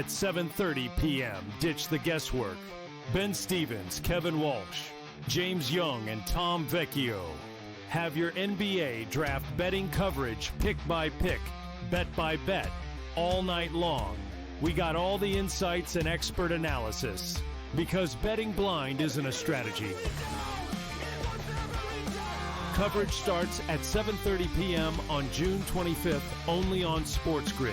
At 7:30 p.m., ditch the guesswork. Ben Stevens, Kevin Walsh, James Young, and Tom Vecchio have your NBA draft betting coverage pick by pick, bet by bet, all night long. We got all the insights and expert analysis because betting blind isn't a strategy. Coverage starts at 7:30 p.m. on June 25th, only on SportsGrid.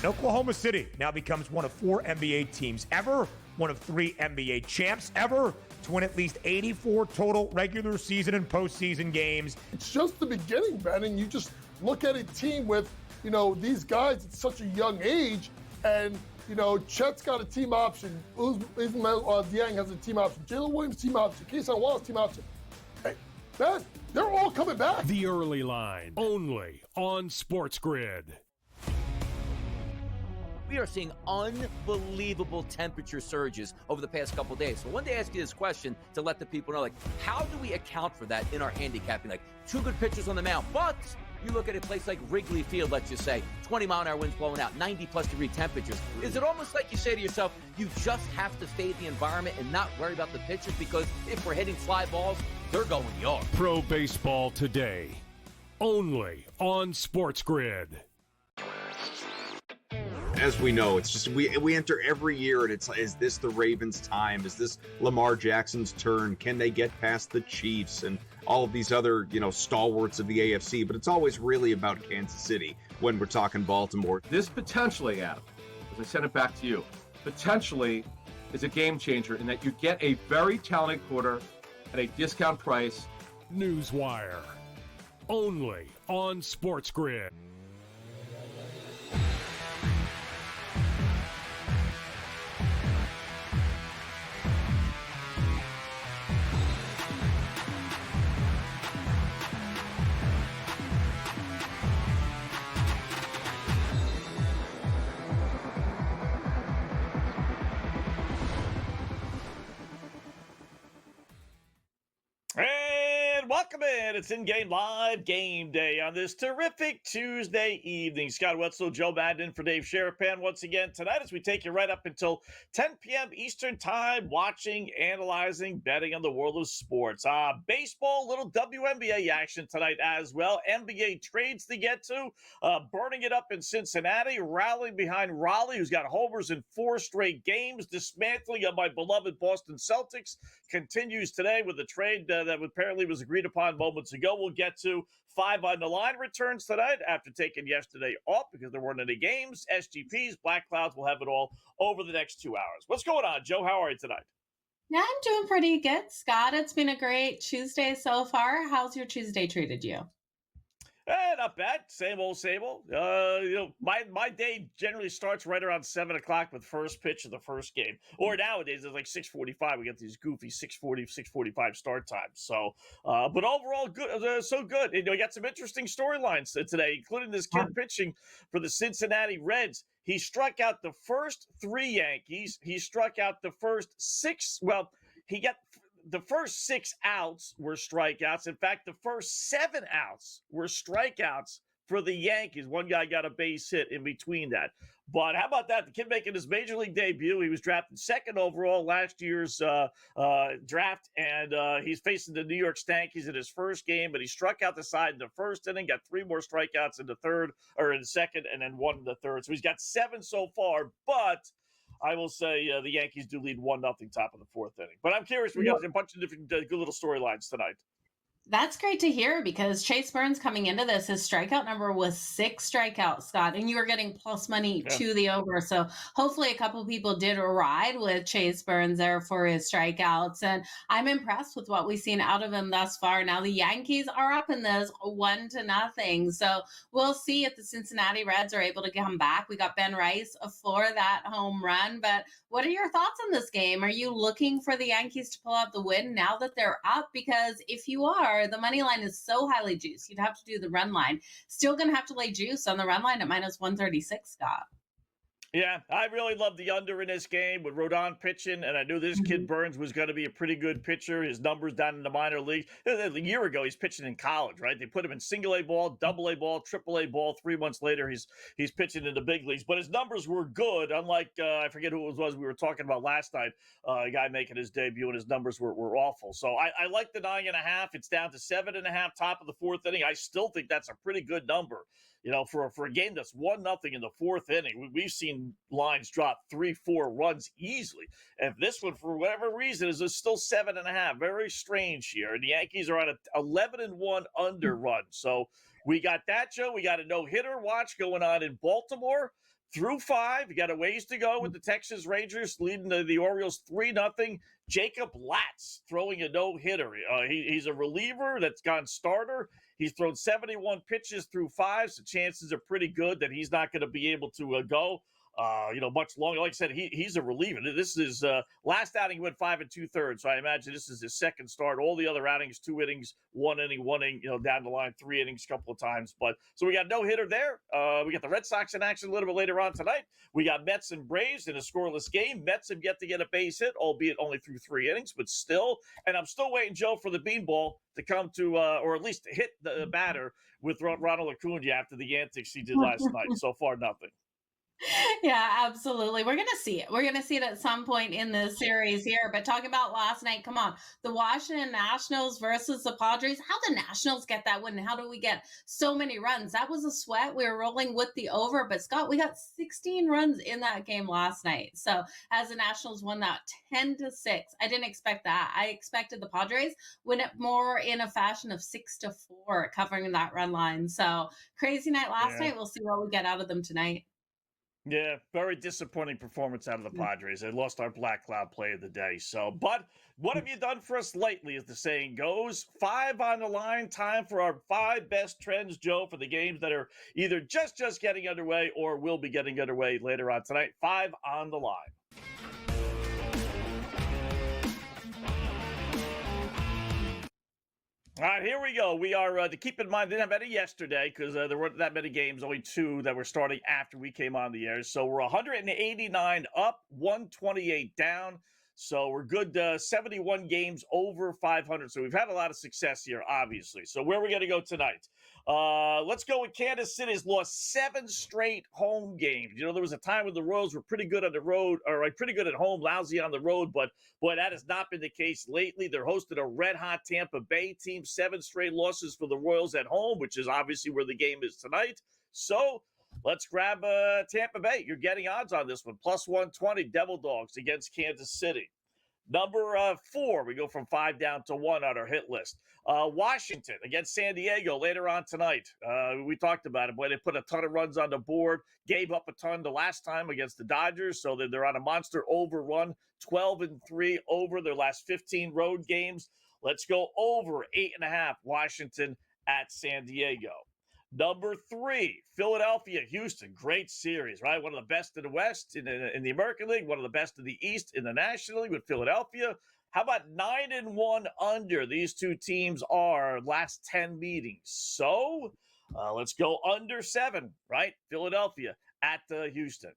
Oklahoma City now becomes one of 4 NBA teams ever, one of 3 NBA champs ever, to win at least 84 total regular season and postseason games. It's just the beginning, Ben, and you just look at a team with, these guys at such a young age, and, Chet's got a team option, Ismail Dieng has a team option, Jalen Williams team option, Keyshawn Wallace team option. Hey, Ben, they're all coming back. The Early Line, only on SportsGrid. We are seeing unbelievable temperature surges over the past couple of days. So I wanted to ask you this question to let the people know, how do we account for that in our handicapping? 2 good pitchers on the mound, but you look at a place like Wrigley Field, let's just say, 20-mile-an-hour winds blowing out, 90-plus degree temperatures. Is it almost like you say to yourself, you just have to fade the environment and not worry about the pitchers, because if we're hitting fly balls, they're going yard? Pro Baseball Today, only on SportsGrid. As we know, it's just we enter every year and it's, is this the Ravens' time? Is this Lamar Jackson's turn? Can they get past the Chiefs and all of these other, stalwarts of the AFC? But it's always really about Kansas City when we're talking Baltimore. This potentially, Adam, as I send it back to you, potentially is a game changer in that you get a very talented quarter at a discount price. Newswire, only on SportsGrid. And welcome in. It's in-game live game day on this terrific Tuesday evening. Scott Wetzel, Joe Madden for Dave Sherapan once again tonight as we take you right up until 10 p.m. Eastern time, watching, analyzing, betting on the world of sports. Baseball, little WNBA action tonight as well. NBA trades to get to, burning it up in Cincinnati, rallying behind Raleigh, who's got homers in 4 straight games. Dismantling of my beloved Boston Celtics continues today with a trade that apparently was agreed upon moments ago. We'll get to 5 on the line returns tonight after taking yesterday off because there weren't any games. SGPs, Black Clouds, will have it all over the next 2 hours. What's going on, Joe? How are you tonight? Yeah, I'm doing pretty good, Scott. It's been a great Tuesday so far. How's your Tuesday treated you? Not bad. Same old, same old. My day generally starts right around 7 o'clock with first pitch of the first game. Or nowadays, it's like 6:45. We get these goofy 6:40, 6:45 start times. So, but overall, good. So good. And, we got some interesting storylines today, including this kid pitching for the Cincinnati Reds. He struck out the first 3 Yankees. He struck out the first 6. Well, he got... The first 6 outs were strikeouts. In fact, the first 7 outs were strikeouts for the Yankees. One guy got a base hit in between that. But how about that? The kid making his major league debut. He was drafted 2nd overall last year's draft, and he's facing the New York Yankees in his first game, but he struck out the side in the first inning, got 3 more strikeouts in the second, and then 1 in the third. So he's got 7 so far, but I will say the Yankees do lead 1-0 top of the 4th inning. But I'm curious. We got a bunch of different good little storylines tonight. That's great to hear because Chase Burns coming into this, his strikeout number was 6 strikeouts, Scott, and you were getting plus money to the over. So hopefully a couple of people did ride with Chase Burns there for his strikeouts. And I'm impressed with what we've seen out of him thus far. Now the Yankees are up in this 1-0. So we'll see if the Cincinnati Reds are able to come back. We got Ben Rice for that home run. But what are your thoughts on this game? Are you looking for the Yankees to pull out the win now that they're up? Because if you are, the money line is so highly juiced. You'd have to do the run line. Still going to have to lay juice on the run line at -136, Scott. Yeah, I really love the under in this game with Rodon pitching, and I knew this kid Burns was going to be a pretty good pitcher. His numbers down in the minor league. A year ago, he's pitching in college, right? They put him in single A ball, double A ball, triple A ball. 3 months later, he's pitching in the big leagues. But his numbers were good, unlike I forget who it was we were talking about last night. A guy making his debut, and his numbers were awful. So I like the 9.5. It's down to 7.5, top of the 4th inning. I still think that's a pretty good number. For a game that's 1-0 in the 4th inning, we've seen lines drop 3-4 runs easily. And if this one, for whatever reason, is still 7.5, very strange here. And the Yankees are on a 11-1 under run. So we got that, Joe. We got a no-hitter watch going on in Baltimore. Through 5, you got a ways to go with the Texas Rangers leading the Orioles 3-0. Jacob Latz throwing a no-hitter. He's a reliever that's gone starter. He's thrown 71 pitches through 5, so chances are pretty good that he's not going to be able to go much longer. Like I said, he's a reliever. This is last outing he went 5 2/3, so I imagine this is his second start. All the other outings, 2 innings, 1 inning, down the line, 3 innings a couple of times. But so we got no hitter there. We got the Red Sox in action a little bit later on tonight. We got Mets and Braves in a scoreless game. Mets have yet to get a base hit, albeit only through 3 innings, but still. And I'm still waiting, Joe, for the beanball to come to, or at least hit the batter with Ronald Acuna after the antics he did last night. So far, nothing. Yeah, absolutely. We're going to see it. We're going to see it at some point in the series here. But talking about last night, come on. The Washington Nationals versus the Padres. How the Nationals get that win? How do we get so many runs? That was a sweat. We were rolling with the over. But, Scott, we got 16 runs in that game last night. So, as the Nationals won that 10-6, I didn't expect that. I expected the Padres win it more in a fashion of 6-4, covering that run line. So, crazy night last night. We'll see what we get out of them tonight. Yeah, very disappointing performance out of the Padres. They lost our Black Cloud play of the day. So, but what have you done for us lately, as the saying goes? 5 on the line. Time for our 5 best trends, Joe, for the games that are either just getting underway or will be getting underway later on tonight. 5 on the line. All right, here we go. We are, to keep in mind, didn't have any yesterday because there weren't that many games, only 2 that were starting after we came on the air. So we're 189 up, 128 down. So we're good, 71 games over 500. So we've had a lot of success here, obviously. So where are we going to go tonight? Let's go with Kansas City's lost 7 straight home games. There was a time when the Royals were pretty good on the road, or pretty good at home, lousy on the road. But, boy, that has not been the case lately. They're hosting a red-hot Tampa Bay team, 7 straight losses for the Royals at home, which is obviously where the game is tonight. So let's grab Tampa Bay. You're getting odds on this one. Plus 120, Devil Dogs against Kansas City. Number 4, we go from 5 down to 1 on our hit list. Washington against San Diego later on tonight. We talked about it. Boy, they put a ton of runs on the board, gave up a ton the last time against the Dodgers, so they're on a monster overrun, 12-3 over their last 15 road games. Let's go over 8.5, Washington at San Diego. Number 3, Philadelphia, Houston. Great series, right? One of the best in the West in the American League, one of the best in the East in the National League with Philadelphia. How about 9-1 under? These 2 teams are last 10 meetings. So let's go under 7, right? Philadelphia at Houston.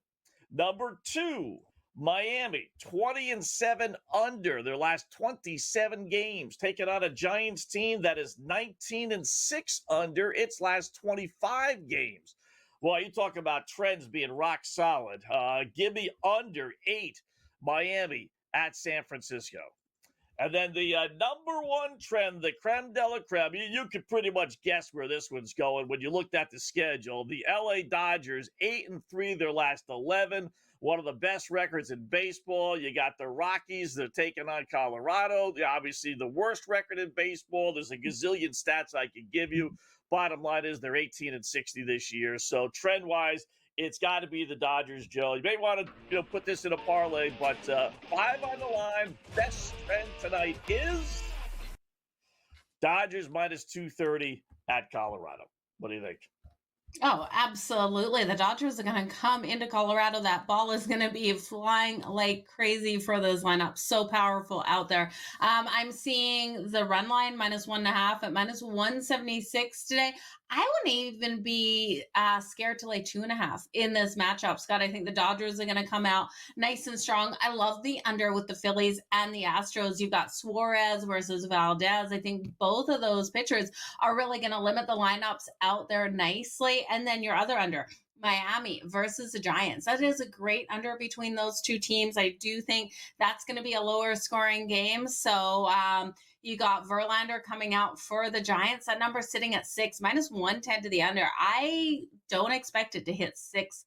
Number 2, Miami, 20-7 under their last 27 games, taking on a Giants team that is 19-6 under its last 25 games. Well, you talk about trends being rock solid. Give me under 8, Miami at San Francisco. And then the number 1 trend, the creme de la creme, you could pretty much guess where this one's going when you looked at the schedule. The LA Dodgers, 8-3 their last 11. One of the best records in baseball. You got the Rockies. They're taking on Colorado. Obviously, the worst record in baseball. There's a gazillion stats I could give you. Bottom line is they're 18-60 this year. So trend-wise, it's got to be the Dodgers, Joe. You may want to put this in a parlay, but 5 on the line. Best trend tonight is Dodgers minus 230 at Colorado. What do you think? Oh, absolutely. The Dodgers are going to come into Colorado. That ball is going to be flying like crazy for those lineups. So powerful out there. I'm seeing the run line minus 1.5 at minus 176 today. I wouldn't even be scared to lay 2.5 in this matchup, Scott. I think the Dodgers are going to come out nice and strong. I love the under with the Phillies and the Astros. You've got Suarez versus Valdez. I think both of those pitchers are really going to limit the lineups out there nicely. And then your other under, Miami versus the Giants. That is a great under between those two teams. I do think that's going to be a lower scoring game. So, you got Verlander coming out for the Giants. That number sitting at 6, -110 to the under. I don't expect it to hit 6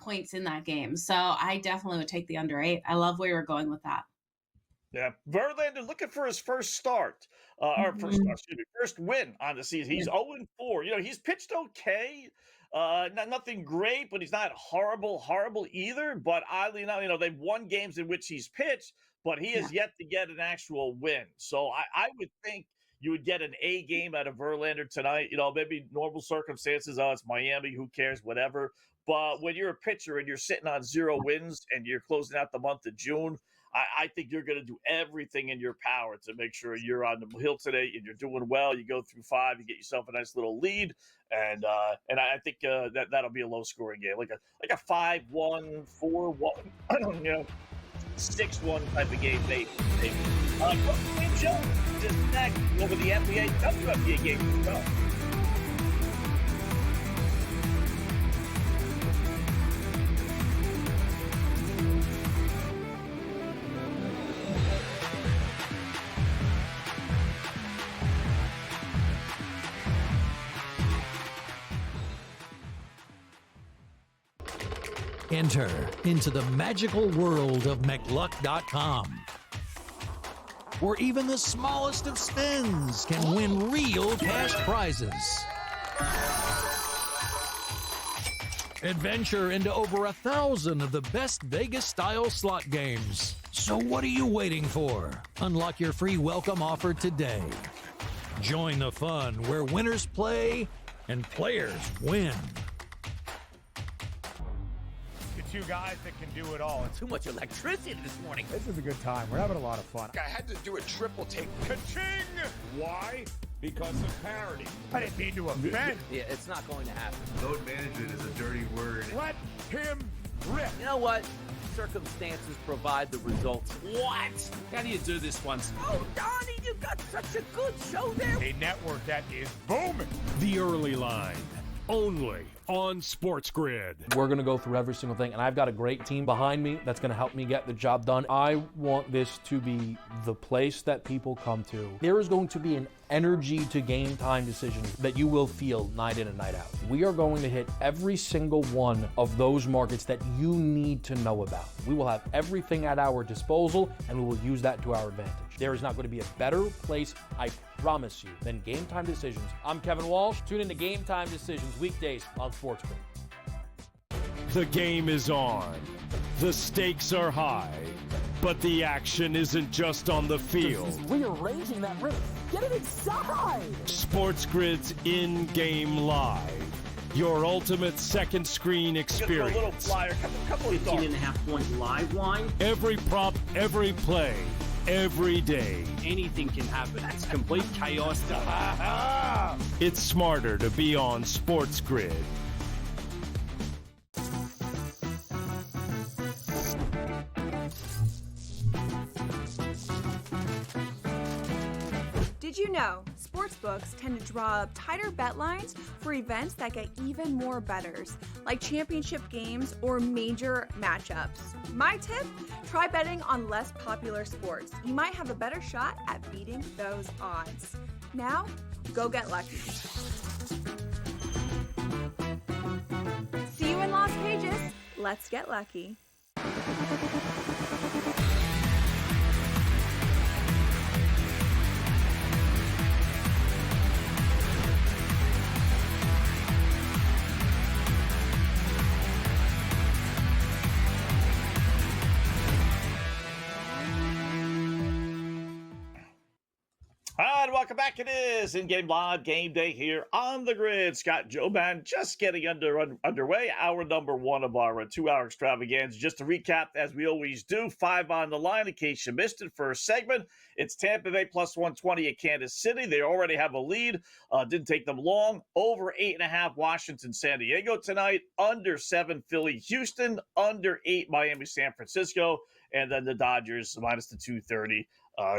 points in that game. So I definitely would take the under 8. I love where you're going with that. Yeah, Verlander looking for his first start, first win on the season. He's 0-4. You know, he's pitched okay. Nothing great, but he's not horrible either. But oddly enough, you know, they've won games in which he's pitched, but he has yet to get an actual win. So I would think you would get an A game out of Verlander tonight. You know, maybe normal circumstances. Oh, it's Miami. Who cares? Whatever. But when you're a pitcher and you're sitting on 0 wins and you're closing out the month of June, I think you're going to do everything in your power to make sure you're on the hill today and you're doing well. You go through 5, you get yourself a nice little lead, and I think that'll be a low scoring game, like a 5-1, 4-1, you know, 6-1 type of game, maybe. Game show just next over the NBA WNBA game as well. Enter into the magical world of McLuck.com, where even the smallest of spins can win real cash prizes. Adventure into over 1,000 of the best Vegas-style slot games. So what are you waiting for? Unlock your free welcome offer today. Join the fun where winners play and players win. Two guys that can do it all. Too much electricity this morning. This is a good time. We're having a lot of fun. I had to do a triple take. Ka-ching! Why? Because of parity. I didn't mean to offend. Yeah, it's not going to happen. Load management is a dirty word. Let him rip. You know what? Circumstances provide the results. What? How do you do this once? Oh, Donnie, you got such a good show there. A network that is booming. The Early Line, only on SportsGrid. We're going to go through every single thing, and I've got a great team behind me that's going to help me get the job done. I want this to be the place that people come to. There is going to be an energy to game time decisions that you will feel night in and night out. We are going to hit every single one of those markets that you need to know about. We will have everything at our disposal, and we will use that to our advantage. There is not going to be a better place, I promise you, than Game Time Decisions. I'm Kevin Walsh. Tune into Game Time Decisions weekdays on SportsGrid. The game is on. The stakes are high. But the action isn't just on the field. He's rearranging that rim. Get it inside! SportsGrid's in-game live. Your ultimate second screen experience. A little flyer, couple of 18.5 point live line. Every prop, every play, every day. Anything can happen. It's complete chaos. It's smarter to be on SportsGrid. Did you know sportsbooks tend to draw up tighter bet lines for events that get even more bettors, like championship games or major matchups? My tip? Try betting on less popular sports. You might have a better shot at beating those odds. Now, go get lucky. See you in Las Vegas. Let's get lucky. everyone. Welcome back. It is in-game live game day here on the grid. Scott Joban just getting underway. Hour number one of our 2-hour extravaganza. Just to recap, as we always do, 5 on the line in case you missed it. First segment, it's Tampa Bay plus 120 at Kansas City. They already have a lead. Didn't take them long. Over 8.5 Washington, San Diego tonight. Under 7 Philly, Houston. Under 8 Miami, San Francisco. And then the Dodgers minus the 230.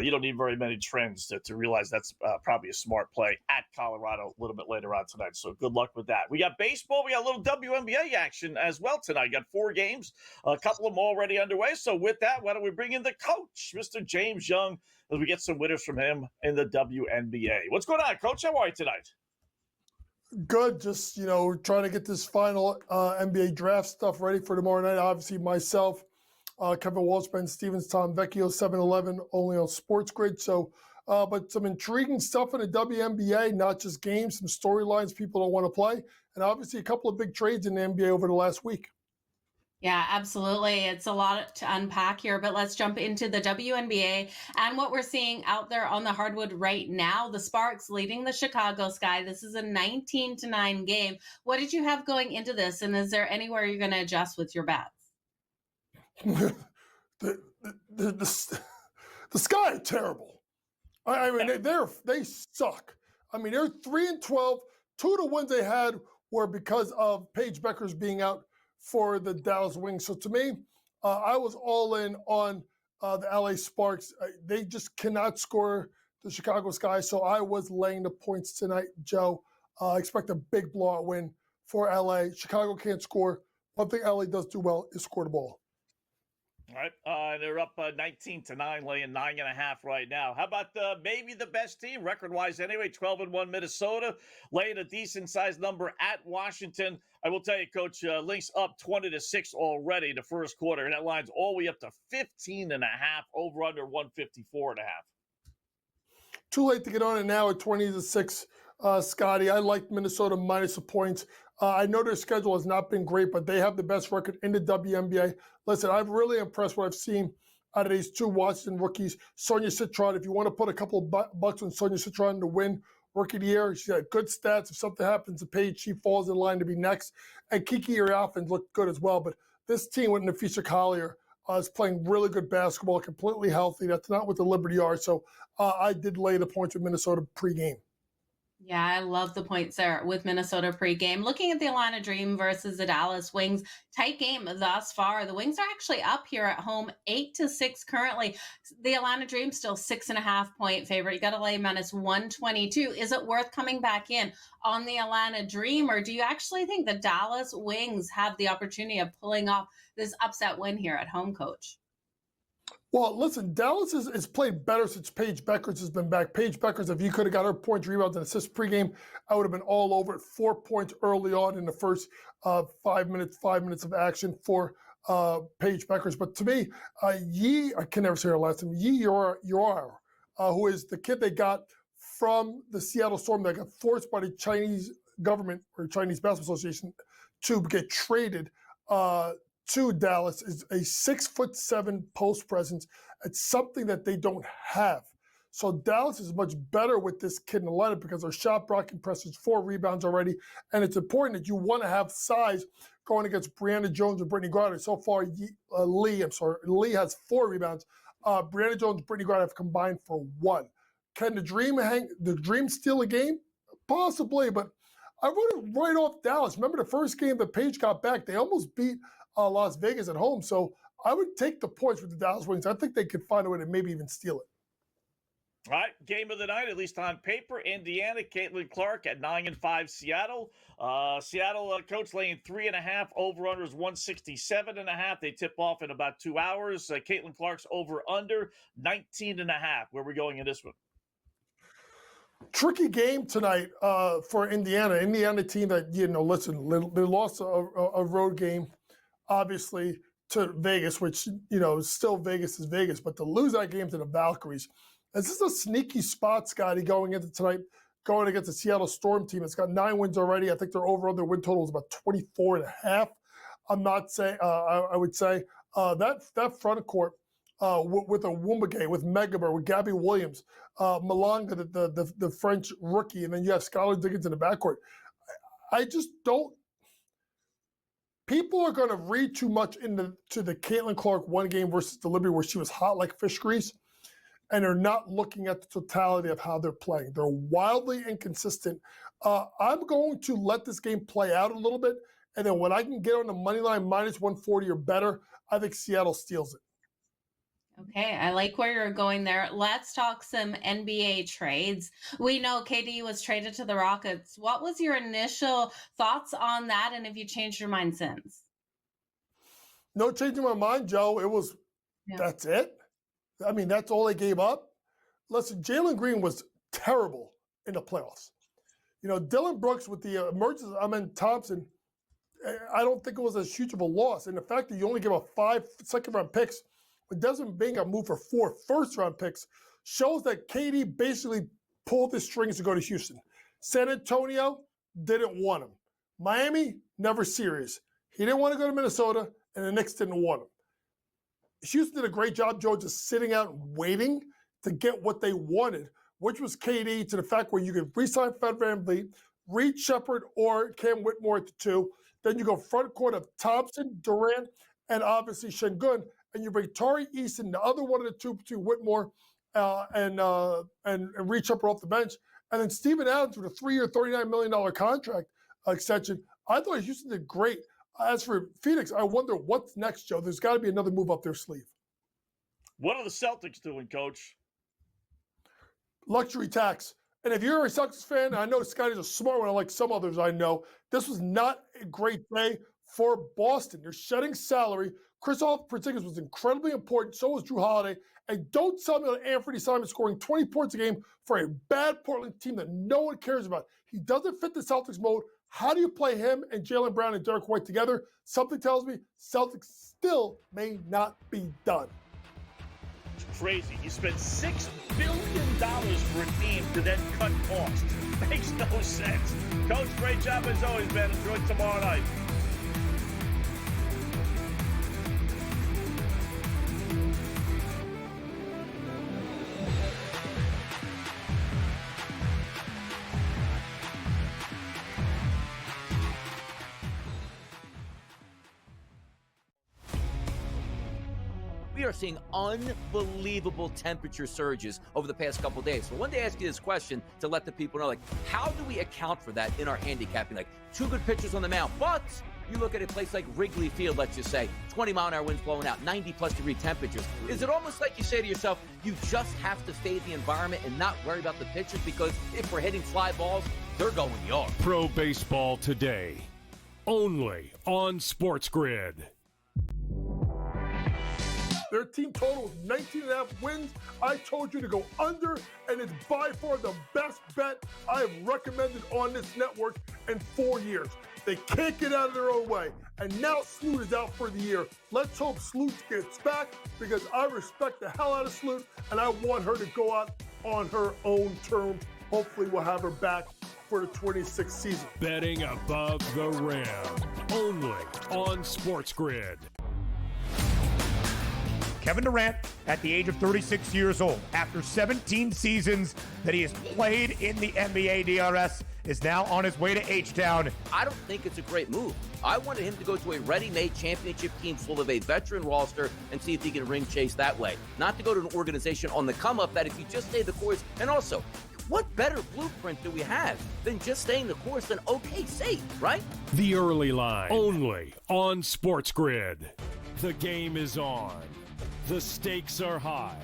You don't need very many trends to realize that's probably a smart play at Colorado a little bit later on tonight. So good luck with that. We got baseball. We got a little WNBA action as well tonight. Got 4 games, a couple of them already underway. So with that, why don't we bring in the coach, Mr. James Young, as we get some winners from him in the WNBA. What's going on, Coach? How are you tonight? Good. Just, trying to get this final NBA draft stuff ready for tomorrow night. Obviously, myself, Kevin Walsh, Ben Stevens, Tom Vecchio, 7-Eleven, only on SportsGrid. So, but some intriguing stuff in the WNBA, not just games, some storylines people don't want to play, and obviously a couple of big trades in the NBA over the last week. Yeah, absolutely. It's a lot to unpack here, but let's jump into the WNBA and what we're seeing out there on the hardwood right now. The Sparks leading the Chicago Sky. This is a 19-9 game. What did you have going into this, and is there anywhere you're going to adjust with your bets? the Sky are terrible. I mean, they suck. I mean, they're 3-12. 2 of the wins they had were because of Paige Beckers being out for the Dallas Wings. So to me, I was all in on the LA Sparks. They just cannot score the Chicago Sky. So I was laying the points tonight, Joe. I expect a big blowout win for LA. Chicago can't score. One thing LA does do well is score the ball. All right, they're up 19-9, laying 9.5 right now. How about maybe the best team, record-wise anyway, 12-1 Minnesota, laying a decent-sized number at Washington. I will tell you, Coach, Lynx up 20-6 already the first quarter, and that line's all the way up to 15.5, over under 154.5. Too late to get on it now at 20-6, Scotty. I like Minnesota minus the points. I know their schedule has not been great, but they have the best record in the WNBA. Listen, I'm really impressed what I've seen out of these 2 Washington rookies. Sonia Citron, if you want to put a couple of bucks on Sonia Citron to win Rookie of the Year, she's got good stats. If something happens to Paige, she falls in line to be next. And Kiki Iriafen looked good as well. But this team with Nafisa Collier is playing really good basketball, completely healthy. That's not what the Liberty are. So I did lay the points with Minnesota pregame. Yeah, I love the points there with Minnesota pregame. Looking at the Atlanta Dream versus the Dallas Wings, tight game thus far. The Wings are actually up here at home, 8-6 currently. The Atlanta Dream still 6.5 point favorite. You got to lay minus 122. Is it worth coming back in on the Atlanta Dream, or do you actually think the Dallas Wings have the opportunity of pulling off this upset win here at home, Coach? Well, listen, Dallas has played better since Paige Beckers has been back. Paige Beckers, if you could have got her points, rebounds, and assists pregame, I would have been all over it. 4 points early on in the first 5 minutes of action for Paige Beckers. But to me, I can never say her last name, Yi Yor, who is the kid they got from the Seattle Storm that got forced by the Chinese government or Chinese Basketball Association to get traded to Dallas, is a 6'7" post presence. It's something that they don't have. So Dallas is much better with this kid in the lineup because their shot blocking presses 4 rebounds already. And it's important that you want to have size going against Brianna Jones and Brittany Griner. So far, Lee has 4 rebounds. Brianna Jones and Brittany Griner have combined for 1. Can the Dream steal a game? Possibly, but I wouldn't write off Dallas. Remember the first game that Paige got back, they almost beat Las Vegas at home. So I would take the points with the Dallas Wings. I think they could find a way to maybe even steal it. All right, game of the night, at least on paper. Indiana, Caitlin Clark at 9-5. Seattle, Coach laying 3.5. Over under is 167.5. They tip off in about 2 hours. Caitlin Clark's over under 19.5. Where are we going in this one? Tricky game tonight for Indiana. Indiana team that, listen, they lost a road game, obviously, to Vegas, which, still Vegas is Vegas, but to lose that game to the Valkyries, this is a sneaky spot, Scotty, going into tonight, going against the Seattle Storm team. It's got 9 wins already. I think their over-under win total is about 24.5. I'm not saying, I would say that front court with a Wumagay, with Megaber, with Gabby Williams, Malanga, the French rookie, and then you have Skylar Diggins in the backcourt. I just don't. People are going to read too much into the Caitlin Clark one game versus the Liberty where she was hot like fish grease, and they're not looking at the totality of how they're playing. They're wildly inconsistent. I'm going to let this game play out a little bit, and then when I can get on the money line minus 140 or better, I think Seattle steals it. Okay, I like where you're going there. Let's talk some NBA trades. We know KD was traded to the Rockets. What was your initial thoughts on that, and have you changed your mind since? No changing my mind, Joe. It was, that's it. I mean, that's all they gave up. Listen, Jalen Green was terrible in the playoffs. You know, Dylan Brooks with the emergence of Thompson, I don't think it was as huge of a loss. And the fact that you only give up 5 second-round picks, when Desmond Bain got moved for 4 first-round picks, shows that KD basically pulled the strings to go to Houston. San Antonio didn't want him. Miami, never serious. He didn't want to go to Minnesota, and the Knicks didn't want him. Houston did a great job, Joe, just sitting out and waiting to get what they wanted, which was KD, to the fact where you could re-sign Fred VanVleet, Reed Shepherd, or Cam Whitmore at the 2. Then you go front court of Thompson, Durant, and obviously Şengün, and you bring Tari Eason, the other one of the 2 between Whitmore and Reed Shepherd off the bench, and then Steven Adams with a 3-year, $39 million contract extension. I thought Houston did great. As for Phoenix, I wonder what's next, Joe. There's got to be another move up their sleeve. What are the Celtics doing, Coach? Luxury tax. And if you're a Celtics fan, I know Scotty's a smart one, like some others I know, this was not a great day for Boston. They're shedding salary. Kristaps Porzingis was incredibly important. So was Drew Holiday. And don't tell me that Anthony Simon scoring 20 points a game for a bad Portland team that no one cares about. He doesn't fit the Celtics mold. How do you play him and Jaylen Brown and Derek White together? Something tells me Celtics still may not be done. It's crazy. You spent $6 billion for a team to then cut costs. Makes no sense. Coach, great job as always, man. Enjoy tomorrow night. We are seeing unbelievable temperature surges over the past couple days. So I wanted to ask you this question to let the people know, like, how do we account for that in our handicapping? Like, 2 good pitchers on the mound, but you look at a place like Wrigley Field, let's just say, 20-mile-an-hour winds blowing out, 90-plus degree temperatures. Is it almost like you say to yourself, you just have to fade the environment and not worry about the pitchers, because if we're hitting fly balls, they're going yard? Pro Baseball Today, only on SportsGrid. Their team total is 19.5 wins. I told you to go under, and it's by far the best bet I have recommended on this network in 4 years. They can't get out of their own way. And now Sloot is out for the year. Let's hope Sloot gets back, because I respect the hell out of Sloot, and I want her to go out on her own terms. Hopefully we'll have her back for the 26th season. Betting above the rim, only on SportsGrid. Kevin Durant, at the age of 36 years old, after 17 seasons that he has played in the NBA DRS, is now on his way to H-Town. I don't think it's a great move. I wanted him to go to a ready-made championship team full of a veteran roster and see if he can ring chase that way. Not to go to an organization on the come-up that if you just stay the course, and also, what better blueprint do we have than just staying the course than OKC, right? The Early Line, only on SportsGrid. The game is on. The stakes are high,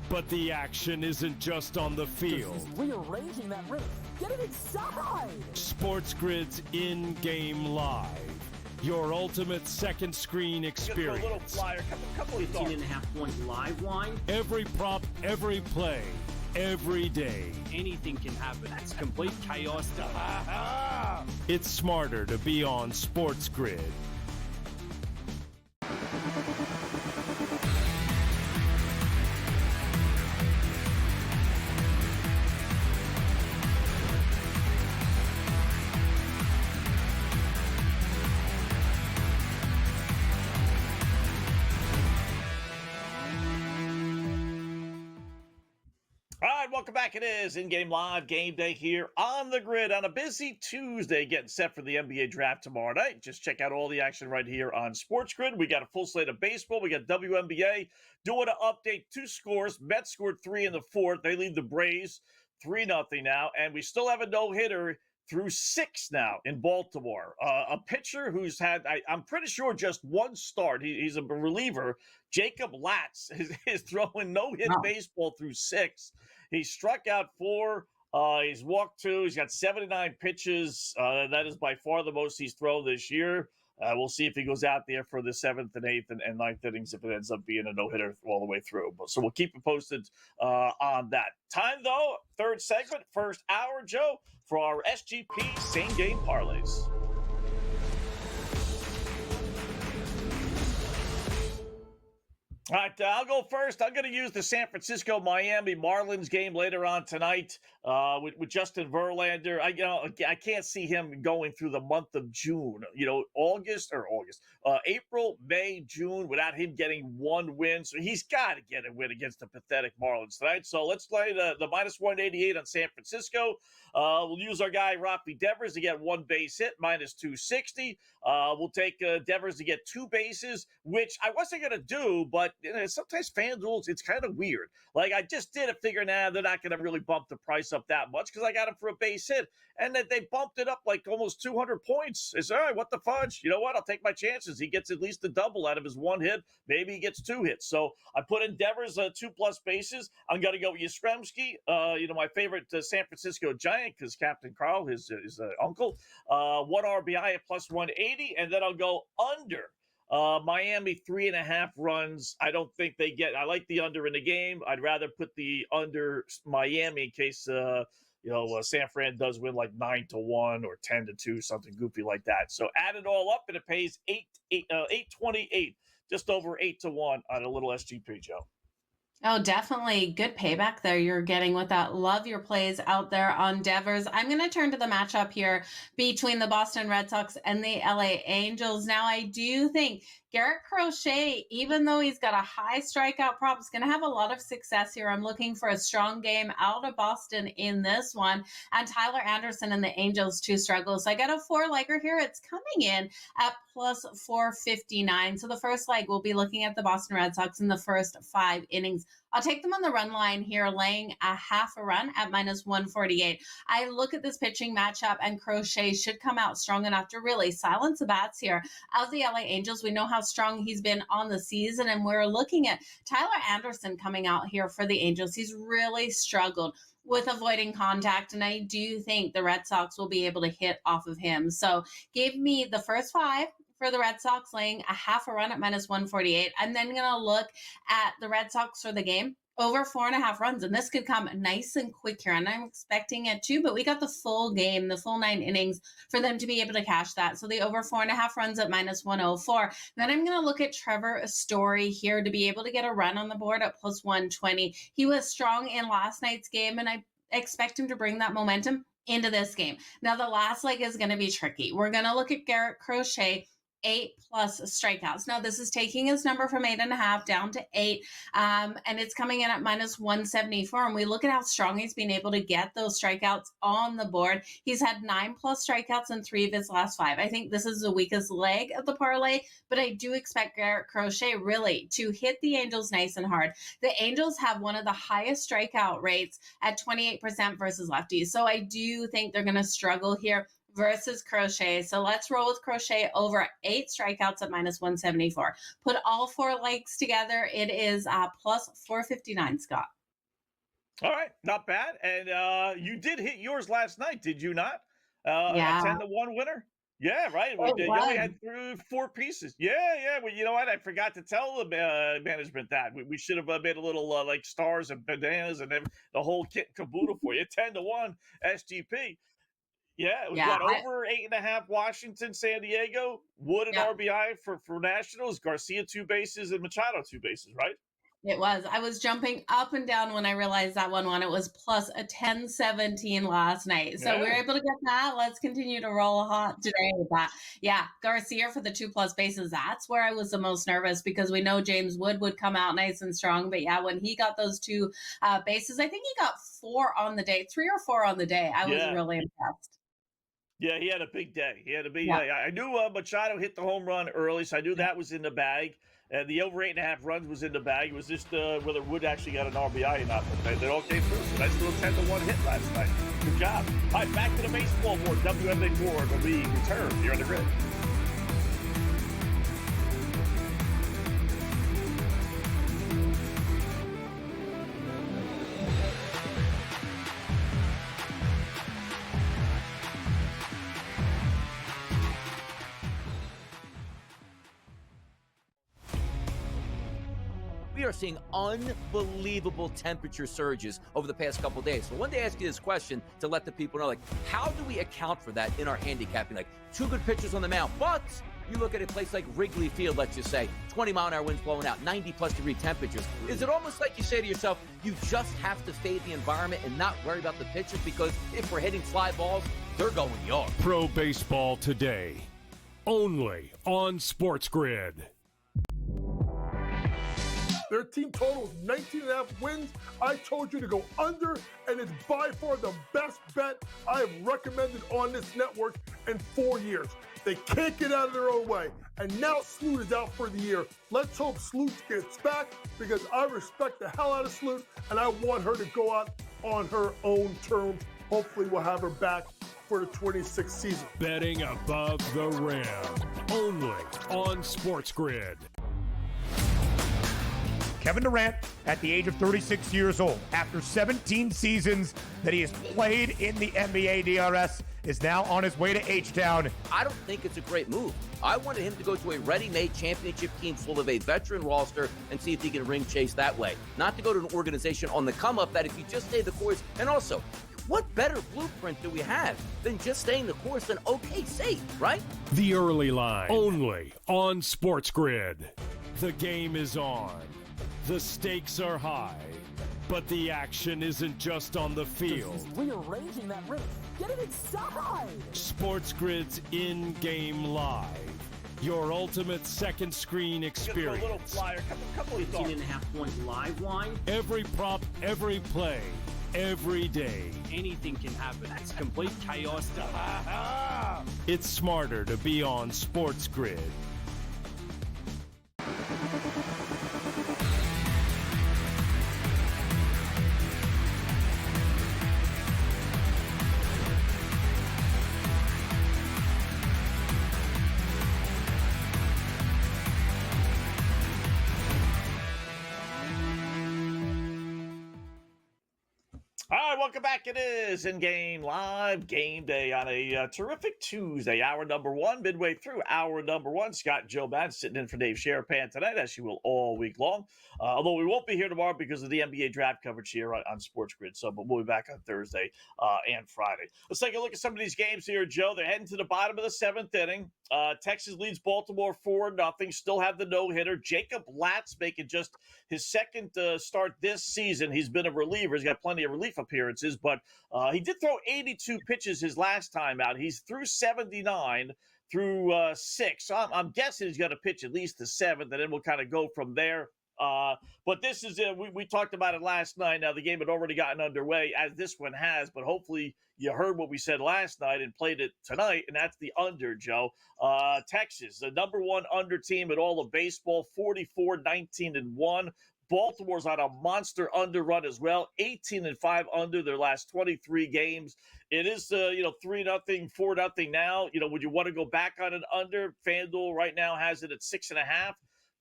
but the action isn't just on the field. He's rearranging that roof. Get it inside! SportsGrid's in-game live. Your ultimate second screen experience. Just a little flyer, couple of 15.5-point live line. Every prop, every play, every day. Anything can happen. That's complete chaos. It's smarter to be on SportsGrid. welcome back. It is in-game live game day here on the grid on a busy Tuesday, getting set for the NBA draft tomorrow night. Just check out all the action right here on SportsGrid. We got a full slate of baseball. We got WNBA doing an update. 2 scores. Mets scored 3 in the 4th. They lead the Braves 3-0 now, and we still have a no-hitter through 6 now in Baltimore. A pitcher who's had, I'm pretty sure, just one start. He's a reliever. Jacob Latz is throwing no-hit baseball through 6. He struck out 4. He's walked 2. He's got 79 pitches. That is by far the most he's thrown this year. We'll see if he goes out there for the 7th and 8th and 9th innings if it ends up being a no-hitter all the way through. So we'll keep you posted on that. Time, though, third segment, first hour, Joe, for our SGP same-game parlays. All right, I'll go first. I'm going to use the San Francisco-Miami Marlins game later on tonight with Justin Verlander. I can't see him going through the month of June. April, May, June without him getting one win. So he's got to get a win against the pathetic Marlins tonight. So let's play the minus 188 on San Francisco. We'll use our guy Rafi Devers to get 1 base hit, minus 260. We'll take Devers to get 2 bases, which I wasn't going to do, but sometimes FanDuel, it's kind of weird. Like, I just did it figuring, they're not going to really bump the price up that much because I got him for a base hit. And that they bumped it up like almost 200 points. It's all right, what the fudge? You know what? I'll take my chances. He gets at least a double out of his 1 hit. Maybe he gets 2 hits. So I put in Devers 2+ bases. I'm going to go with Yastrzemski, my favorite San Francisco Giant, because Captain Carl, his uncle. 1 RBI at plus 180. And then I'll go under. Miami 3.5 runs. I don't think they get. I like the under in the game. I'd rather put the under Miami in case San Fran does win like 9-1 or 10-2, something goofy like that. So add it all up and it pays 828, just over 8-1 on a little SGP, Joe. Oh, definitely good payback there you're getting with that. Love your plays out there on Devers. I'm going to turn to the matchup here between the Boston Red Sox and the LA Angels. Now, I do think Garrett Crochet, even though he's got a high strikeout prop, is going to have a lot of success here. I'm looking for a strong game out of Boston in this one. And Tyler Anderson and the Angels to struggle. So I got a 4-legger here. It's coming in at plus 459. So the first leg, we'll be looking at the Boston Red Sox in the first 5 innings. I'll take them on the run line here, laying a half a run at minus 148. I look at this pitching matchup, and Crochet should come out strong enough to really silence the bats here of the LA Angels. We know how strong he's been on the season, and we're looking at Tyler Anderson coming out here for the Angels. He's really struggled with avoiding contact, and I do think the Red Sox will be able to hit off of him. So give me the first 5 for the Red Sox, laying a half a run at minus 148. I'm then going to look at the Red Sox for the game over 4.5 runs, and this could come nice and quick here, and I'm expecting it too, but we got the full game, the full 9 innings for them to be able to cash that. So the over 4.5 runs at minus 104. Then I'm going to look at Trevor Story here to be able to get a run on the board at plus 120. He was strong in last night's game, and I expect him to bring that momentum into this game. Now, the last leg is going to be tricky. We're going to look at Garrett Crochet, 8+ strikeouts. Now, this is taking his number from 8.5 down to 8, and it's coming in at minus 174. And we look at how strong he's been able to get those strikeouts on the board. He's had 9+ strikeouts in 3 of his last 5. I think this is the weakest leg of the parlay, but I do expect Garrett Crochet really to hit the Angels nice and hard. The Angels have one of the highest strikeout rates at 28% versus lefties. So I do think they're going to struggle here versus Crochet. So let's roll with Crochet over 8 strikeouts at minus 174. Put all 4 legs together. It is plus 459, Scott. All right, not bad. And you did hit yours last night, did you not? Yeah. A 10-1 winner? Yeah, right. You only had 4 pieces. Yeah. Well, you know what? I forgot to tell the management that. We should have made a little like stars and bananas and then the whole kit and caboodle for you. 10-1 SGP. Yeah, we got over 8.5 Washington, San Diego, Wood and RBI for Nationals, Garcia 2 bases, and Machado 2 bases, right? It was. I was jumping up and down when I realized that one won. It was plus a 10-17 last night. So we were able to get that. Let's continue to roll hot today. But yeah, Garcia for the 2+ bases. That's where I was the most nervous because we know James Wood would come out nice and strong. But yeah, when he got those 2 bases, I think he got 4 on the day, 3 or 4 on the day. I was really impressed. Yeah, he had a big day. He had a big day. I knew Machado hit the home run early, so I knew that was in the bag. And the over 8.5 runs was in the bag. It was just whether Wood actually got an RBI or not. But they all came through. So nice little 10-1 hit last night. Good job. All right, back to the baseball board. WMA board will be returned here on the grid. We are seeing unbelievable temperature surges over the past couple days. So I wanted to ask you this question to let the people know, like, how do we account for that in our handicapping? Like, 2 good pitchers on the mound, but you look at a place like Wrigley Field, let's just say, 20-mile-an-hour winds blowing out, 90-plus degree temperatures. Is it almost like you say to yourself, you just have to fade the environment and not worry about the pitchers? Because if we're hitting fly balls, they're going yard. Pro Baseball Today, only on SportsGrid. Their team total is 19.5 wins. I told you to go under, and it's by far the best bet I have recommended on this network in 4 years. They can't get out of their own way. And now Sloot is out for the year. Let's hope Sloot gets back because I respect the hell out of Sloot, and I want her to go out on her own terms. Hopefully we'll have her back for the 26th season. Betting above the rim, only on SportsGrid. Kevin Durant, at the age of 36 years old, after 17 seasons that he has played in the NBA DRS, is now on his way to H-Town. I don't think it's a great move. I wanted him to go to a ready-made championship team full of a veteran roster and see if he can ring chase that way. Not to go to an organization on the come-up that if you just stay the course, and also, what better blueprint do we have than just staying the course than OKC, right? The Early Line, only on SportsGrid. The game is on. The stakes are high, but the action isn't just on the field. He's rearranging that roof. Get it inside! SportsGrid's in-game live. Your ultimate second screen experience. A little flyer, couple of 18.5-point live line. Every prop, every play, every day. Anything can happen. That's complete chaos. It's smarter to be on SportsGrid. All right, welcome back. It is in-game live game day on a terrific Tuesday, hour number 1, midway through hour number 1. Scott and Joe Madden sitting in for Dave Sherapan tonight, as you will all week long. Although we won't be here tomorrow because of the NBA draft coverage here on SportsGrid. So, but we'll be back on Thursday and Friday. Let's take a look at some of these games here, Joe. They're heading to the bottom of the 7th inning. Texas leads Baltimore 4-0. Still have the no-hitter. Jacob Latz making just his second start this season. He's been a reliever. He's got plenty of relief appearances, but he did throw 82 pitches his last time out. He's through 79 through 6. So I'm guessing he's going to pitch at least the 7th, and then we'll kind of go from there. But this is we talked about it last night. Now the game had already gotten underway, as this one has, but hopefully you heard what we said last night and played it tonight, and that's the under, Joe. Texas, the number 1 under team in all of baseball, 44-19-1. Baltimore's on a monster under run as well, 18-5 under their last 23 games. It is 3-0, 4-0 now. Would you want to go back on an under? FanDuel right now has it at 6.5.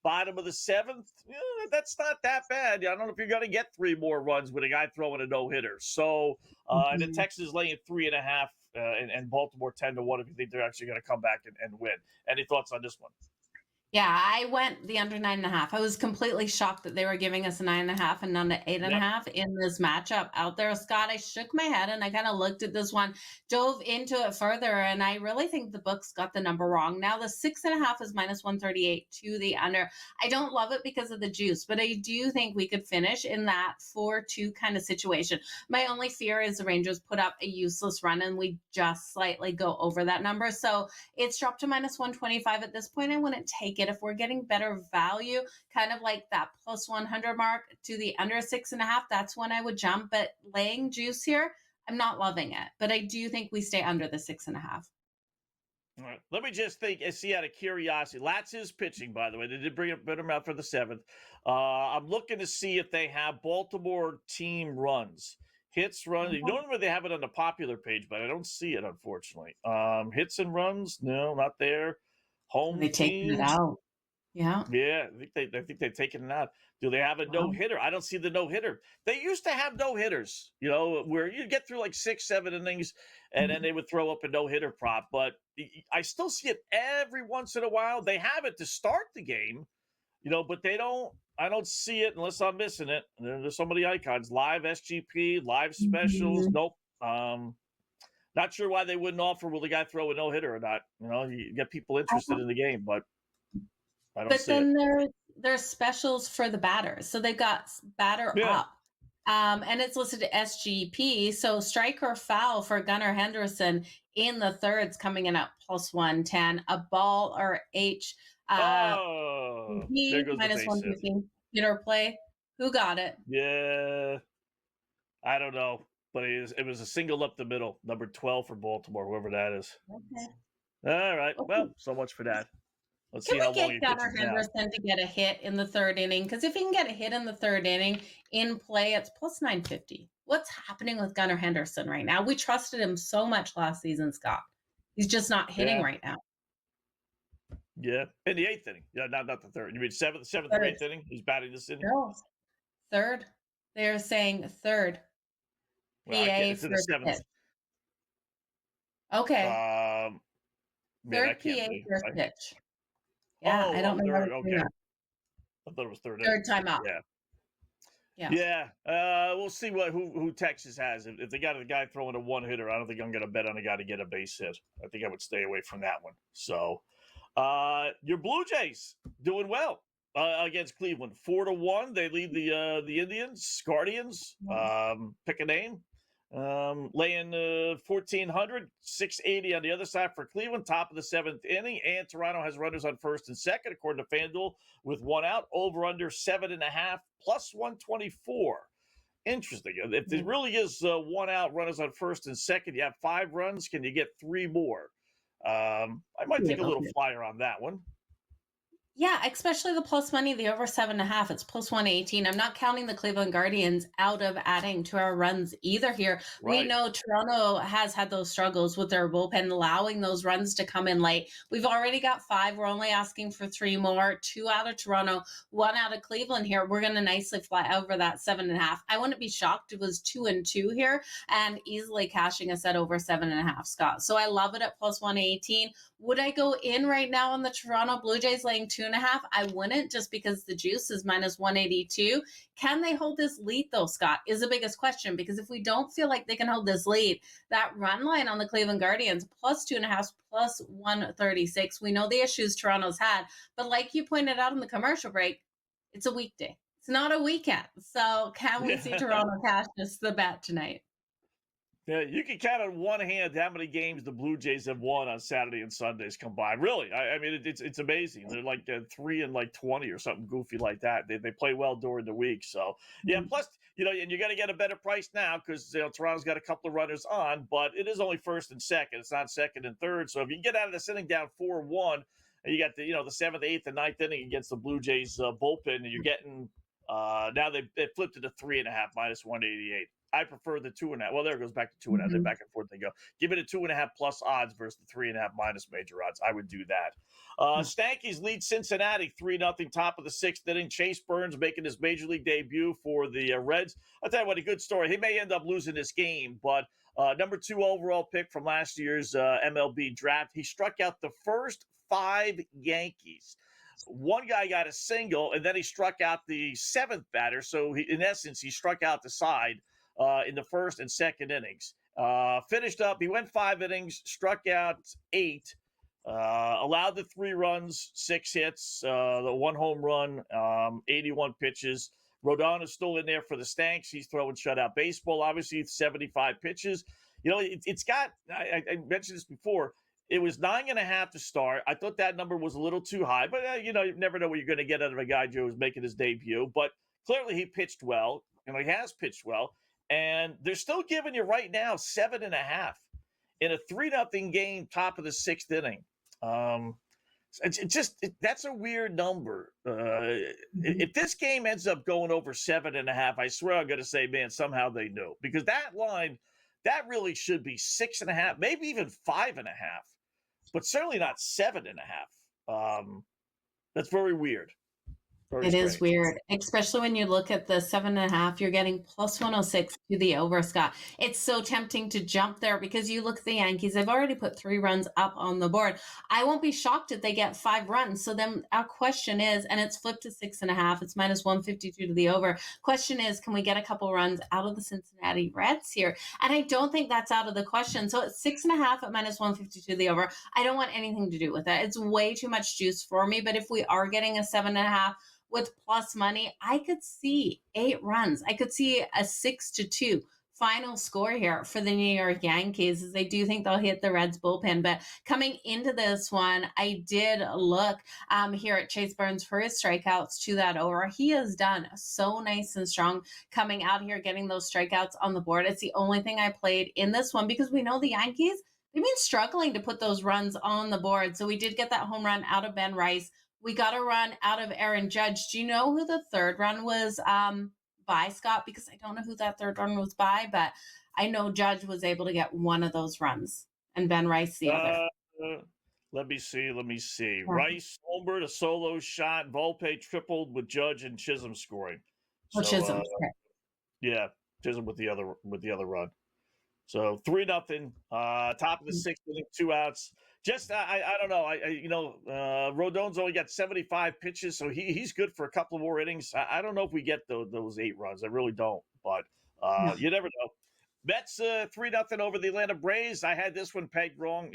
Bottom of the 7th, that's not that bad. I don't know if you're going to get 3 more runs with a guy throwing a no-hitter. So, and then Texas laying 3.5 and Baltimore 10-1 if you think they're actually going to come back and win. Any thoughts on this one? Yeah, I went the under 9.5. I was completely shocked that they were giving us a 9.5 and none to 8.5 in this matchup out there. Scott, I shook my head and I kind of looked at this one, dove into it further, and I really think the books got the number wrong. Now the 6.5 is minus 138 to the under. I don't love it because of the juice, but I do think we could finish in that 4-2 kind of situation. My only fear is the Rangers put up a useless run and we just slightly go over that number. So it's dropped to minus 125 at this point. I wouldn't take it. If we're getting better value, kind of like that plus 100 mark to the under 6.5, that's when I would jump. But laying juice here, I'm not loving it. But I do think we stay under the 6.5. All right. Let me just see out of curiosity. Latz is pitching, by the way. They did bring him out for the 7th. I'm looking to see if they have Baltimore team runs. Hits, runs. Normally they have it on the popular page, but I don't see it, unfortunately. Hits and runs, no, not there. Home They taken it out. Yeah. Yeah, I think they've taken it out. Do they have a no-hitter? I don't see the no-hitter. They used to have no-hitters, where you get through like 6-7 innings, and then they would throw up a no-hitter prop. But I still see it every once in a while. They have it to start the game, but they don't. I don't see it unless I'm missing it. And there's so many icons. Live SGP, live specials. Nope. Not sure why they wouldn't offer, will the guy throw a no-hitter or not? You get people interested in the game, but I don't see it. But then there's specials for the batters. So they've got batter up. And it's listed to SGP. So strike or foul for Gunnar Henderson in the thirds coming in at plus 110. A ball or H. There goes minus the 115. Hitter play. Who got it? Yeah. I don't know. But it was a single up the middle. Number 12 for Baltimore, whoever that is. Okay. All right. Okay. Well, so much for that. Let's see how long he Gunnar Henderson to get a hit in the third inning? Because if he can get a hit in the third inning in play, it's plus 950. What's happening with Gunnar Henderson right now? We trusted him so much last season, Scott. He's just not hitting right now. Yeah, in the 8th inning. Yeah, not the third. You mean seventh or 8th inning? He's batting this inning. No, third. They're saying third. Well, it's in the 7th. Pitch. Okay. Third PA first pitch. Yeah, I don't know. Okay. I thought it was third timeout. Yeah. We'll see who Texas has. If they got a guy throwing a one-hitter, I don't think I'm going to bet on a guy to get a base hit. I think I would stay away from that one. So, your Blue Jays doing well against Cleveland. 4-1. They lead the Indians, Guardians. Pick a name. Laying 1,400, 680 on the other side for Cleveland, top of the 7th inning, and Toronto has runners on first and second, according to FanDuel, with one out, over under 7.5, plus 124. Interesting. If there really is one out, runners on first and second, you have 5 runs, can you get 3 more? I might take a little flyer on that one. Yeah, especially the plus money, the over 7.5. It's plus 118. I'm not counting the Cleveland Guardians out of adding to our runs either here. Right. We know Toronto has had those struggles with their bullpen, allowing those runs to come in late. We've already got 5. We're only asking for 3 more. 2 out of Toronto, 1 out of Cleveland here. We're going to nicely fly over that 7.5. I wouldn't be shocked if it was 2-2 here and easily cashing us at over 7.5, Scott. So I love it at plus 118. Would I go in right now on the Toronto Blue Jays laying 2.5? I wouldn't, just because the juice is minus 182. Can they hold this lead, though, Scott, is the biggest question. Because if we don't feel like they can hold this lead, that run line on the Cleveland Guardians, plus 2.5, plus 136. We know the issues Toronto's had. But like you pointed out in the commercial break, it's a weekday. It's not a weekend. So can we see Toronto cash just the bet tonight? Yeah, you can count on one hand how many games the Blue Jays have won on Saturday and Sundays combined. Really, I mean, it's amazing. They're like 3 and 20 or something goofy like that. They play well during the week. So yeah, plus and you're going to get a better price now because Toronto's got a couple of runners on, but it is only first and second. It's not second and third. So if you can get out of this inning down 4-1, and you got the 7th, 8th, and 9th inning against the Blue Jays bullpen, and you're getting now they flipped it to 3.5 minus 188. I prefer the 2.5. Well, there it goes back to 2.5. Then back and forth they go. Give it a 2.5 plus odds versus the 3.5 minus major odds. I would do that. Stankies lead Cincinnati 3-0, top of the 6th inning. Chase Burns making his major league debut for the Reds. I'll tell you what, a good story. He may end up losing this game, but number 2 overall pick from last year's MLB draft. He struck out the first 5 Yankees. one guy got a single, and then he struck out the seventh batter. So, in essence, he struck out the side in the first and second innings. Finished up, he went 5 innings, struck out 8, allowed the 3 runs, 6 hits, the 1 home run, 81 pitches. Rodon is still in there for the Stanks. He's throwing shutout baseball, obviously, 75 pitches. You know, it's got, I mentioned this before, it was 9.5 to start. I thought that number was a little too high, but, you know, you never know what you're going to get out of a guy who's making his debut. But clearly he pitched well, and he has pitched well. And they're still giving you right now 7.5 in a 3-0 game, top of the 6th inning. That's a weird number. If this game ends up going over 7.5, I swear I'm going to say, man, somehow they knew, because that line, that really should be 6.5, maybe even 5.5, but certainly not 7.5. That's very weird. It is weird, especially when you look at the 7.5. You're getting plus 106 to the over, Scott. It's so tempting to jump there because you look at the Yankees. They've already put 3 runs up on the board. I won't be shocked if they get 5 runs. So then our question is, and it's flipped to 6.5. It's minus 152 to the over. Question is, can we get a couple runs out of the Cincinnati Reds here? And I don't think that's out of the question. So it's 6.5 at minus 152 to the over. I don't want anything to do with that. It's way too much juice for me. But if we are getting a 7.5 with plus money, I could see 8 runs. I could see a 6-2 final score here for the New York Yankees, as I do think they'll hit the Reds bullpen. But coming into this one, I did look here at Chase Burns for his strikeouts to that over. He has done so nice and strong coming out here, getting those strikeouts on the board. It's the only thing I played in this one because we know the Yankees, they've been struggling to put those runs on the board. So we did get that home run out of Ben Rice. We got a run out of Aaron Judge. Do you know who the third run was by, Scott? Because I don't know who that third run was by, but I know Judge was able to get one of those runs and Ben Rice the other. Let me see. Yeah. Rice, Holmberg, a solo shot. Volpe tripled with Judge and Chisholm scoring. Chisholm. Yeah, Chisholm with the other run. So 3-0, top of the 6th inning, 2 outs. Just I don't know. Rodon's only got 75 pitches, so he's good for a couple more innings. I don't know if we get those 8 runs. I really don't, but you never know. Mets 3-0 over the Atlanta Braves. I had this one pegged wrong.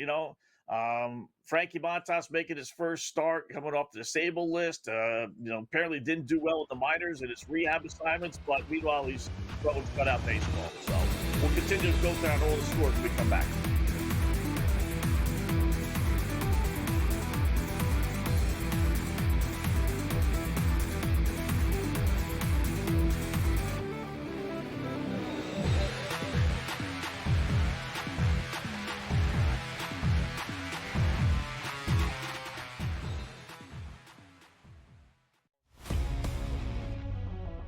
Frankie Montas making his first start, coming off the disabled list. Apparently didn't do well with the minors in his rehab assignments, but meanwhile he's throwing shutout baseball. So we'll continue to go down all the scores when we come back.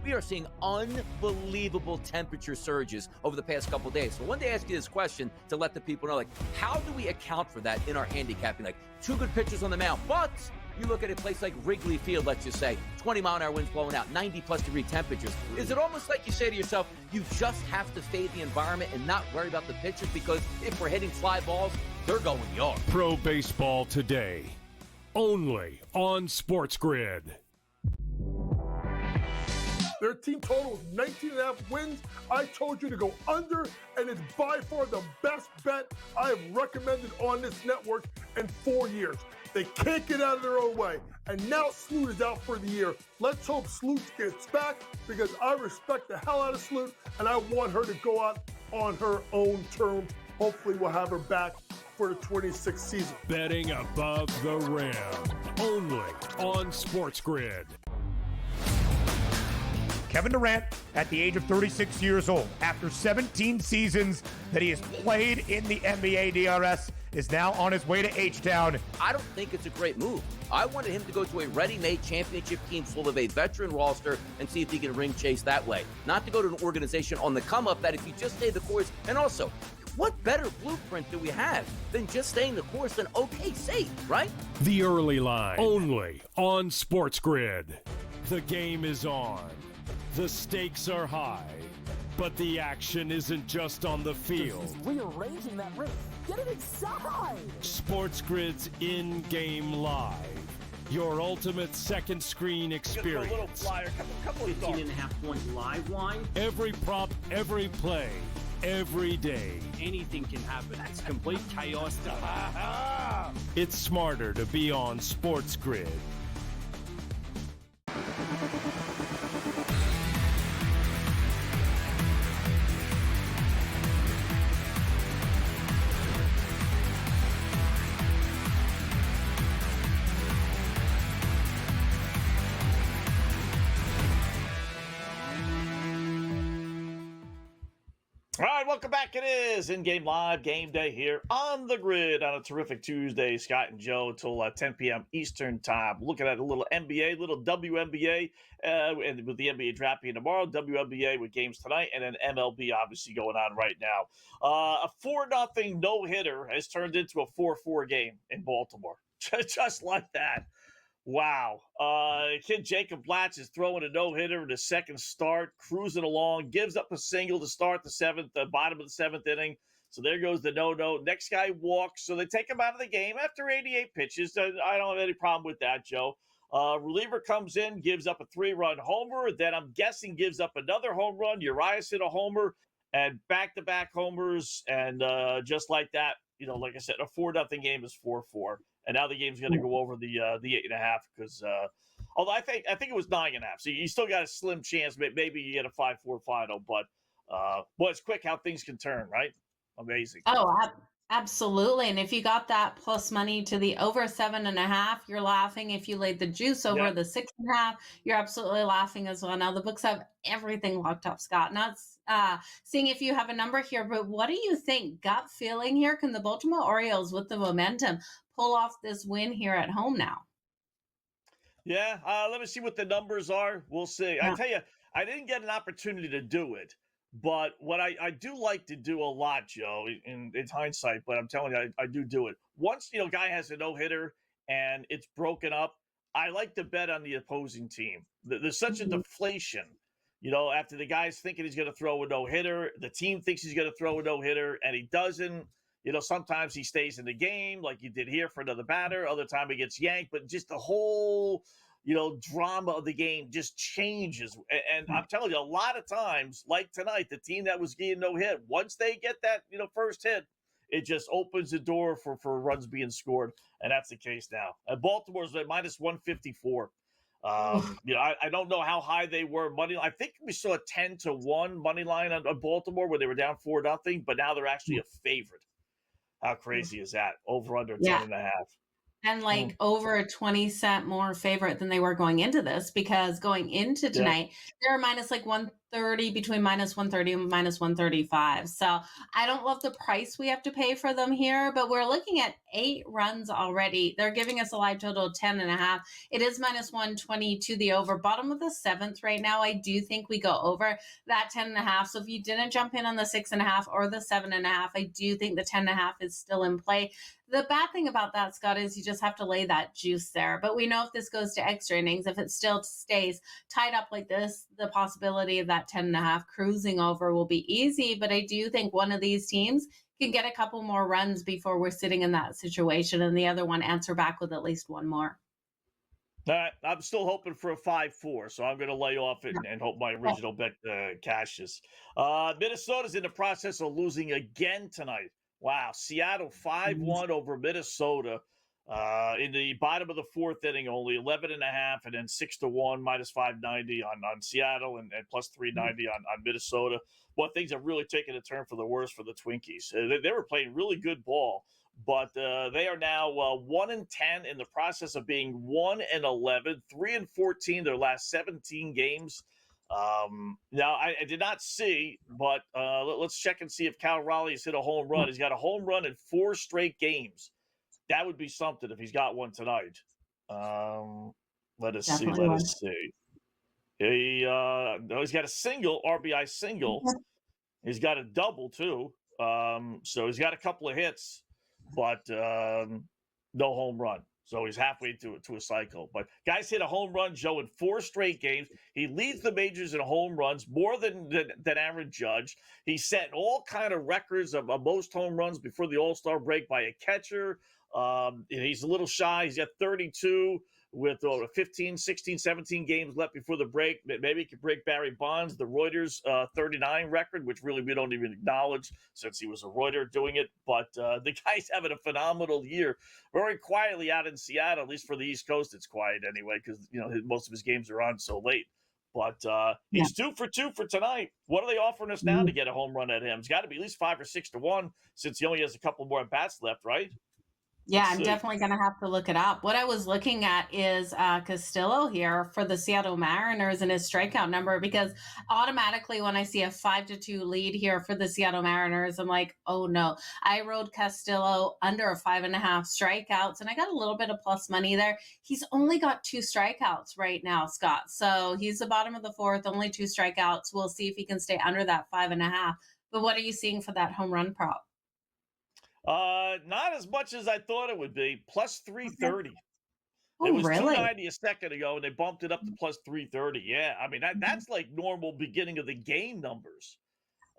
We are seeing unbelievable temperature surges over the past couple days. So I wanted to ask you this question to let the people know, how do we account for that in our handicapping? 2 good pitchers on the mound, but you look at a place like Wrigley Field, let's just say, 20-mile-an-hour winds blowing out, 90-plus degree temperatures. Is it almost like you say to yourself, you just have to fade the environment and not worry about the pitchers, because if we're hitting fly balls, they're going yard? Pro Baseball Today, only on SportsGrid. Their team total is 19.5 wins. I told you to go under, and it's by far the best bet I have recommended on this network in 4 years. They can't get out of their own way, and now Sloot is out for the year. Let's hope Sloot gets back, because I respect the hell out of Sloot, and I want her to go out on her own terms. Hopefully we'll have her back for the 26th season. Betting above the rim, only on SportsGrid. Kevin Durant, at the age of 36 years old, after 17 seasons that he has played in the NBA DRS, is now on his way to H-Town. I don't think it's a great move. I wanted him to go to a ready-made championship team full of a veteran roster and see if he can ring chase that way. Not to go to an organization on the come-up that if you just stay the course, and also, what better blueprint do we have than just staying the course and okay, safe, right? The Early Line, only on SportsGrid. The game is on. The stakes are high, but the action isn't just on the field. He's rearranging that roof. Get it inside! SportsGrid's in-game live. Your ultimate second screen experience. A little flyer, couple of 15.5-point live line. Every prop, every play, every day. Anything can happen. It's complete chaos. It's smarter to be on SportsGrid. All right, welcome back. It is In-Game Live Game Day here on the grid on a terrific Tuesday. Scott and Joe until 10 p.m. Eastern time. Looking at a little NBA, little WNBA, and with the NBA draft being tomorrow, WNBA with games tonight, and then MLB obviously going on right now. A 4-0 no-hitter has turned into a 4-4 game in Baltimore. Just like that. Wow. Kid Jacob Blatch is throwing a no-hitter in the second start, cruising along, gives up a single to start the bottom of the seventh inning. So there goes the no-no. Next guy walks, so they take him out of the game after 88 pitches. I don't have any problem with that, Joe. Reliever comes in, gives up a 3-run homer. Then I'm guessing gives up another home run. Urias hit a homer and back-to-back homers. And just like that, like I said, a 4-0 game is 4-4. And now the game's going to go over the 8.5 because, although I think it was 9.5. So you still got a slim chance. Maybe you get a 5-4 final. But, boy, it's quick how things can turn, right? Amazing. Oh, absolutely. And if you got that plus money to the over 7.5, you're laughing. If you laid the juice over the 6.5, you're absolutely laughing as well. Now the books have everything locked up, Scott. Not seeing if you have a number here, but what do you think? Gut feeling here? Can the Baltimore Orioles with the momentum pull off this win here at home now? Yeah, let me see what the numbers are. We'll see. Yeah. I tell you, I didn't get an opportunity to do it, but what I do like to do a lot, Joe, in hindsight, but I'm telling you, I do it. Once, guy has a no-hitter and it's broken up, I like to bet on the opposing team. There's such a deflation, after the guy's thinking he's going to throw a no-hitter, the team thinks he's going to throw a no-hitter, and he doesn't. Sometimes he stays in the game like you did here for another batter. Other time he gets yanked, but just the whole, drama of the game just changes. And I'm telling you, a lot of times, like tonight, the team that was getting no hit, once they get that, first hit, it just opens the door for runs being scored. And that's the case now. Baltimore's at minus 154. I don't know how high they were money. I think we saw a 10-1 money line on Baltimore where they were down 4-0, but now they're actually a favorite. How crazy is that? Over under 10.5. And over a 20-cent more favorite than they were going into this, because going into tonight, they're minus 130, between minus 130 and minus 135. So I don't love the price we have to pay for them here, but we're looking at 8 runs already. They're giving us a live total of 10.5. It is minus 120 to the over. Bottom of the 7th right now, I do think we go over that 10.5. So if you didn't jump in on the 6.5 or the 7.5, I do think the 10.5 is still in play. The bad thing about that, Scott, is you just have to lay that juice there. But we know if this goes to extra innings, if it still stays tied up like this, the possibility of that 10.5 cruising over will be easy. But I do think one of these teams can get a couple more runs before we're sitting in that situation, and the other one answer back with at least one more. All right, I'm still hoping for a 5-4, so I'm going to lay off it and hope my original bet cashes. Minnesota's in the process of losing again tonight. Wow, Seattle 5-1 over Minnesota in the bottom of the 4th inning, only 11.5, and then 6-1, minus 590 on Seattle and plus 390 on Minnesota. Well, things have really taken a turn for the worse for the Twinkies. They were playing really good ball, but they are now 1-10 in the process of being 1-11, 3-14 their last 17 games. Now I did not see, but let's check and see if Cal Raleigh's hit a home run. He's got a home run in 4 straight games. That would be something if he's got one tonight. Let us see. He's got a single, RBI single. He's got a double too. So he's got a couple of hits, but no home run. So he's halfway to a cycle. But guys hit a home run, Joe, in 4 straight games. He leads the majors in home runs, more than Aaron Judge. He's setting all kind of records of most home runs before the All-Star break by a catcher. He's a little shy. He's got 32. with 15, 16, 17 games left before the break. Maybe he could break Barry Bonds, the Reuters 39 record, which really we don't even acknowledge since he was a Reuter doing it. But the guy's having a phenomenal year. Very quietly out in Seattle, at least for the East Coast, it's quiet anyway because most of his games are on so late. But he's 2 for 2 for tonight. What are they offering us now to get a home run at him? It's got to be at least 5 or 6 to 1 since he only has a couple more bats left, right? Yeah, I'm definitely going to have to look it up. What I was looking at is Castillo here for the Seattle Mariners and his strikeout number, because automatically when I see a 5-2 lead here for the Seattle Mariners, I'm like, oh no. I rode Castillo under a 5.5 strikeouts, and I got a little bit of plus money there. He's only got 2 strikeouts right now, Scott. So he's the bottom of the 4th, only 2 strikeouts. We'll see if he can stay under that 5.5. But what are you seeing for that home run prop? Not as much as I thought it would be. Plus 330. Oh, it was really? 290 a second ago, and they bumped it up to plus 330. Yeah, I mean that's like normal beginning of the game numbers.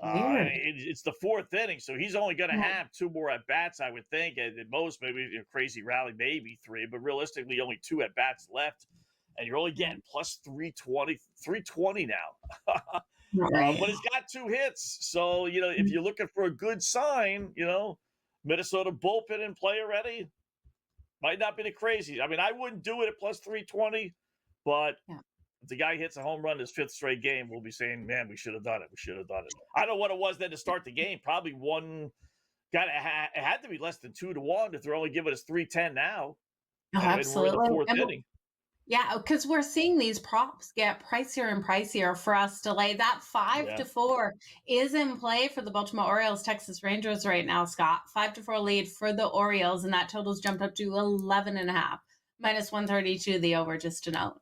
It's the 4th inning, so he's only going to have 2 more at bats, I would think. At most, maybe a crazy rally, maybe 3, but realistically, only 2 at bats left, and you're only getting plus 320 now. But he's got 2 hits, so if you're looking for a good sign, Minnesota bullpen in play already. Might not be the crazy. I mean, I wouldn't do it at plus 320, but if the guy hits a home run his 5th straight game, we'll be saying, man, we should have done it. We should have done it. I don't know what it was then to start the game. Probably it had to be less than 2 to 1 if they're only giving us 310 now. Oh, absolutely. We're in the 4th inning. Yeah, because we're seeing these props get pricier and pricier for us to lay. That 5-4 is in play for the Baltimore Orioles, Texas Rangers right now, Scott. 5-4 lead for the Orioles, and that total's jumped up to 11.5. Minus 132, the over, just to note.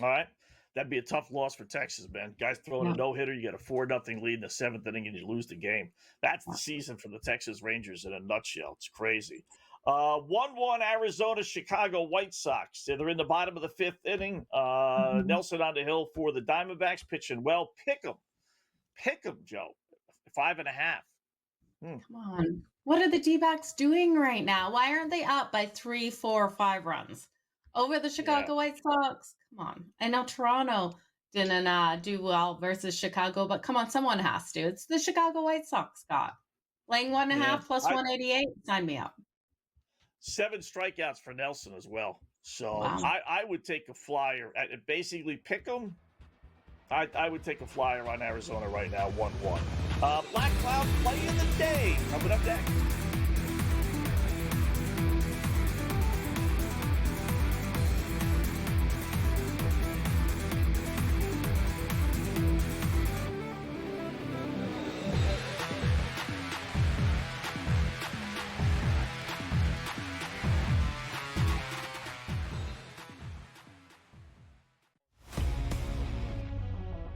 All right. That'd be a tough loss for Texas, man. Guys throwing a no-hitter, you get a 4-0 lead in the 7th inning, and you lose the game. That's the season for the Texas Rangers in a nutshell. It's crazy. 1-1 Arizona, Chicago White Sox. They're in the bottom of the 5th inning. Nelson on the hill for the Diamondbacks, pitching well. Pick 'em, Joe. 5.5. Come on. What are the D-backs doing right now? Why aren't they up by 3, 4, 5 runs over the Chicago White Sox? Come on. I know Toronto didn't do well versus Chicago, but come on, someone has to. It's the Chicago White Sox, Scott. Laying 1.5 plus 188. Sign me up. 7 strikeouts for Nelson as well. So I would take a flyer. Basically, pick them. I would take a flyer on Arizona right now, 1-1. Black Cloud play of the day coming up next.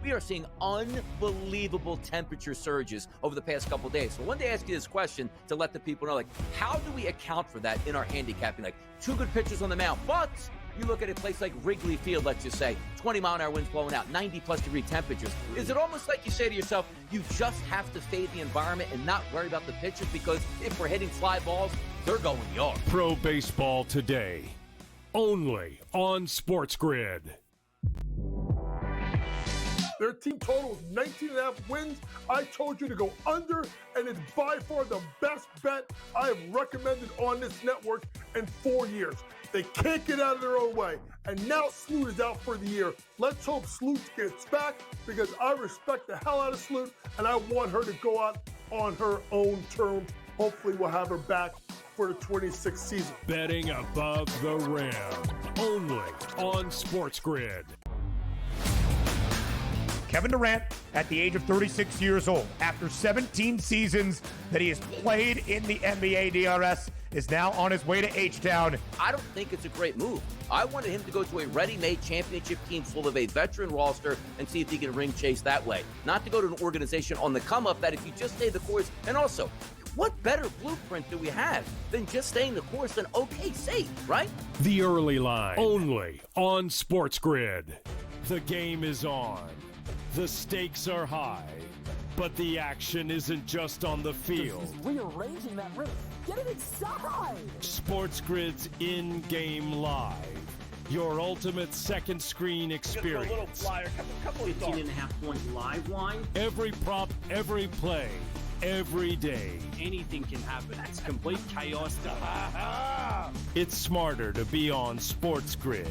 We are seeing unbelievable temperature surges over the past couple days. So I wanted to ask you this question to let the people know, how do we account for that in our handicapping? 2 good pitchers on the mound, but you look at a place like Wrigley Field, let's just say, 20-mile-an-hour winds blowing out, 90-plus degree temperatures. Is it almost like you say to yourself, you just have to fade the environment and not worry about the pitchers, because if we're hitting fly balls, they're going yard? Pro Baseball Today, only on SportsGrid. Their team total is 19.5 wins. I told you to go under, and it's by far the best bet I have recommended on this network in 4 years. They can't get out of their own way. And now Sloot is out for the year. Let's hope Sloot gets back, because I respect the hell out of Sloot, and I want her to go out on her own terms. Hopefully we'll have her back for the 26th season. Betting above the rim, only on SportsGrid. Kevin Durant, at the age of 36 years old, after 17 seasons that he has played in the NBA DRS, is now on his way to H-Town. I don't think it's a great move. I wanted him to go to a ready-made championship team full of a veteran roster and see if he can ring chase that way. Not to go to an organization on the come-up that if you just stay the course, and also, what better blueprint do we have than just staying the course and safe, right? The Early Line, only on SportsGrid. The game is on. The stakes are high, but the action isn't just on the field. He's rearranging that roof. Get it inside! SportsGrid's in-game live. Your ultimate second screen experience. A little flyer, couple of 15.5-point live line. Every prop, every play, every day. Anything can happen. That's complete chaos. It's smarter to be on SportsGrid.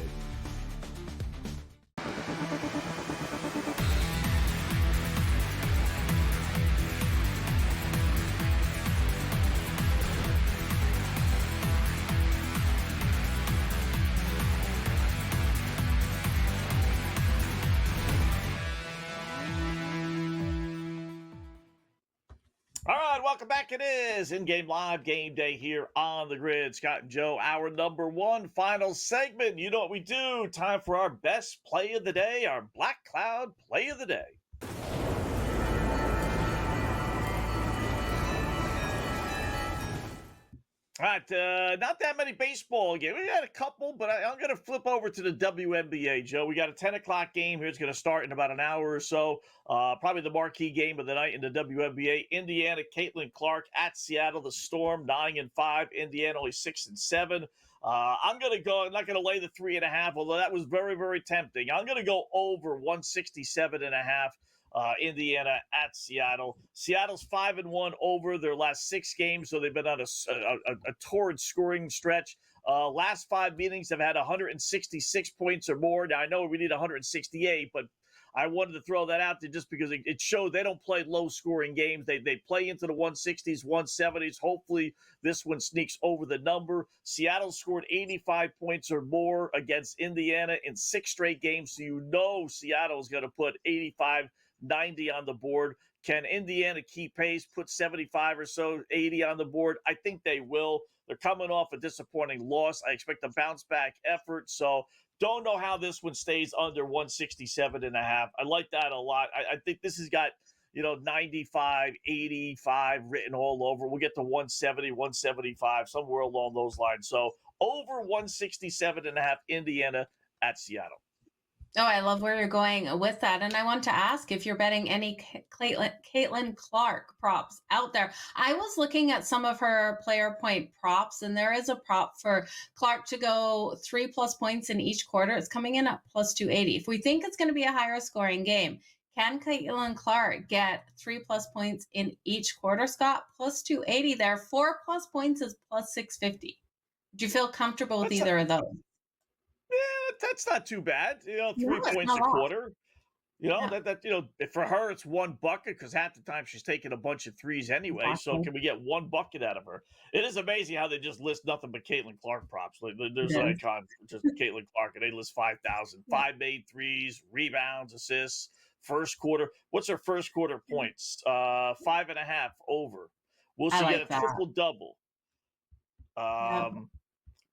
All right, welcome back. It is In-Game Live Game Day here on the grid. Scott and Joe, our number one final segment. You know what we do. Time for our best play of the day, our Black Cloud play of the day. All right, not that many baseball games. We had a couple, but I'm going to flip over to the WNBA, Joe. We got a 10 o'clock game here. It's going to start in about an hour or so. Probably the marquee game of the night in the WNBA. Indiana, Caitlin Clark at Seattle. The Storm, 9-5. Indiana, only 6-7. I'm going to go. I'm not going to lay the 3.5, although that was very, very tempting. I'm going to go over 167.5. Indiana at Seattle. Seattle's 5-1 over their last 6 games, so they've been on a torrid scoring stretch. Last 5 meetings have had 166 points or more. Now, I know we need 168, but I wanted to throw that out there just because it showed they don't play low-scoring games. They play into the 160s, 170s. Hopefully, this one sneaks over the number. Seattle scored 85 points or more against Indiana in 6 straight games, so you know Seattle is going to put 85 90 on the board. Can Indiana keep pace, put 75 or so, 80 on the board? I think they will. They're coming off a disappointing loss. I expect a bounce-back effort, so don't know how this one stays under 167.5. I like that a lot. I think this has got, 95, 85 written all over. We'll get to 170, 175, somewhere along those lines. So over 167.5, Indiana at Seattle. Oh, I love where you're going with that. And I want to ask if you're betting any Caitlin Clark props out there. I was looking at some of her player point props, and there is a prop for Clark to go 3+ points in each quarter. It's coming in at plus 280. If we think it's going to be a higher scoring game, can Caitlin Clark get 3+ points in each quarter, Scott? Plus 280 there. 4+ points is plus 650. Do you feel comfortable with either of those? Yeah, that's not too bad. 3 points a quarter. For her, it's one bucket because half the time she's taking a bunch of threes anyway. So can we get one bucket out of her? It is amazing how they just list nothing but Caitlin Clark props. There's an icon for just Caitlin Clark, and they list 5,000. 5 made threes, rebounds, assists, first quarter. What's her first quarter points? 5.5 over. Will she get a triple-double?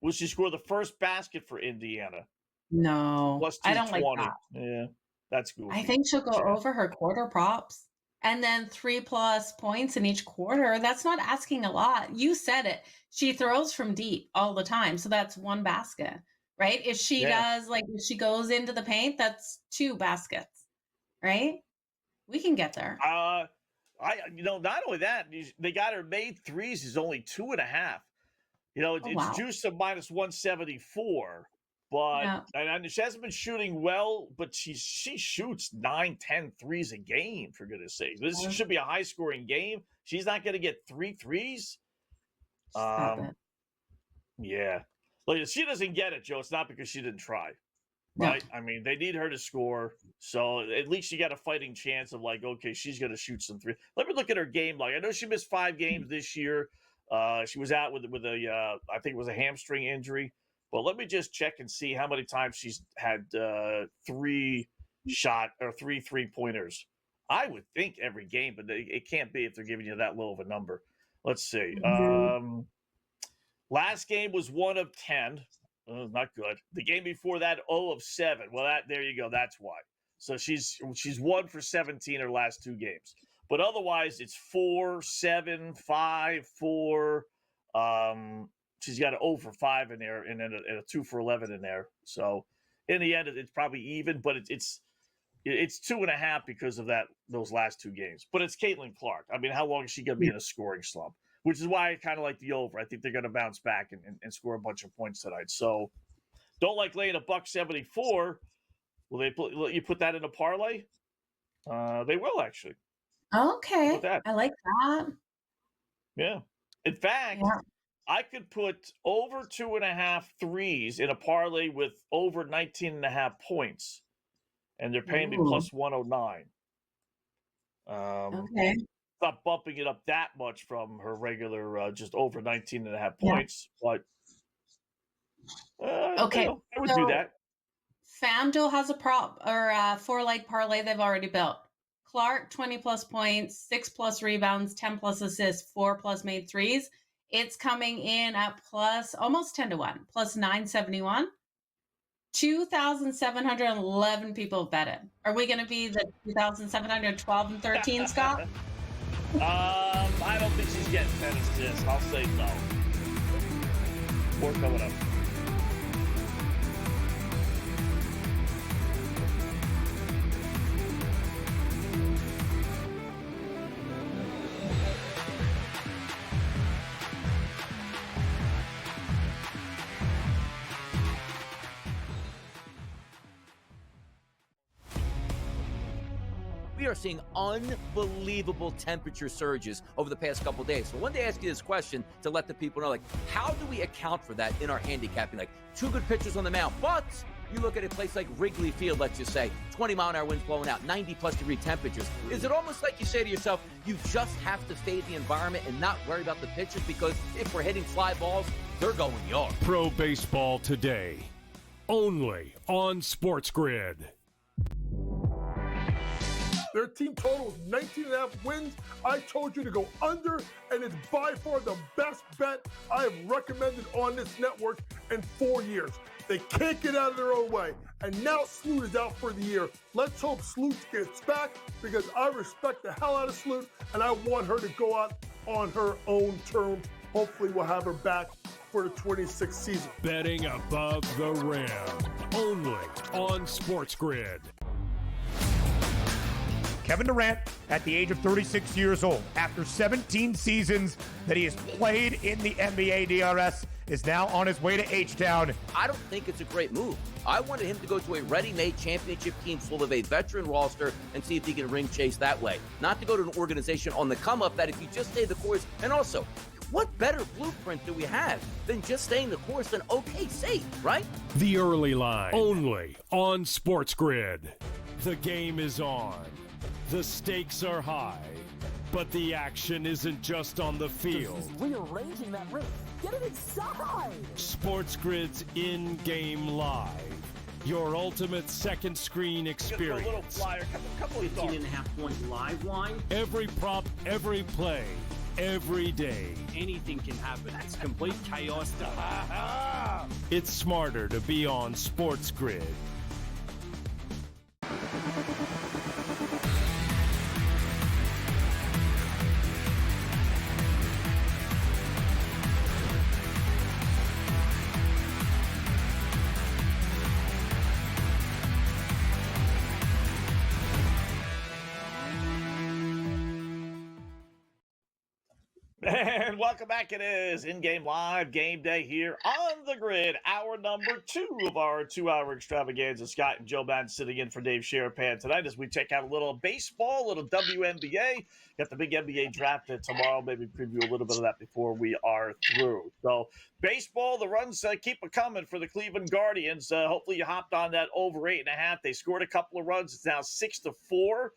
Will she score the first basket for Indiana? No. Plus I don't like 220. that. Yeah, that's goofy. I think she'll go over her quarter props. And then 3+ points in each quarter. That's not asking a lot. You said it. She throws from deep all the time. So that's 1 basket, right? If she if she goes into the paint, that's 2 baskets, right? We can get there. Not only that, they got her made threes is only 2.5. It's juiced to minus 174, but and she hasn't been shooting well, but she shoots 9-10 threes a game, for goodness sakes. This should be a high-scoring game. She's not going to get 3 threes. Yeah. Like, if she doesn't get it, Joe, it's not because she didn't try, right? No. I mean, they need her to score, so at least you got a fighting chance of okay, she's going to shoot some 3. Let me look at her game log. I know she missed 5 games this year. She was out with a I think it was a hamstring injury. But let me just check and see how many times she's had 3 3-pointers. I would think every game, but it can't be if they're giving you that low of a number. Let's see. Last game was 1 of 10. Not good. The game before that, 0 of 7. Well, there you go. That's why. So she's 1 for 17 her last 2 games. But otherwise, it's 4, 7, 5, 4. She's got an 0 for 5 in there, and then a 2 for 11 in there. So in the end, it's probably even, but it's 2.5 because of those last 2 games. But it's Caitlin Clark. I mean, how long is she going to be in a scoring slump? Which is why I kind of like the over. I think they're going to bounce back and score a bunch of points tonight. So Don't like laying $1.74. Will they let you put that in a parlay? They will actually. Okay. That. I like that. Yeah. In fact, I could put over 2.5 threes in a parlay with over 19.5 points, and they're paying me plus 109. Okay. Not bumping it up that much from her regular just over 19.5 points, but okay, I would do that. FanDuel has a prop or a 4-leg parlay they've already built. Clark, 20 plus points, 6 plus rebounds, 10 plus assists, 4 plus made threes. It's coming in at plus almost 10 to 1, plus 971. 2,711 people bet it. Are we going to be the 2,712 and 13, Scott? I don't think she's getting 10 assists. I'll say no. More coming up. We are seeing unbelievable temperature surges over the past couple days. So I wanted to ask you this question to let the people know, like, how do we account for that in our handicapping? Like, 2 good pitchers on the mound, but you look at a place like Wrigley Field, let's just say, 20-mile-an-hour winds blowing out, 90-plus degree temperatures. Is it almost like you say to yourself, you just have to fade the environment and not worry about the pitches? Because if we're hitting fly balls, they're going yard. Pro Baseball Today, only on SportsGrid. Their team total is 19.5 wins. I told you to go under, and it's by far the best bet I have recommended on this network in 4 years. They can't get out of their own way. And now Sloot is out for the year. Let's hope Sloot gets back, because I respect the hell out of Sloot, and I want her to go out on her own terms. Hopefully we'll have her back for the 26th season. Betting above the rim, only on SportsGrid. Kevin Durant, at the age of 36 years old, after 17 seasons that he has played in the NBA DRS, is now on his way to H-Town. I don't think it's a great move. I wanted him to go to a ready-made championship team full of a veteran roster and see if he can ring chase that way. Not to go to an organization on the come-up that if you just stay the course, and also, what better blueprint do we have than just staying the course than OKC, right? The Early Line, only on SportsGrid. The game is on. The stakes are high, but the action isn't just on the field. He's rearranging that roof. Get it inside! SportsGrid's in-game live. Your ultimate second screen experience. Just a little flyer, couple of 15.5-point live line. Every prop, every play, every day. Anything can happen. That's complete chaos. It's smarter to be on SportsGrid. And welcome back. It is in-game live game day here on the grid. Hour number 2 of our 2-hour extravaganza. Scott and Joe Madden sitting in for Dave Sherapan tonight as we check out a little baseball, a little WNBA. Got the big NBA draft tomorrow. Maybe preview a little bit of that before we are through. So baseball, the runs keep it coming for the Cleveland Guardians. Hopefully you hopped on that over 8.5. They scored a couple of runs. It's now 6-4.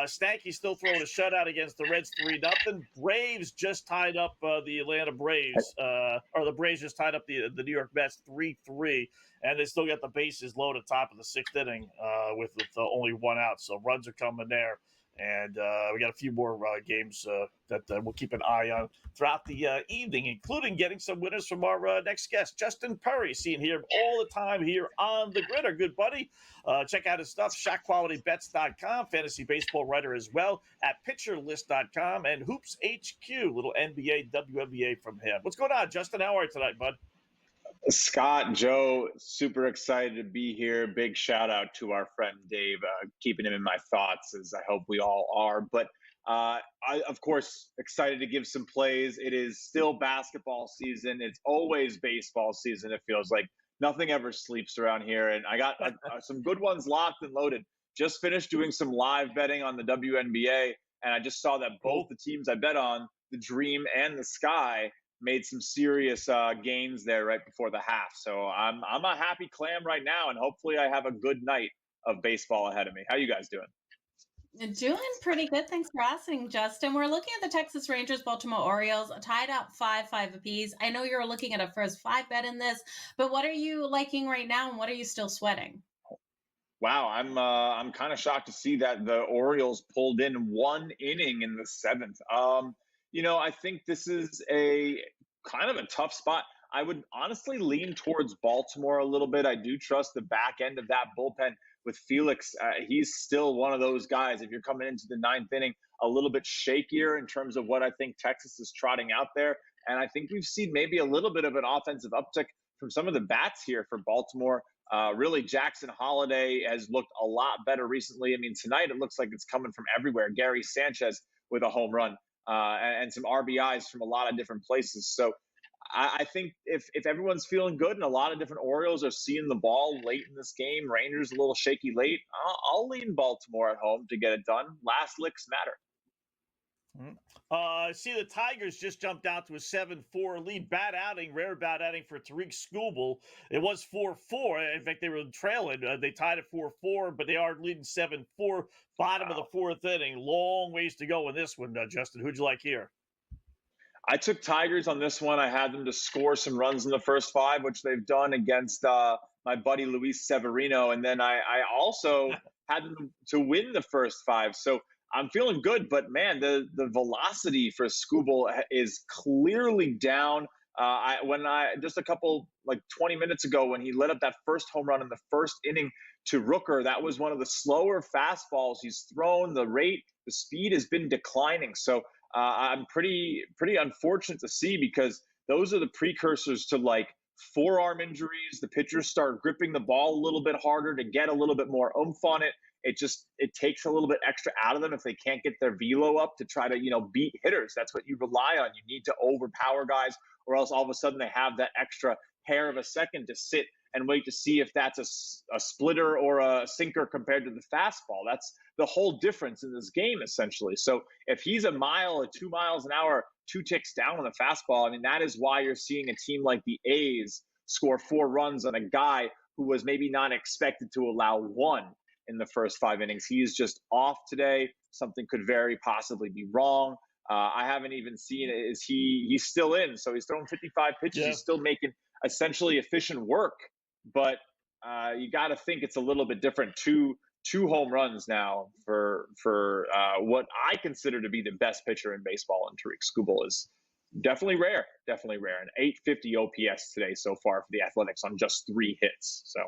Stanky's still throwing a shutout against the Reds 3-0. Braves just tied up the Atlanta Braves, or the Braves just tied up the New York Mets 3-3, and they still got the bases loaded top of the 6th inning with only 1 out. So runs are coming there. And we got a few more games that we'll keep an eye on throughout the evening, including getting some winners from our next guest, Justin Perry, seen here all the time here on the grid, our good buddy. Check out his stuff, shotqualitybets.com, fantasy baseball writer as well at pitcherlist.com, and Hoops HQ, little NBA, WNBA from him. What's going on, Justin? How are you tonight, bud? Scott, Joe, super excited to be here. Big shout out to our friend Dave, keeping him in my thoughts, as I hope we all are. But I, of course, excited to give some plays. It is still basketball season. It's always baseball season, it feels like. nothing ever sleeps around here. And I got some good ones locked and loaded. Just finished doing some live betting on the WNBA, and I just saw that both the teams I bet on, the Dream and the Sky, made some serious gains there right before the half. So I'm a happy clam right now, and hopefully I have a good night of baseball ahead of me. How you guys doing? Doing pretty good. Thanks for asking, Justin. We're looking at the Texas Rangers, Baltimore Orioles, tied up 5-5 apiece. I know you're looking at a first 5 bet in this, but what are you liking right now, and what are you still sweating? Wow, I'm kind of shocked to see that the Orioles pulled in 1 inning in the 7th. I think this is a kind of a tough spot. I would honestly lean towards Baltimore a little bit. I do trust the back end of that bullpen with Felix. He's still one of those guys. If you're coming into the 9th inning, a little bit shakier in terms of what I think Texas is trotting out there. And I think we've seen maybe a little bit of an offensive uptick from some of the bats here for Baltimore. Really, Jackson Holiday has looked a lot better recently. I mean, tonight it looks like it's coming from everywhere. Gary Sanchez with a home run and some RBIs from a lot of different places. So I think if everyone's feeling good and a lot of different Orioles are seeing the ball late in this game, Rangers a little shaky late, I'll lean Baltimore at home to get it done. Last licks matter. See, the Tigers just jumped out to a 7-4 lead. Bad outing, rare bad outing for Tariq Skubal. It was 4-4. In fact, they were trailing. They tied at 4-4, but they are leading 7-4. Bottom of the 4th inning. Long ways to go in this one, Justin. Who'd you like here? I took Tigers on this one. I had them to score some runs in the first 5, which they've done against my buddy Luis Severino. And then I also had them to win the first 5. So I'm feeling good, but man, the velocity for Skubal is clearly down. Just a couple, like 20 minutes ago, when he lit up that first home run in the first inning to Rooker, that was one of the slower fastballs he's thrown. The speed has been declining. So I'm pretty unfortunate to see, because those are the precursors to like forearm injuries. The pitchers start gripping the ball a little bit harder to get a little bit more oomph on it. It takes a little bit extra out of them if they can't get their velo up to try to, beat hitters. That's what you rely on. You need to overpower guys, or else all of a sudden they have that extra hair of a second to sit and wait to see if that's a splitter or a sinker compared to the fastball. That's the whole difference in this game, essentially. So if he's a mile or 2 miles an hour, 2 ticks down on the fastball, I mean, that is why you're seeing a team like the A's score 4 runs on a guy who was maybe not expected to allow 1 in the first 5 innings. He is just off today. Something could very possibly be wrong. I haven't even seen it. He's still in, so he's throwing 55 pitches. Yeah. He's still making essentially efficient work, but you got to think it's a little bit different. Two home runs now for what I consider to be the best pitcher in baseball, and Tariq Skubal is definitely rare. An 850 OPS today so far for the Athletics on just 3 hits. So.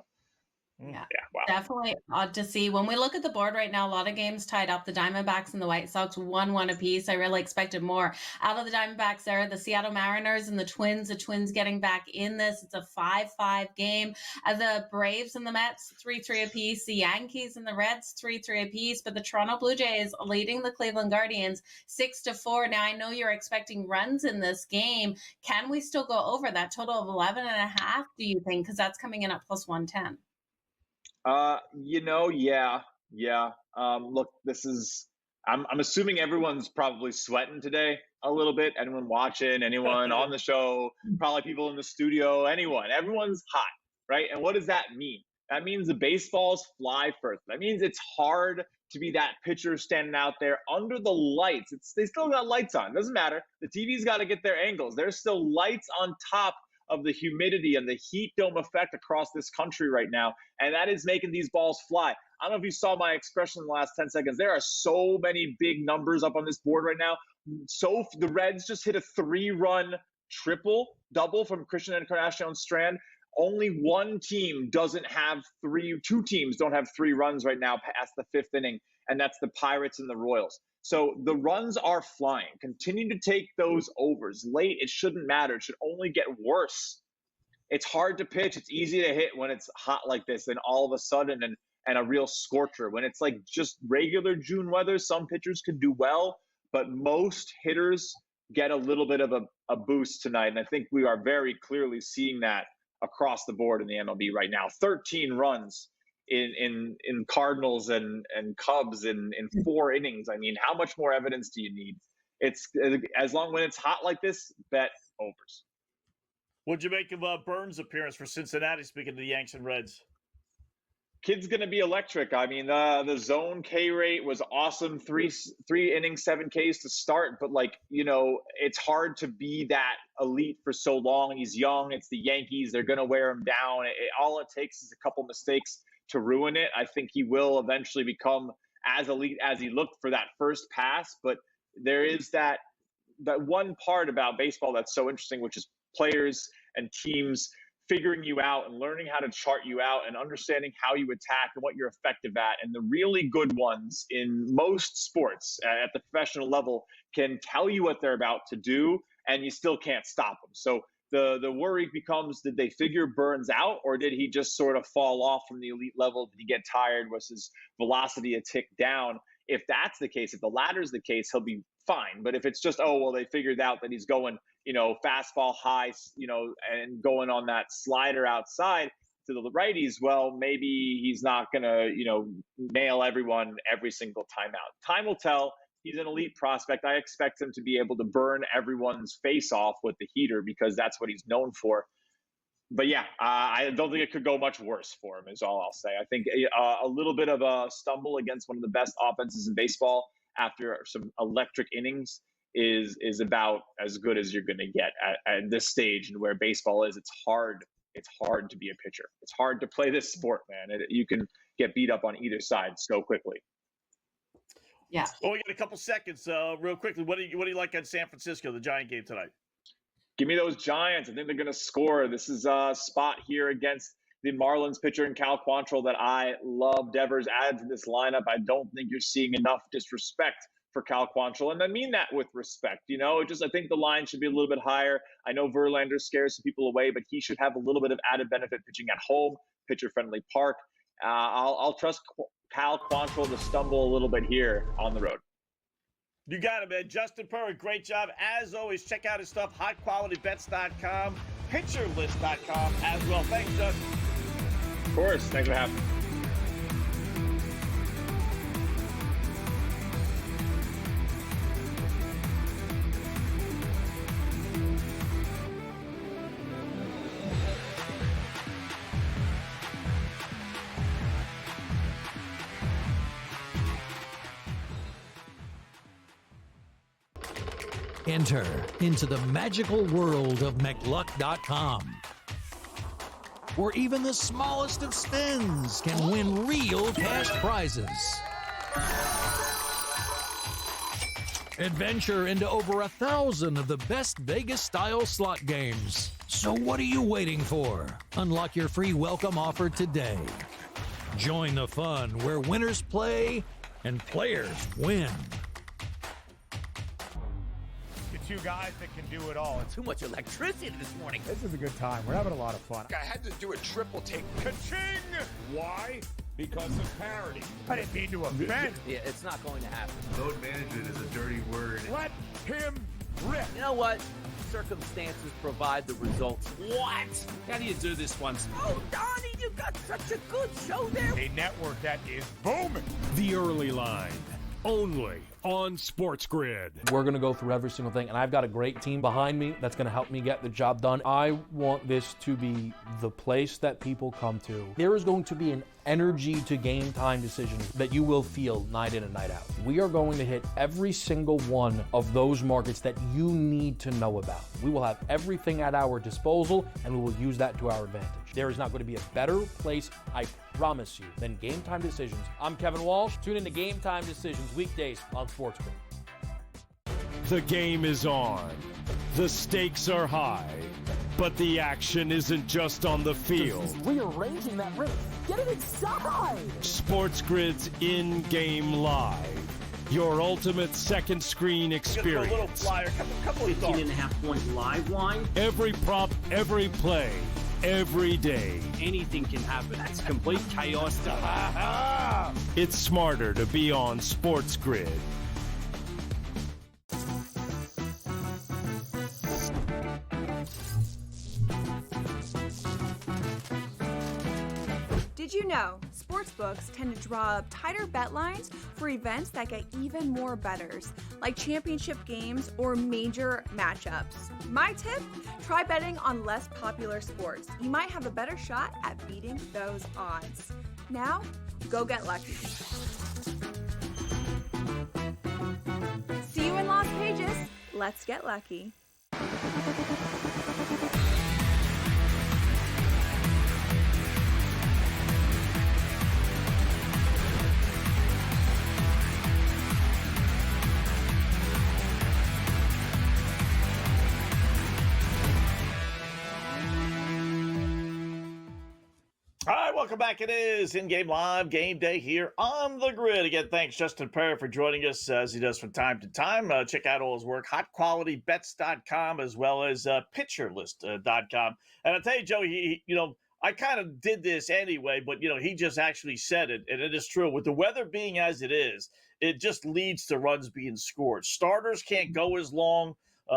Yeah, wow. Definitely odd to see. When we look at the board right now, a lot of games tied up. The Diamondbacks and the White Sox 1-1 apiece. I really expected more out of the Diamondbacks there. The Seattle Mariners and the Twins getting back in this. It's a 5-5 game. The Braves and the Mets 3-3 apiece. The Yankees and the Reds 3-3 apiece. But the Toronto Blue Jays leading the Cleveland Guardians 6-4. Now, I know you're expecting runs in this game. Can we still go over that total of 11.5, do you think? Because that's coming in at plus 110. Yeah. Look, I'm assuming everyone's probably sweating today a little bit. Anyone watching, anyone on the show, probably people in the studio, everyone's hot, right? And what does that mean? That means the baseballs fly first. That means it's hard to be that pitcher standing out there under the lights. They still got lights on. It doesn't matter. The TV's got to get their angles. There's still lights on top of the humidity and the heat dome effect across this country right now, and that is making these balls fly. I don't know if you saw my expression in the last 10 seconds. There are so many big numbers up on this board right now. So the Reds just hit a 3-run double from Christian Encarnacion-Strand. Only one team doesn't have 3. 2 teams don't have 3 runs right now past the 5th inning, and that's the Pirates and the Royals. So the runs are flying. Continue to take those overs. Late, it shouldn't matter. It should only get worse. It's hard to pitch. It's easy to hit when it's hot like this, and all of a sudden, and a real scorcher. When it's like just regular June weather, some pitchers can do well, but most hitters get a little bit of a boost tonight. And I think we are very clearly seeing that across the board in the MLB right now. 13 runs in Cardinals and Cubs in 4 innings. I mean, how much more evidence do you need? It's as long when it's hot like this, bet overs. What'd you make of Burns' appearance for Cincinnati, speaking of the Yanks and Reds? Kid's going to be electric. I mean, the zone K rate was awesome. Three innings, 7 Ks to start. But, like, you know, it's hard to be that elite for so long. He's young. It's the Yankees. They're going to wear him down. All it takes is a couple mistakes to ruin it. I think he will eventually become as elite as he looked for that first pass. But there is that one part about baseball that's so interesting, which is players and teams figuring you out and learning how to chart you out and understanding how you attack and what you're effective at. And the really good ones in most sports at the professional level can tell you what they're about to do, and you still can't stop them. So the worry becomes, did they figure Burns out, or did he just sort of fall off from the elite level? Did he get tired? Was his velocity a tick down? If that's the case, if the latter is the case, he'll be fine. But if it's just, oh, well, they figured out that he's going, you know, fastball high, you know, and going on that slider outside to the righties, well, maybe he's not going to, you know, nail everyone every single time out. Time will tell. He's an elite prospect. I expect him to be able to burn everyone's face off with the heater because that's what he's known for. But yeah, I don't think it could go much worse for him is all I'll say. I think a little bit of a stumble against one of the best offenses in baseball after some electric innings is about as good as you're going to get at this stage and where baseball is. It's hard to be a pitcher. It's hard to play this sport, man. You can get beat up on either side so quickly. Yeah. Well, we got a couple seconds. Real quickly, what do you like on San Francisco, the Giant game tonight? Give me those Giants. I think they're going to score. This is a spot here against the Marlins pitcher in Cal Quantrill that I love. Devers added to this lineup. I don't think you're seeing enough disrespect for Cal Quantrill, and I mean that with respect. You know, I think the line should be a little bit higher. I know Verlander scares some people away, but he should have a little bit of added benefit pitching at home, pitcher-friendly park. I'll trust Cal Quantrill to stumble a little bit here on the road. You got it, man. Justin Purr, great job. As always, check out his stuff, highqualitybets.com, pitcherlist.com as well. Thanks, Justin. Of course. Thanks for having me. Enter into the magical world of McLuck.com, where even the smallest of spins can win real cash prizes. Adventure into over 1,000 of the best Vegas-style slot games. So what are you waiting for? Unlock your free welcome offer today. Join the fun where winners play and players win. Two guys that can do it all. Too much electricity this morning. This is a good time. We're having a lot of fun. I had to do a triple take. Ka-ching! Why? Because of parity. I didn't mean to offend. Yeah, it's not going to happen. Load management is a dirty word. Let him rip. You know what? Circumstances provide the results. What? How do you do this once? Oh, Donnie, you got such a good show there. A network that is booming. The Early Line, only on SportsGrid. We're going to go through every single thing, and I've got a great team behind me that's going to help me get the job done. I want this to be the place that people come to. There is going to be an energy to game time decisions that you will feel night in and night out. We are going to hit every single one of those markets that you need to know about. We will have everything at our disposal, and we will use that to our advantage. There is not going to be a better place, I promise you, than Game Time Decisions. I'm Kevin Walsh. Tune in to Game Time Decisions weekdays on SportsGrid. The game is on. The stakes are high. But the action isn't just on the field. Rearranging that roof. Get it inside! SportsGrid's in-game live. Your ultimate second screen experience. A little flyer, couple of 18.5-point live line. Every prop, every play, every day. Anything can happen. That's complete chaos. It's smarter to be on SportsGrid. sportsbooks tend to draw up tighter bet lines for events that get even more bettors, like championship games or major matchups. My tip? Try betting on less popular sports. You might have a better shot at beating those odds. Now, go get lucky. See you in Las Vegas. Let's get lucky. All right, welcome back. It is in-game live game day here on the grid. Again, thanks Justin Perry for joining us as he does from time to time. Check out all his work, hotqualitybets.com as well as pitcherlist.com. And I'll tell you, Joe, I kind of did this anyway, but, he just actually said it, and it is true. With the weather being as it is, it just leads to runs being scored. Starters can't go as long.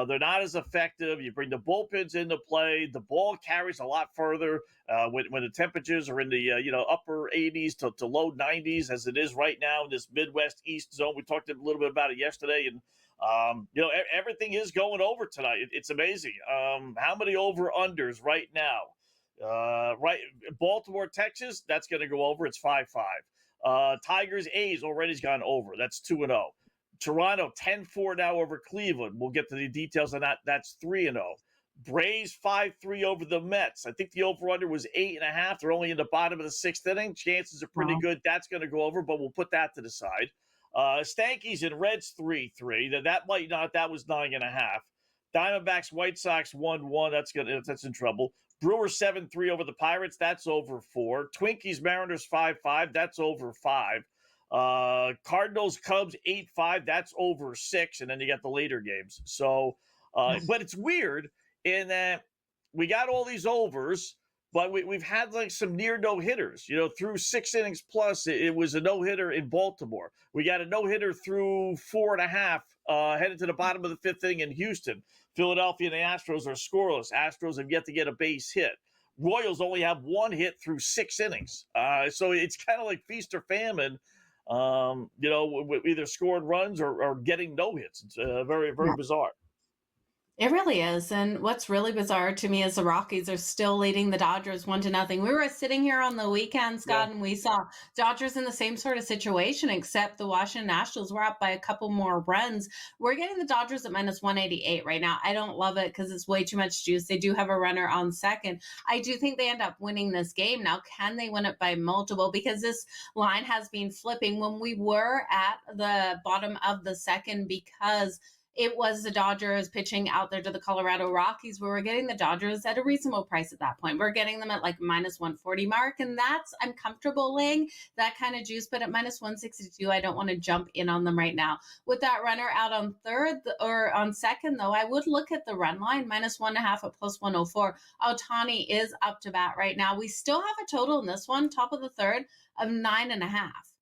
They're not as effective. You bring the bullpens into play. The ball carries a lot further when the temperatures are in the upper 80s to low 90s, as it is right now in this Midwest East zone. We talked a little bit about it yesterday, and everything is going over tonight. It's amazing. How many over-unders right now? Right, Baltimore, Texas, that's going to go over. It's 5-5. Tigers, A's already's gone over. That's 2-0. Toronto 10-4 now over Cleveland. We'll get to the details on that. That's 3-0. Braves 5-3 over the Mets. I think the over-under was 8.5. They're only in the bottom of the sixth inning. Chances are pretty good. That's going to go over, but we'll put that to the side. Stankies and Reds 3-3. That might not. That was 9.5. Diamondbacks, White Sox 1-1. That's in trouble. Brewers 7-3 over the Pirates. That's over 4. Twinkies, Mariners 5-5. That's over 5. Cardinals, Cubs 8-5. That's over 6. And then you got the later games. So, but it's weird in that we got all these overs, but we've had like some near no hitters, through 6 innings plus. It was a no hitter in Baltimore. We got a no hitter through 4.5, headed to the bottom of the 5th inning in Houston. Philadelphia and the Astros are scoreless. Astros have yet to get a base hit. Royals only have 1 hit through 6 innings. So it's kind of like feast or famine. Either scoring runs or getting no hits. It's very, very bizarre. It really is. And what's really bizarre to me is the Rockies are still leading the Dodgers 1-0. We were sitting here on the weekend, Scott, and we saw Dodgers in the same sort of situation, except the Washington Nationals were up by a couple more runs. We're getting the Dodgers at -188 right now. I don't love it because it's way too much juice. They do have a runner on second. I do think they end up winning this game. Now, can they win it by multiple? Because this line has been flipping when we were at the bottom of the second, because it was the Dodgers pitching out there to the Colorado Rockies, where we're getting the Dodgers at a reasonable price at that point. We're getting them at like -140 mark, and I'm comfortable laying that kind of juice. But at -162, I don't want to jump in on them right now. With that runner out on third or on second, though, I would look at the run line, -1.5 at +104. Ohtani is up to bat right now. We still have a total in this one, top of the third, of 9.5.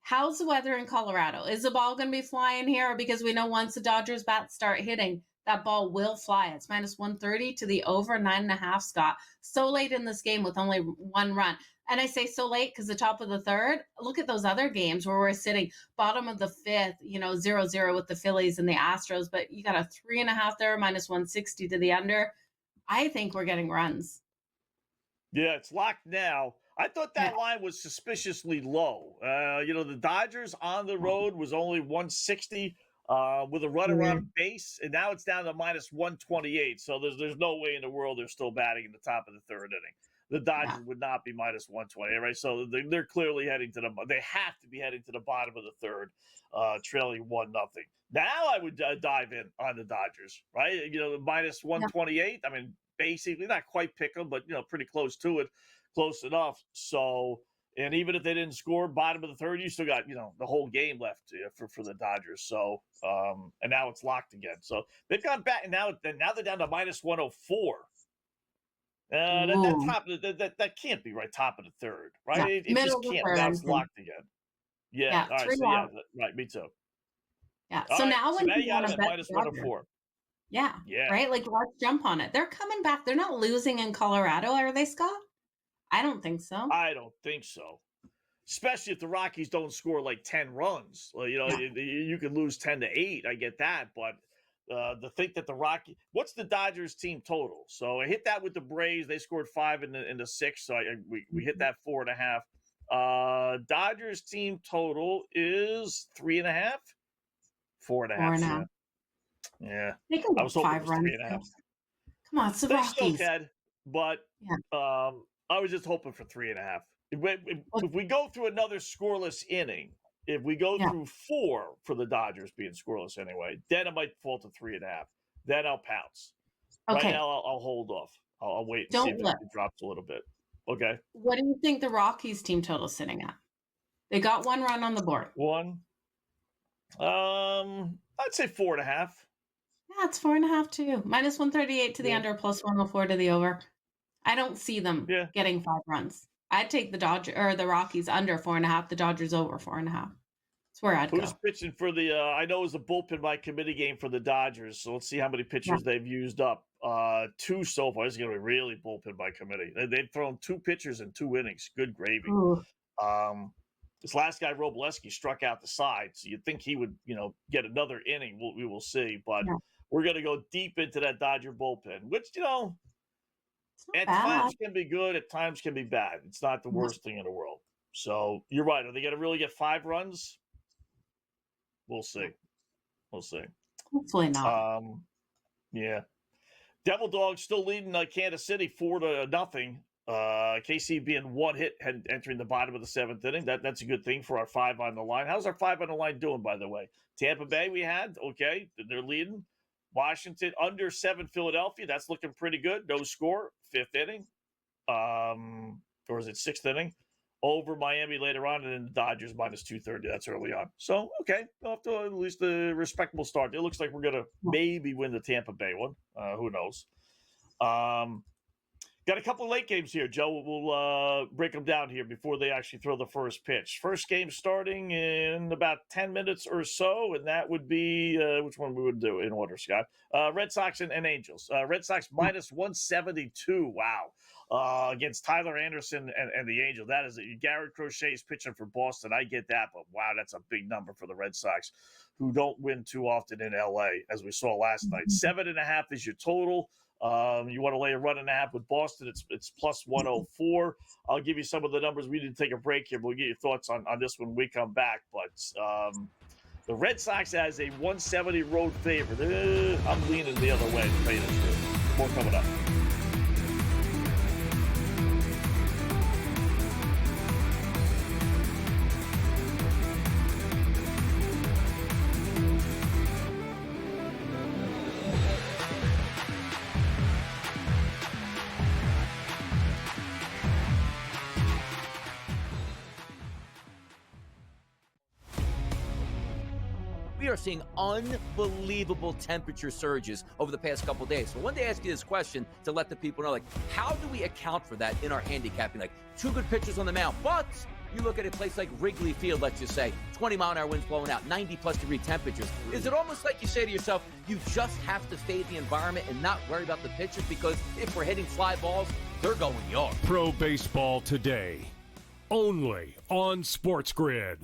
How's the weather in Colorado? Is the ball going to be flying here? Because we know once the Dodgers bats start hitting, that ball will fly. It's -130 to the over 9.5, Scott. So late in this game with only 1 run. And I say so late because the top of the third, look at those other games where we're sitting bottom of the 5th, 0-0 with the Phillies and the Astros. But you got a 3.5 there, -160 to the under. I think we're getting runs. Yeah, it's locked now. I thought that line was suspiciously low. The Dodgers on the road was only 160 with a runner on base, and now it's down to -128. So there's no way in the world they're still batting in the top of the 3rd inning. The Dodgers would not be -128, right? So they're clearly heading to they have to be heading to the bottom of the 3rd, trailing 1-0. Now I would dive in on the Dodgers, right? -128. I mean, basically not quite pick them, but pretty close to it. Close enough. So, and even if they didn't score bottom of the 3rd, you still got, the whole game left for the Dodgers. So, and now it's locked again. So they've gone back, and now they're down to -104. That can't be right top of the 3rd, right? Yeah. It just can't. Now it's locked again. Yeah. All right. So right. Me too. Yeah. So now when you got them at -104. Yeah. Right. Like, let's jump on it. They're coming back. They're not losing in Colorado, are they, Scott? I don't think so. I don't think so. especially if the Rockies don't score like 10 runs. Well, you could lose 10-8. I get that, but to think that the Rockies, what's the Dodgers team total? So I hit that with the Braves. They scored 5 in the 6, so we hit that 4.5. Dodgers team total is 3.5, 4.5. Yeah. They can I get was hoping 5 it was runs. 3.5. Come on, it's the They Rockies. still can, but I was just hoping for 3.5. If we go through another scoreless inning, if we go through 4 for the Dodgers being scoreless anyway, then it might fall to 3.5. Then I'll pounce. Okay. Right now, I'll hold off. I'll wait and see if it drops a little bit. Okay. What do you think the Rockies team total is sitting at? They got 1 run on the board. 1. I'd say 4.5. Yeah, it's 4.5 too. Minus 138 to the under, plus 104 to the over. I don't see them getting 5 runs. I'd take the Rockies under 4.5, the Dodgers over 4.5. That's where I'd go. Who's pitching for the? I know it was a bullpen by committee game for the Dodgers, so let's see how many pitchers they've used up. 2 so far. This is going to be really bullpen by committee. They've thrown 2 pitchers in 2 innings. Good gravy. This last guy, Robleski, struck out the side, so you'd think he would, get another inning. We will see, but we're going to go deep into that Dodger bullpen, which at times can be good, at times can be bad. It's not the worst thing in the world. So you're right. Are they going to really get 5 runs? We'll see. Hopefully not. Yeah. Devil Dogs still leading Kansas City 4-0. KC being 1 hit and entering the bottom of the 7th inning. That's a good thing for our 5 on the line. How's our 5 on the line doing, by the way? Tampa Bay we had. Okay. They're leading. Washington under 7 Philadelphia. That's looking pretty good. No score. 5th inning. Or is it 6th inning? Over Miami later on, and then the Dodgers minus 230. That's early on. So, okay. Off to at least a respectable start. It looks like we're going to maybe win the Tampa Bay one. Who knows? Got a couple of late games here, Joe. We'll break them down here before they actually throw the first pitch. First game starting in about 10 minutes or so, and that would be which one we would do in order, Scott? Red Sox and Angels. Red Sox minus 172. Wow. Against Tyler Anderson and the Angels. That is it. Garrett Crochet is pitching for Boston. I get that, but wow, that's a big number for the Red Sox, who don't win too often in L.A., as we saw last night. 7.5 is your total. You want to lay a 1.5 with Boston, it's plus 104. I'll give you some of the numbers. We didn't take a break here, but we'll get your thoughts on this when we come back. But the Red Sox as a 170 road favorite. I'm leaning the other way, to tell you the truth. More coming up. We are seeing unbelievable temperature surges over the past couple of days. So I wanted to ask you this question to let the people know, how do we account for that in our handicapping? 2 good pitchers on the mound, but you look at a place like Wrigley Field, let's just say, 20-mile-an-hour winds blowing out, 90-plus degree temperatures. Is it almost like you say to yourself, you just have to fade the environment and not worry about the pitchers, because if we're hitting fly balls, they're going yard? Pro Baseball Today, only on SportsGrid.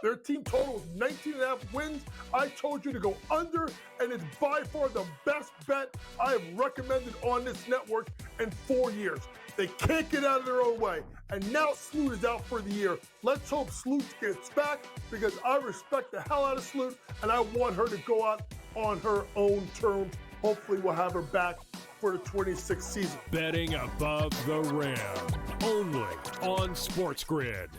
Their team total is 19.5 wins. I told you to go under, and it's by far the best bet I have recommended on this network in 4 years. They can't get out of their own way. And now Sloot is out for the year. Let's hope Sloot gets back, because I respect the hell out of Sloot, and I want her to go out on her own terms. Hopefully we'll have her back for the 26th season. Betting above the rim, only on SportsGrid.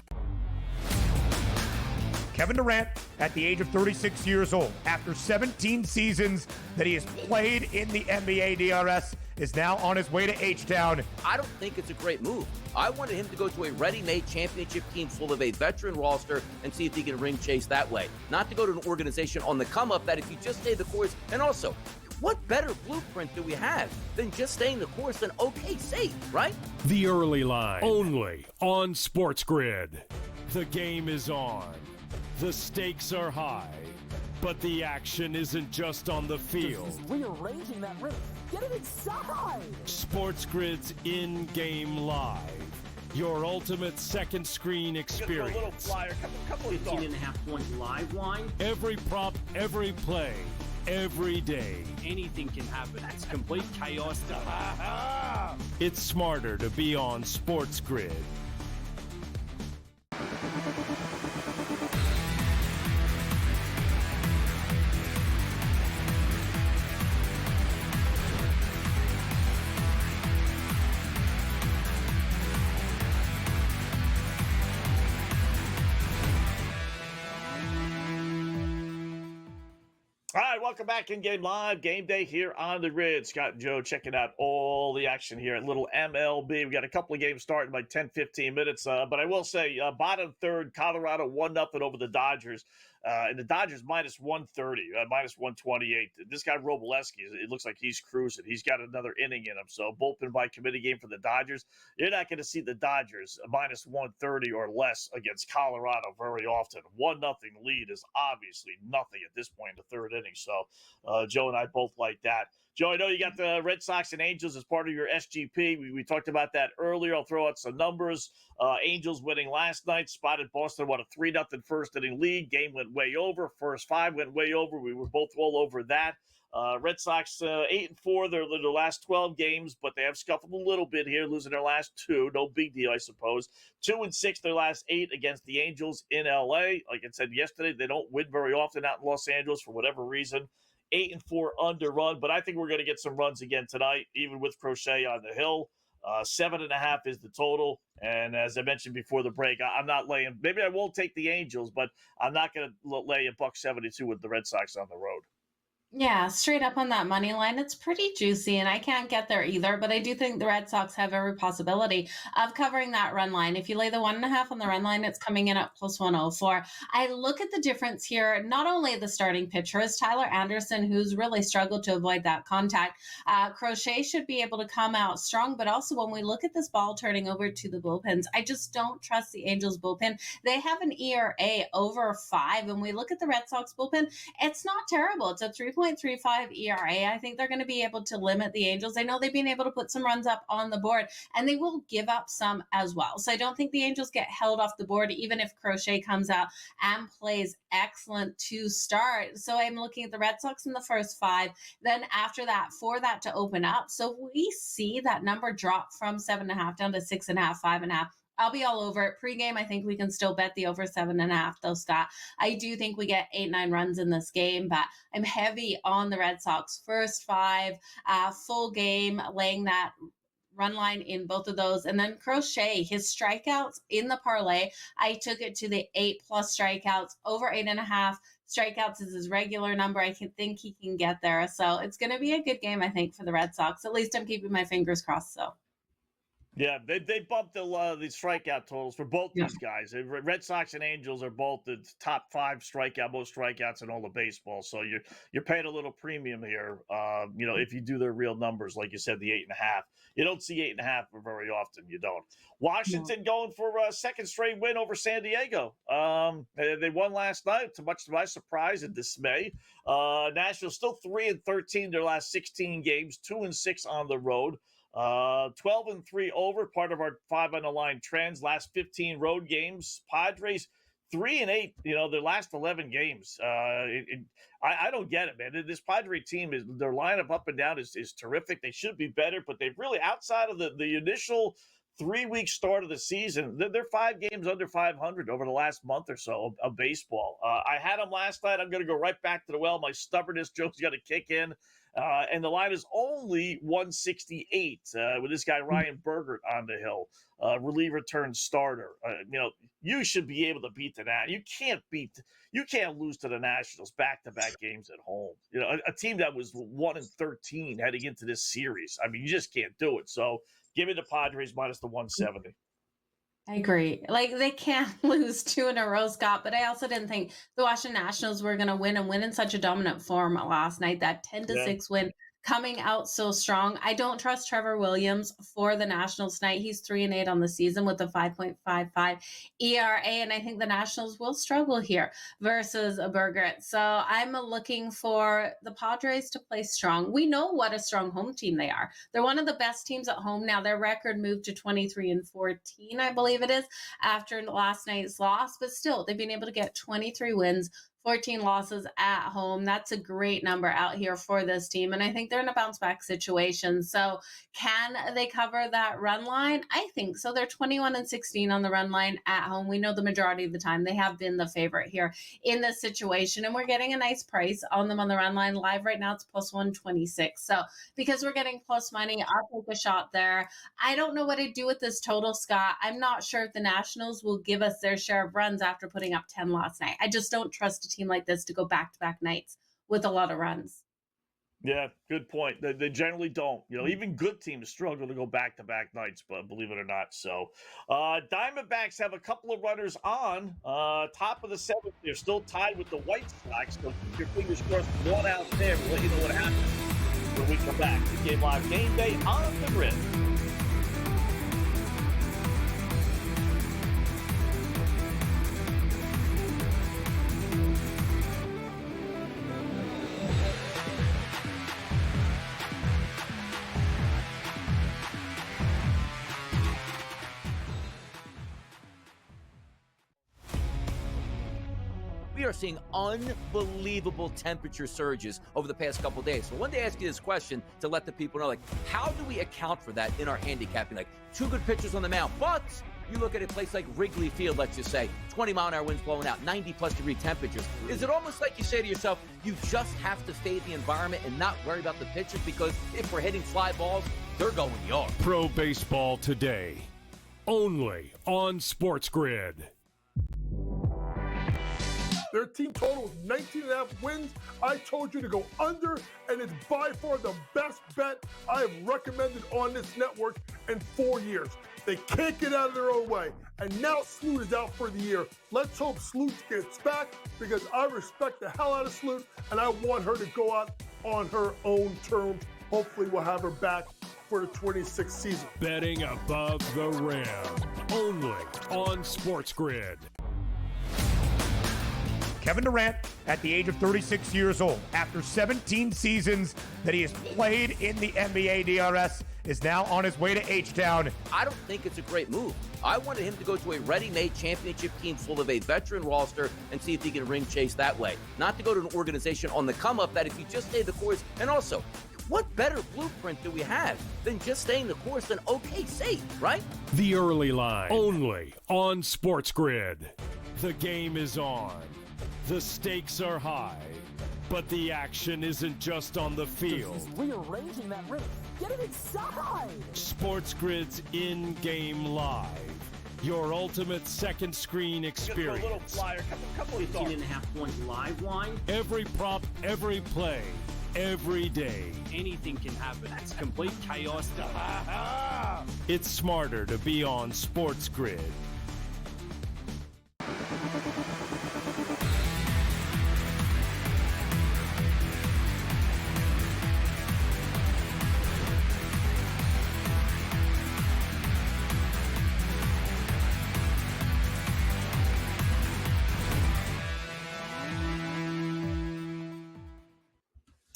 Kevin Durant, at the age of 36 years old, after 17 seasons that he has played in the NBA DRS, is now on his way to H-Town. I don't think it's a great move. I wanted him to go to a ready-made championship team full of a veteran roster and see if he can ring chase that way. Not to go to an organization on the come-up that if you just stay the course, and also, what better blueprint do we have than just staying the course and safe, right? The early line, only on SportsGrid. The game is on. The stakes are high, but the action isn't just on the field. Just rearranging that rhythm. Get it inside! SportsGrid's in-game live. Your ultimate second screen A little experience. flyer, couple of 15.5-point live line. Every prop, every play, every day. Anything can happen. That's complete chaos. It's smarter to be on SportsGrid. All right, welcome back in Game Live. Game Day here on the grid. Scott and Joe checking out all the action here at little MLB. We got a couple of games starting by 10, 15 minutes. But I will say, bottom third, Colorado 1-0 over the Dodgers. And the Dodgers minus 130, minus 128. This guy, Robleski, it looks like he's cruising. He's got another inning in him. So bullpen by committee game for the Dodgers. You're not going to see the Dodgers minus 130 or less against Colorado very often. 1-0 lead is obviously nothing at this point in the third inning. So Joe and I both like that. Joe, I know you got the Red Sox and Angels as part of your SGP. We talked about that earlier. I'll throw out some numbers. Angels winning last night, spotted Boston, a 3-0 first inning lead. Game went way over. First five went way over. We were both all over that. Red Sox 8-4 their last 12 games, but they have scuffled a little bit here, losing their last two. No big deal, I suppose. 2-6 their last 8 against the Angels in LA. Like I said yesterday, they don't win very often out in Los Angeles for whatever reason. 8-4 underrun, but I think we're going to get some runs again tonight, even with Crochet on the hill. 7.5 is the total. And as I mentioned before the break, I'm not laying, maybe I won't take the Angels, but I'm not going to lay $1.72 with the Red Sox on the road. Yeah, straight up on that money line, it's pretty juicy, and I can't get there either. But I do think the Red Sox have every possibility of covering that run line. If you lay the 1.5 on the run line, it's coming in at plus 104. I look at the difference here. Not only the starting pitcher is Tyler Anderson, who's really struggled to avoid that contact. Crochet should be able to come out strong, but also when we look at this ball turning over to the bullpens, I just don't trust the Angels bullpen. They have an ERA over 5, and we look at the Red Sox bullpen. It's not terrible. It's a 3.35 ERA. I think they're going to be able to limit the Angels. I know they've been able to put some runs up on the board, and they will give up some as well. So I don't think the Angels get held off the board, even if Crochet comes out and plays excellent to start. So I'm looking at the Red Sox in the first 5. Then after that, for that to open up. So we see that number drop from 7.5 down to 6.5, 5.5. I'll be all over it. Pre-game, I think we can still bet the over 7.5, though, Scott. I do think we get 8-9 runs in this game, but I'm heavy on the Red Sox. First 5, full game, laying that run line in both of those. And then Crochet, his strikeouts in the parlay, I took it to the 8+ strikeouts, over 8.5 strikeouts is his regular number. I think he can get there. So it's going to be a good game, I think, for the Red Sox. At least I'm keeping my fingers crossed, so. Yeah, they bumped the strikeout totals for both these guys. Red Sox and Angels are both the top 5 most strikeouts in all of baseball. So you're paying a little premium here. If you do their real numbers, like you said, the 8.5. You don't see 8.5 very often. You don't. Washington going for a second straight win over San Diego. They won last night, to much to my surprise and dismay. Nashville still 3-13 their last 16 games, 2-6 on the road. 12-3 over, part of our 5 on the line trends. Last 15 road games. Padres 3-8. Their last 11 games. I don't get it, man. This Padre team their lineup up and down is terrific. They should be better, but they've really, outside of the initial 3-week start of the season, they're 5 games under 500 over the last month or so of baseball. I had them last night. I'm going to go right back to the well. My stubbornness joke's got to kick in. And the line is only 168 with this guy Ryan Bergert on the hill, reliever turned starter. You should be able to beat the Nationals. You can't lose to the Nationals back-to-back games at home. A team that was 1-13 heading into this series. I mean, you just can't do it. So give me the Padres minus the 170. I agree. They can't lose 2 in a row, Scott, but I also didn't think the Washington Nationals were going to win in such a dominant form last night. That 10-6 win coming out so strong. I don't trust Trevor Williams for the Nationals tonight. He's 3-8 on the season with a 5.55 ERA, and I think the Nationals will struggle here versus a Bergeret. So I'm looking for the Padres to play strong. We know what a strong home team they are. They're one of the best teams at home now. Their record moved to 23-14, I believe it is, after last night's loss, but still they've been able to get 23 wins, 14 losses at home. That's a great number out here for this team. And I think they're in a bounce back situation. So can they cover that run line? I think so. They're 21-16 on the run line at home. We know the majority of the time they have been the favorite here in this situation. And we're getting a nice price on them on the run line. Live right now, it's plus 126. So because we're getting plus money, I'll take a shot there. I don't know what to do with this total, Scott. I'm not sure if the Nationals will give us their share of runs after putting up 10 last night. I just don't trust a team like this to go back-to-back nights with a lot of runs. Yeah, good point. They generally don't. Even good teams struggle to go back-to-back nights, but believe it or not. So, Diamondbacks have a couple of runners on top of the seventh. They're still tied with the White Sox. So keep your fingers crossed. One out there. We'll let you know what happens when we come back to Game Live Game Day on the Grid. We are seeing unbelievable temperature surges over the past couple days. So I wanted to ask you this question to let the people know, how do we account for that in our handicapping? Two good pitchers on the mound, but you look at a place like Wrigley Field, let's just say, 20-mile-an-hour winds blowing out, 90-plus degree temperatures. Is it almost like you say to yourself, you just have to fade the environment and not worry about the pitchers, because if we're hitting fly balls, they're going yard? Pro Baseball Today, only on SportsGrid. Their team total is 19.5 wins. I told you to go under, and it's by far the best bet I have recommended on this network in 4 years. They can't get out of their own way. And now Sloot is out for the year. Let's hope Sloot gets back, because I respect the hell out of Sloot, and I want her to go out on her own terms. Hopefully we'll have her back for the 26th season. Betting above the rim, only on SportsGrid. Kevin Durant, at the age of 36 years old, after 17 seasons that he has played in the NBA DRS, is now on his way to H-Town. I don't think it's a great move. I wanted him to go to a ready-made championship team full of a veteran roster and see if he can ring chase that way. Not to go to an organization on the come-up that if you just stay the course, and also, what better blueprint do we have than just staying the course and safe, right? The early line, only on SportsGrid. The game is on. The stakes are high, but the action isn't just on the field. He's rearranging that rhythm. Get it inside! SportsGrid's in-game live. Your ultimate second screen experience. A little flyer, couple of thoughts. 15.5-point live line. Every prop, every play, every day. Anything can happen. That's complete chaos. It's smarter to be on SportsGrid.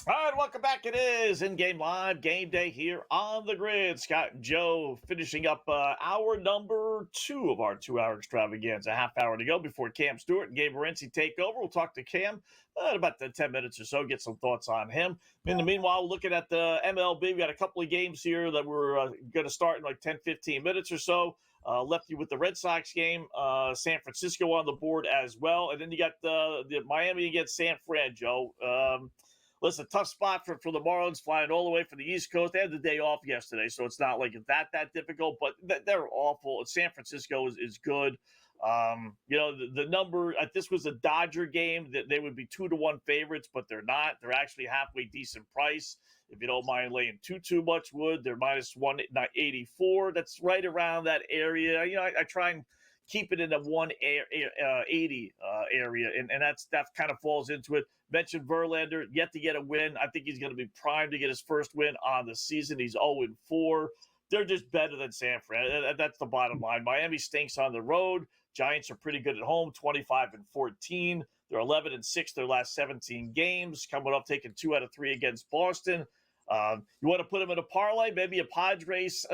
All right, welcome back. It is in-game live game day here on the Grid. Scott and Joe finishing up hour number 2 of our 2-hour extravaganza. A half hour to go before Cam Stewart and Gabe Morency take over. We'll talk to Cam in about 10 minutes or so, get some thoughts on him. In the meanwhile, looking at the MLB, we got a couple of games here that we're going to start in 10-15 minutes or so. Left you with the Red Sox game, San Francisco on the board as well. And then you got the Miami against San Fran, Joe. Listen, tough spot for the Marlins, flying all the way from the East Coast. They had the day off yesterday, so it's not like that difficult, but they're awful. San Francisco is good. The number, this was a Dodger game, that they would be 2-1 favorites, but they're not. They're actually halfway decent price. If you don't mind laying too much wood, they're minus 184. That's right around that area. I try and keep it in the 180 area, and that kind of falls into it. Mentioned Verlander, yet to get a win. I think he's going to be primed to get his first win on the season. He's 0-4. They're just better than San Fran. That's the bottom line. Miami stinks on the road. Giants are pretty good at home, 25-14. They're 11-6 their last 17 games, coming up taking 2 out of 3 against Boston. You want to put them in a parlay, maybe a Padres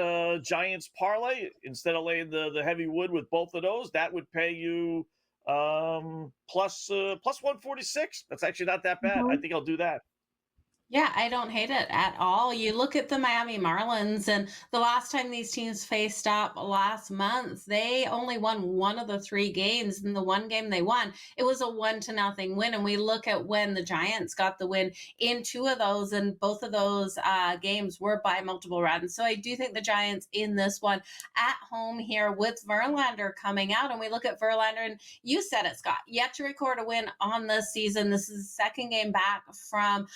Giants parlay instead of laying the heavy wood with both of those. That would pay you plus 146. That's actually not that bad. I think I'll do that. Yeah, I don't hate it at all. You look at the Miami Marlins, and the last time these teams faced up last month, they only won one of the 3 games. In the one game they won, it was a 1-0 win. And we look at when the Giants got the win in 2 of those, and both of those games were by multiple runs. So I do think the Giants in this one at home here with Verlander coming out. And we look at Verlander, and you said it, Scott, yet to record a win on this season. This is the 2nd game back from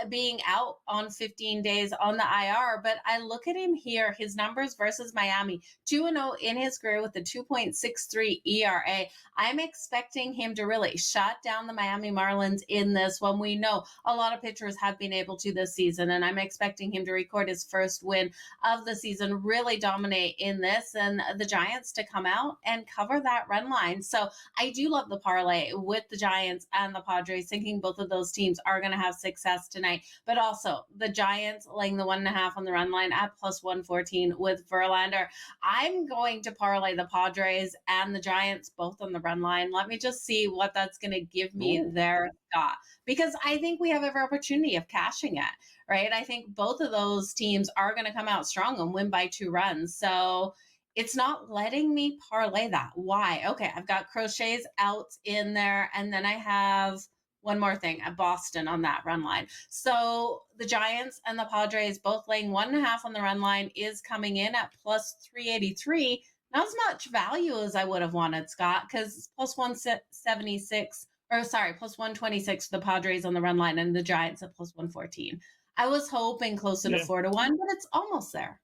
being out on 15 days on the IR, but I look at him here, his numbers versus Miami, 2-0 in his career with a 2.63 ERA. I'm expecting him to really shut down the Miami Marlins in this one. We know a lot of pitchers have been able to this season, and I'm expecting him to record his first win of the season, really dominate in this, and the Giants to come out and cover that run line. So I do love the parlay with the Giants and the Padres, thinking both of those teams are going to have success tonight. But also the Giants laying the 1.5 on the run line at plus 114 with Verlander. I'm going to parlay the Padres and the Giants both on the run line. Let me just see what that's going to give me there, Scott, because I think we have every opportunity of cashing it, right? I think both of those teams are going to come out strong and win by 2 runs. So it's not letting me parlay that. Why? Okay, I've got Crochet's out in there, and then I have one more thing at Boston on that run line. So the Giants and the Padres both laying 1.5 on the run line is coming in at plus 383. Not as much value as I would have wanted, Scott, because it's plus 176, or sorry, plus 126 for the Padres on the run line and the Giants at plus 114. I was hoping closer to 4-1, but it's almost there.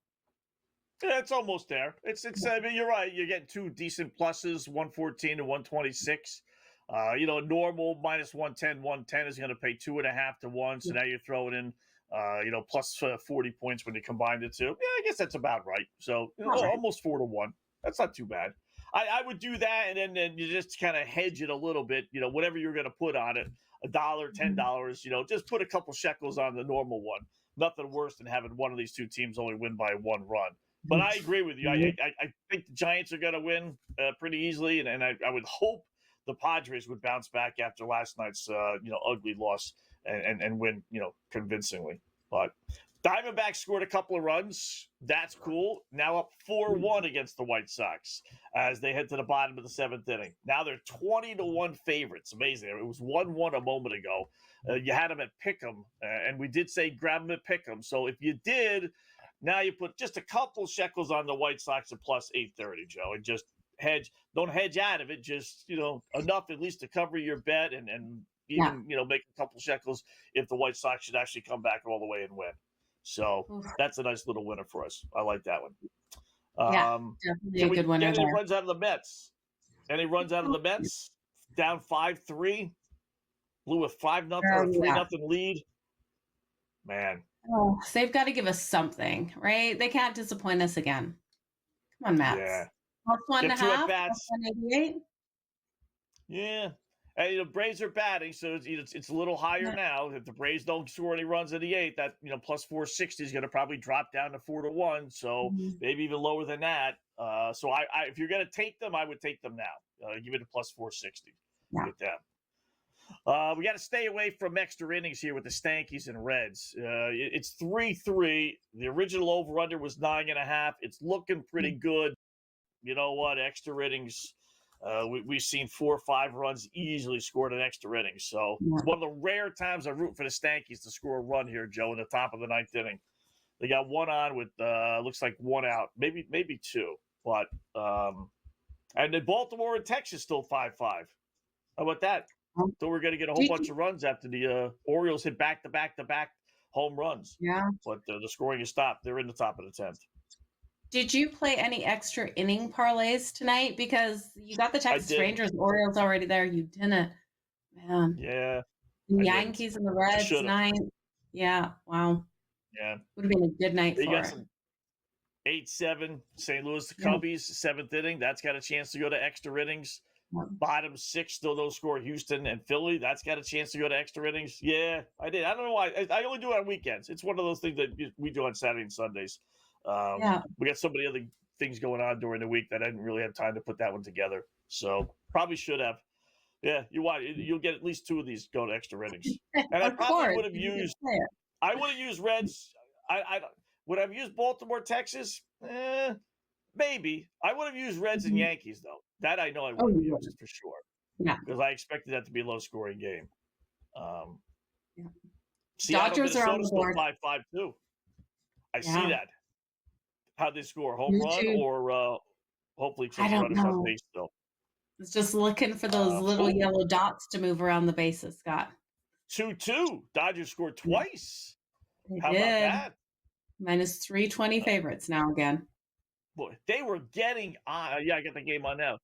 Yeah, it's almost there. It's. I mean, you're right. You're getting 2 decent pluses, 114 and 126. Normal minus 110 is going to pay 2.5 to 1. So now you're throwing in, plus 40 points when you combine the two. Yeah, I guess that's about right. So almost 4 to 1. That's not too bad. I would do that, and then you just kind of hedge it a little bit. Whatever you're going to put on it, $1, $10. Just put a couple shekels on the normal one. Nothing worse than having one of these 2 teams only win by 1 run. But I agree with you. I think the Giants are going to win pretty easily, and I would hope the Padres would bounce back after last night's ugly loss and win convincingly. But Diamondbacks scored a couple of runs. That's cool. Now up 4-1 against the White Sox as they head to the bottom of the 7th inning. Now they're 20-1 favorites. Amazing. It was 1-1 a moment ago. You had them at Pick'em, and we did say grab them at Pick'em. So if you did, now you put just a couple shekels on the White Sox at plus 830, Joe, and just hedge. Don't hedge out of it. Just enough at least to cover your bet, and even make a couple shekels if the White Sox should actually come back all the way and win. So that's a nice little winner for us. I like that one. Definitely a good winner. Any runs out of the Mets? Any runs out of the Mets? Down 5-3, blew a 5-0 or 3-0 lead. Man, they've got to give us something, right? They can't disappoint us again. Come on, Mets. Yeah. Plus 1.5, plus 188. Yeah. And the Braves are batting, so it's a little higher now. If the Braves don't score any runs in the 8th, that plus 460 is going to probably drop down to 4-1. So maybe even lower than that. So I if you're going to take them, I would take them now. Give it a plus 460 with them. We got to stay away from extra innings here with the Stankies and Reds. It's 3-3. The original over/under was 9.5. It's looking pretty good. You know what? Extra innings. We've seen 4 or 5 runs easily scored in extra innings. So it's one of the rare times I root for the Stankies to score a run here, Joe, in the top of the 9th inning. They got 1 on with looks like 1 out, maybe 2. But and then Baltimore and Texas still 5-5. How about that? So we're going to get a whole bunch of runs after the Orioles hit back-to-back home runs. Yeah. But the scoring is stopped. They're in the top of the 10th. Did you play any extra inning parlays tonight? Because you got the Texas did. Rangers, Orioles already there. You didn't. Man. Yeah. The Yankees and the Reds, 9. Yeah. Wow. Yeah. Would have been a good night They for got it. some 8-7 St. Louis Yeah. Cubbies, 7th inning. That's got a chance to go to extra innings. Bottom 6, still no score. Houston and Philly. That's got a chance to go to extra innings. Yeah, I did. I don't know why. I only do it on weekends. It's one of those things that we do on Saturday and Sundays. We got so many other things going on during the week that I didn't really have time to put that one together. So probably should have. Yeah, you'll get at least 2 of these go to extra innings. And I probably would have used. I would have used Reds. I would have used Baltimore, Texas. Maybe. I would have used Reds and Yankees though. That I know I would have used for sure. Yeah, because I expected that to be a low-scoring game. Dodgers are on the board. 5-5 too. I see that. How'd they score? Home run or hopefully just runners on base still? It's just looking for those little yellow dots to move around the bases, Scott. 2-2. Dodgers scored twice. How did. about that? Minus 320 favorites now again. Boy, they were getting on. Yeah, I got the game on now.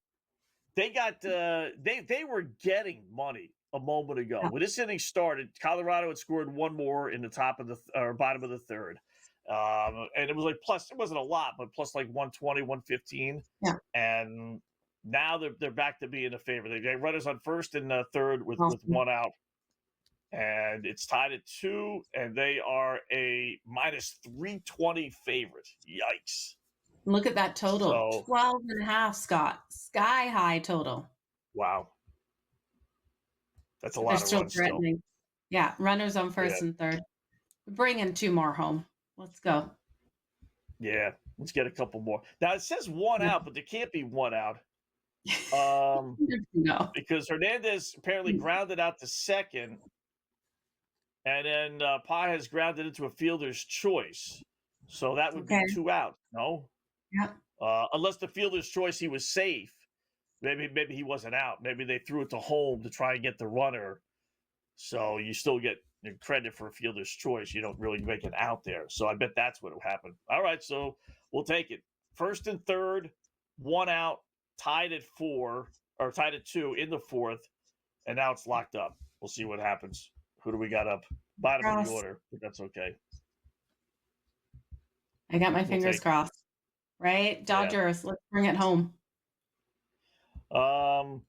They got they were getting money a moment ago. When this inning started, Colorado had scored one more in the top of the or bottom of the third. And it was like plus, it wasn't a lot, but plus like 120, 115. Yeah. And now they're back to being a favorite. They got runners on first and third with 1 out. And it's tied at 2, and they are a minus 320 favorite. Yikes. Look at that total. 12.5, Scott. Sky high total. Wow. That's a lot of runs still. Yeah, runners on first and third. Bring in 2 more home. Let's go. Yeah, let's get a couple more. Now, it says 1 out, but there can't be 1 out. No. Because Hernandez apparently grounded out to second, and then Pa has grounded into a fielder's choice. So that would be 2 out. No? Yeah. Unless the fielder's choice, he was safe. Maybe he wasn't out. Maybe they threw it to home to try and get the runner. So you still get credit for a fielder's choice. You don't really make it out there. So I bet that's what happened. All right, so we'll take it. First and third, 1 out, tied at 4, or tied at 2 in the fourth, and now it's locked up. We'll see what happens. Who do we got up? Bottom of the order, but that's okay. I got my fingers crossed. Right? Dodgers, let's bring it home. Top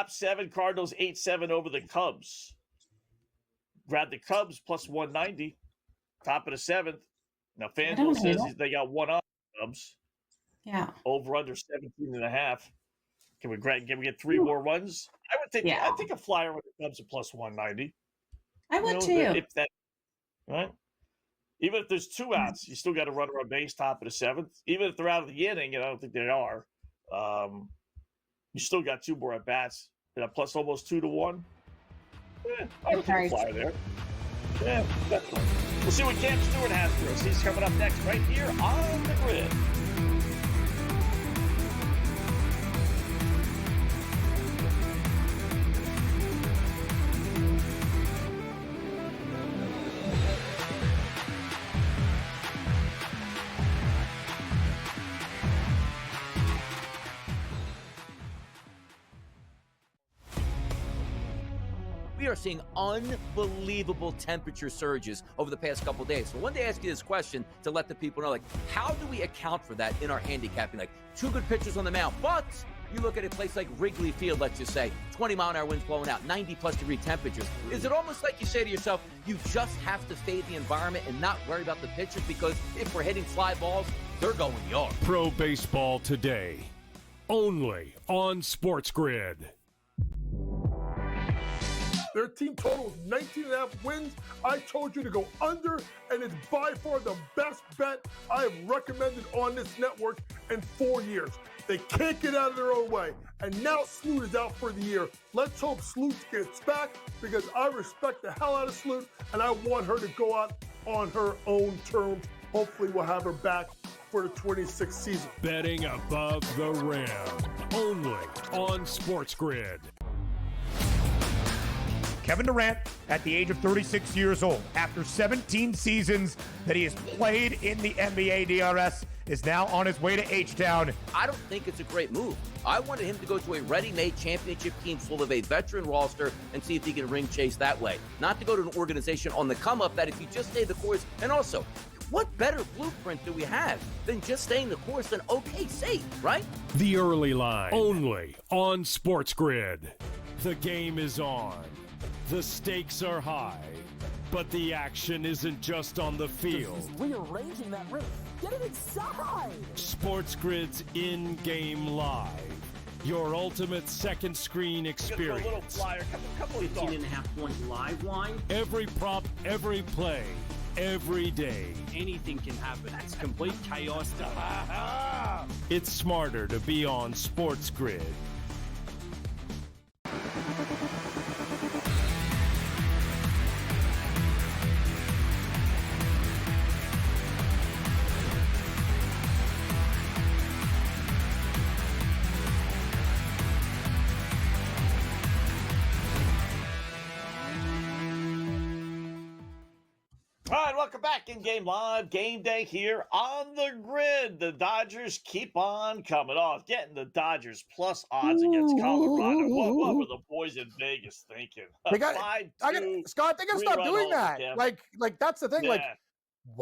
7, Cardinals 8-7 over the Cubs. Grab the Cubs plus 190. Top of the 7th. Now, FanDuel says they got 1 up Cubs. Yeah. Over under 17.5. Can we get 3 more runs? I would take I think a flyer with the Cubs at plus 190. I would too. If that, right? Even if there's 2 outs, you still got a runner on base top of the 7th. Even if they're out of the inning, and I don't think they are, you still got 2 more at bats. Plus almost 2-1. I would take a flyer there. Yeah, definitely. We'll see what Cam Stewart has for us. He's coming up next right here on the Grid. We are seeing unbelievable temperature surges over the past couple of days. So I wanted to ask you this question to let the people know, how do we account for that in our handicapping? 2 good pitchers on the mound, but you look at a place like Wrigley Field, let's just say, 20-mile-an-hour winds blowing out, 90-plus degree temperatures. Is it almost like you say to yourself, you just have to fade the environment and not worry about the pitchers, because if we're hitting fly balls, they're going yard? Pro Baseball Today, only on SportsGrid. Their team total is 19.5 wins. I told you to go under, and it's by far the best bet I have recommended on this network in 4 years. They can't get out of their own way. And now Sloot is out for the year. Let's hope Sloot gets back, because I respect the hell out of Sloot, and I want her to go out on her own terms. Hopefully we'll have her back for the 26th season. Betting above the rim, only on SportsGrid. Kevin Durant, at the age of 36 years old, after 17 seasons that he has played in the NBA, DRS, is now on his way to H-Town. I don't think it's a great move. I wanted him to go to a ready-made championship team full of a veteran roster and see if he can ring chase that way. Not to go to an organization on the come-up that if you just stay the course, and also, what better blueprint do we have than just staying the course and okay, safe, right? The early line, only on SportsGrid. The game is on. The stakes are high. But the action isn't just on the field. He's rearranging that roof. Get it inside! SportsGrid's in-game live. Your ultimate second screen experience. A little flyer, couple of 15.5-point live line. Every prop, every play, every day. Anything can happen. That's complete chaos. It's smarter to be on SportsGrid. All right, welcome back in Game Live. Game Day here on the grid. The Dodgers keep on coming off, getting the Dodgers plus odds against Colorado. What were the boys in Vegas thinking? They got, Scott, they got to stop doing that. Like that's the thing. Yeah. Like,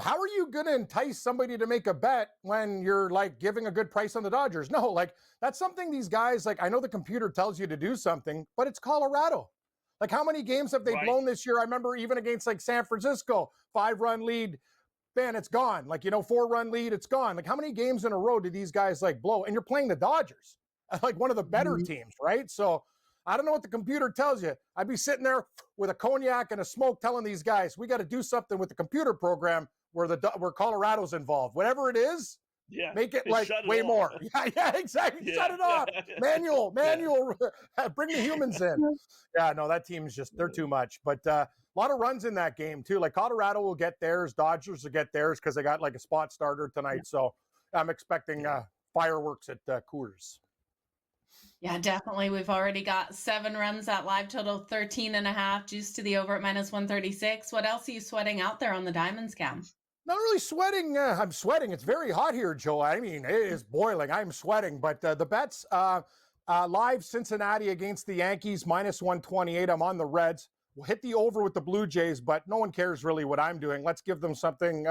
how are you going to entice somebody to make a bet when you're like giving a good price on the Dodgers? No, like that's something these guys, like I know the computer tells you to do something, but it's Colorado. Like, how many games have they blown this year? I remember even against, like, San Francisco, 5-run lead, man, it's gone. Like, 4-run lead, it's gone. Like, how many games in a row did these guys, like, blow? And you're playing the Dodgers, like one of the better teams, right? So I don't know what the computer tells you. I'd be sitting there with a cognac and a smoke telling these guys, we got to do something with the computer program where Colorado's involved. Whatever it is, make it like way more. Yeah, exactly. Shut it off. Manual. Bring the humans in. Yeah, no, that team's just, they're too much. But a lot of runs in that game, too. Like Colorado will get theirs. Dodgers will get theirs because they got like a spot starter tonight. So I'm expecting fireworks at Coors. Yeah, definitely. We've already got 7 runs at live total 13.5, juice to the over at -136. What else are you sweating out there on the Diamonds cam? Not really sweating. I'm sweating. It's very hot here, Joe. I mean, it is boiling. I'm sweating. But the bets, live Cincinnati against the Yankees, -128. I'm on the Reds. We'll hit the over with the Blue Jays, but no one cares really what I'm doing. Let's give them something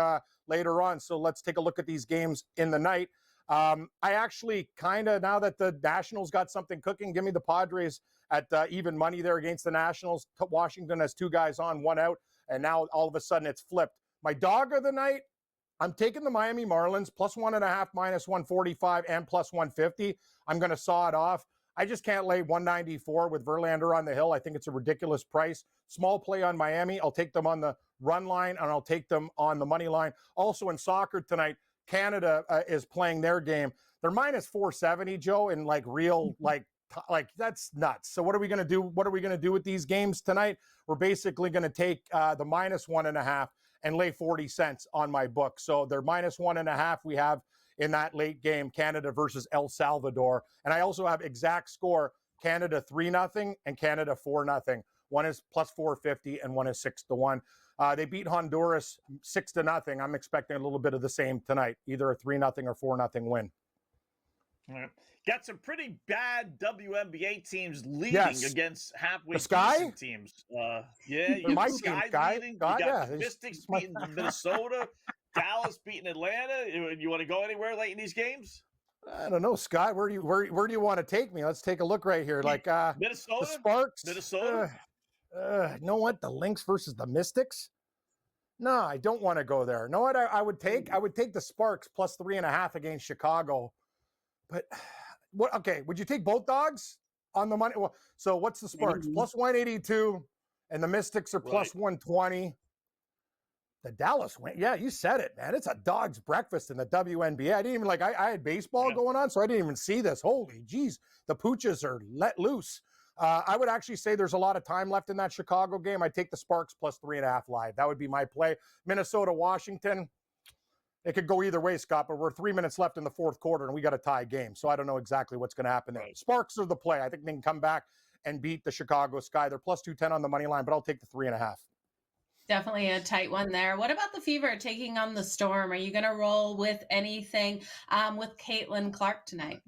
later on. So let's take a look at these games in the night. I actually kind of, now that the Nationals got something cooking, give me the Padres at even money there against the Nationals. Washington has 2 guys on, 1 out, and now all of a sudden it's flipped. My dog of the night, I'm taking the Miami Marlins, +1.5, -145, and +150. I'm going to saw it off. I just can't lay 194 with Verlander on the hill. I think it's a ridiculous price. Small play on Miami. I'll take them on the run line, and I'll take them on the money line. Also in soccer tonight, Canada is playing their game. They're -470, Joe, in like real, like that's nuts. So what are we going to do? What are we going to do with these games tonight? We're basically going to take the -1.5 and lay 40 cents on my book. So they're -1.5 we have in that late game, Canada versus El Salvador. And I also have exact score, Canada 3-0 and Canada 4-0. One is +450 and one is 6-1. They beat Honduras 6-0. I'm expecting a little bit of the same tonight, either a 3-0 or 4-0 win. All right. Got some pretty bad WNBA teams leading against halfway decent teams. My Sky team, Sky. leading. God, you got yeah. Mystics beating Minnesota. Dallas beating Atlanta. You want to go anywhere late in these games? I don't know, Scott. Where do you want to take me? Let's take a look right here. Like Minnesota, the Sparks, Minnesota. You know what? The Lynx versus the Mystics. No, I don't want to go there. You know what? I would take the Sparks +3.5 against Chicago. But what? Okay, would you take both dogs on the money? Well, so what's the Sparks? +182, and the Mystics are +120. The Dallas win. Yeah, you said it, man. It's a dog's breakfast in the WNBA. I didn't even I had baseball going on, so I didn't even see this. Holy geez, the Pooches are let loose. I would actually say there's a lot of time left in that Chicago game. I'd take the Sparks +3.5 live. That would be my play. Minnesota, Washington. It could go either way, Scott, but we're 3 minutes left in the fourth quarter, and we got a tie game. So I don't know exactly what's going to happen there. Sparks are the play. I think they can come back and beat the Chicago Sky. They're plus 210 on the money line, but I'll take the 3.5. Definitely a tight one there. What about the Fever taking on the Storm? Are you going to roll with anything with Caitlin Clark tonight?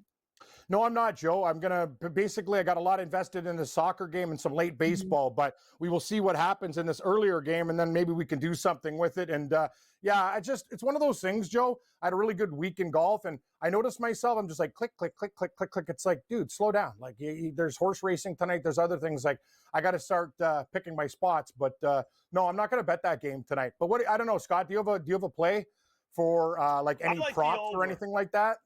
No, I'm not, Joe. I'm going to basically, I got a lot invested in the soccer game and some late baseball, but we will see what happens in this earlier game, and then maybe we can do something with it. And yeah, it's one of those things, Joe. I had a really good week in golf, and I noticed myself, I'm just like, click, click, click, click, click, click. It's like, dude, slow down. Like, there's horse racing tonight. There's other things. Like, I got to start picking my spots. But no, I'm not going to bet that game tonight. But I don't know, Scott, do you have a play for like any props or anything like that?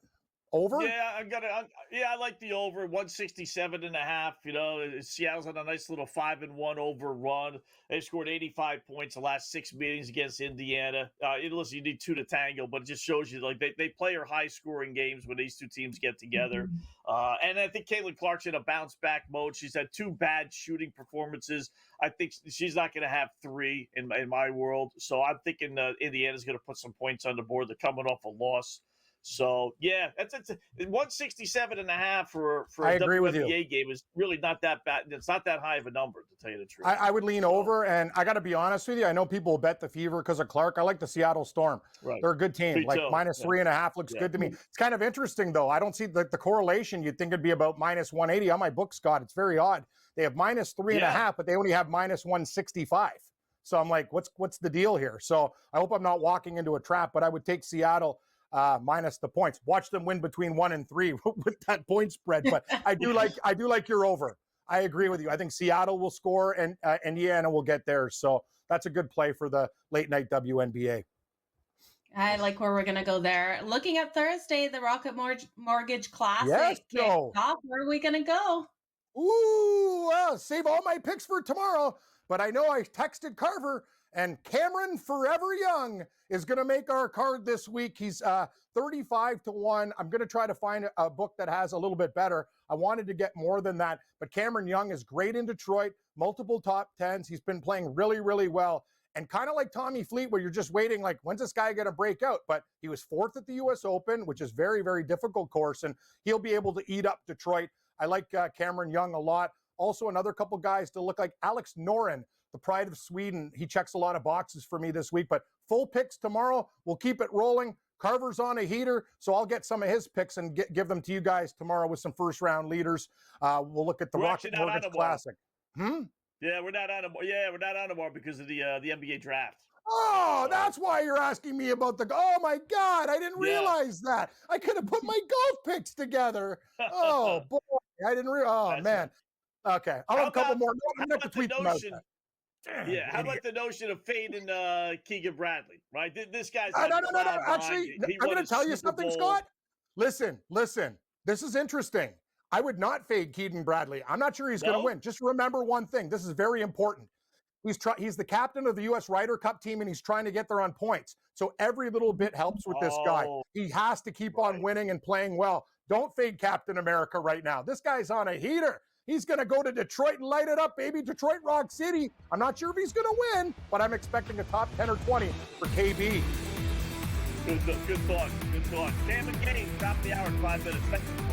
Over? Yeah, I like the over 167.5. You know, Seattle's on a nice little 5-1 over run. They've scored 85 points the last 6 meetings against Indiana. Listen, you need 2 to tangle, but it just shows you like they play your high scoring games when these two teams get together. And I think Caitlin Clark's in a bounce back mode. She's had 2 bad shooting performances. I think she's not going to have 3 in my world. So I'm thinking Indiana's going to put some points on the board. They're coming off a loss. So yeah, that's 167.5 for a WNBA game is really not that bad. It's not that high of a number, to tell you the truth. I would lean over, and I got to be honest with you. I know people will bet the Fever because of Clark. I like the Seattle Storm. Right. They're a good team. Me like too. minus 3.5 looks good to me. It's kind of interesting though. I don't see the correlation. You'd think it'd be about minus 180 on my book, Scott. It's very odd. They have minus 3.5, but they only have minus 165. So I'm like, what's the deal here? So I hope I'm not walking into a trap, but I would take Seattle minus the points. Watch them win between 1 and 3 with that point spread. But I do like your over. I agree with you. I think Seattle will score and Indiana will get theirs. So that's a good play for the late night WNBA. I like where we're going to go there. Looking at Thursday, the Rocket Mortgage Classic kicks off. Where are we going to go? Ooh, well, save all my picks for tomorrow. But I know I texted Carver, and Cameron Forever Young is going to make our card this week. He's 35-1. I'm going to try to find a book that has a little bit better. I wanted to get more than that, but Cameron Young is great in Detroit, multiple top 10s. He's been playing really, really well. And kind of like Tommy Fleet, where you're just waiting, like, when's this guy going to break out? But he was 4th at the U.S. Open, which is very, very difficult course, and he'll be able to eat up Detroit. I like Cameron Young a lot. Also, another couple guys to look like Alex Noren, the pride of Sweden. He checks a lot of boxes for me this week, but full picks tomorrow. We'll keep it rolling. Carver's on a heater, so I'll get some of his picks and give them to you guys tomorrow with some first-round leaders. We'll look at the Rocket Mortgage Classic. Yeah, we're not on tomorrow because of the NBA draft. Oh, that's why you're asking me about oh my God, I didn't realize that. I could have put my golf picks together. Oh, boy, I didn't realize. Oh, man. Okay, I'll have a couple more. I'm going to tweet them out. Yeah, how about the notion of fading Keegan Bradley, right? This guy's no. Actually, I'm going to tell you something, Scott. Listen. This is interesting. I would not fade Keegan Bradley. I'm not sure he's going to win. Just remember one thing. This is very important. He's the captain of the U.S. Ryder Cup team, and he's trying to get there on points. So every little bit helps with this guy. He has to keep on winning and playing well. Don't fade Captain America right now. This guy's on a heater. He's going to go to Detroit and light it up, baby. Detroit Rock City. I'm not sure if he's going to win, but I'm expecting a top 10 or 20 for KB. Good thought. Cam and Game, top the hour in 5 minutes. Thank you.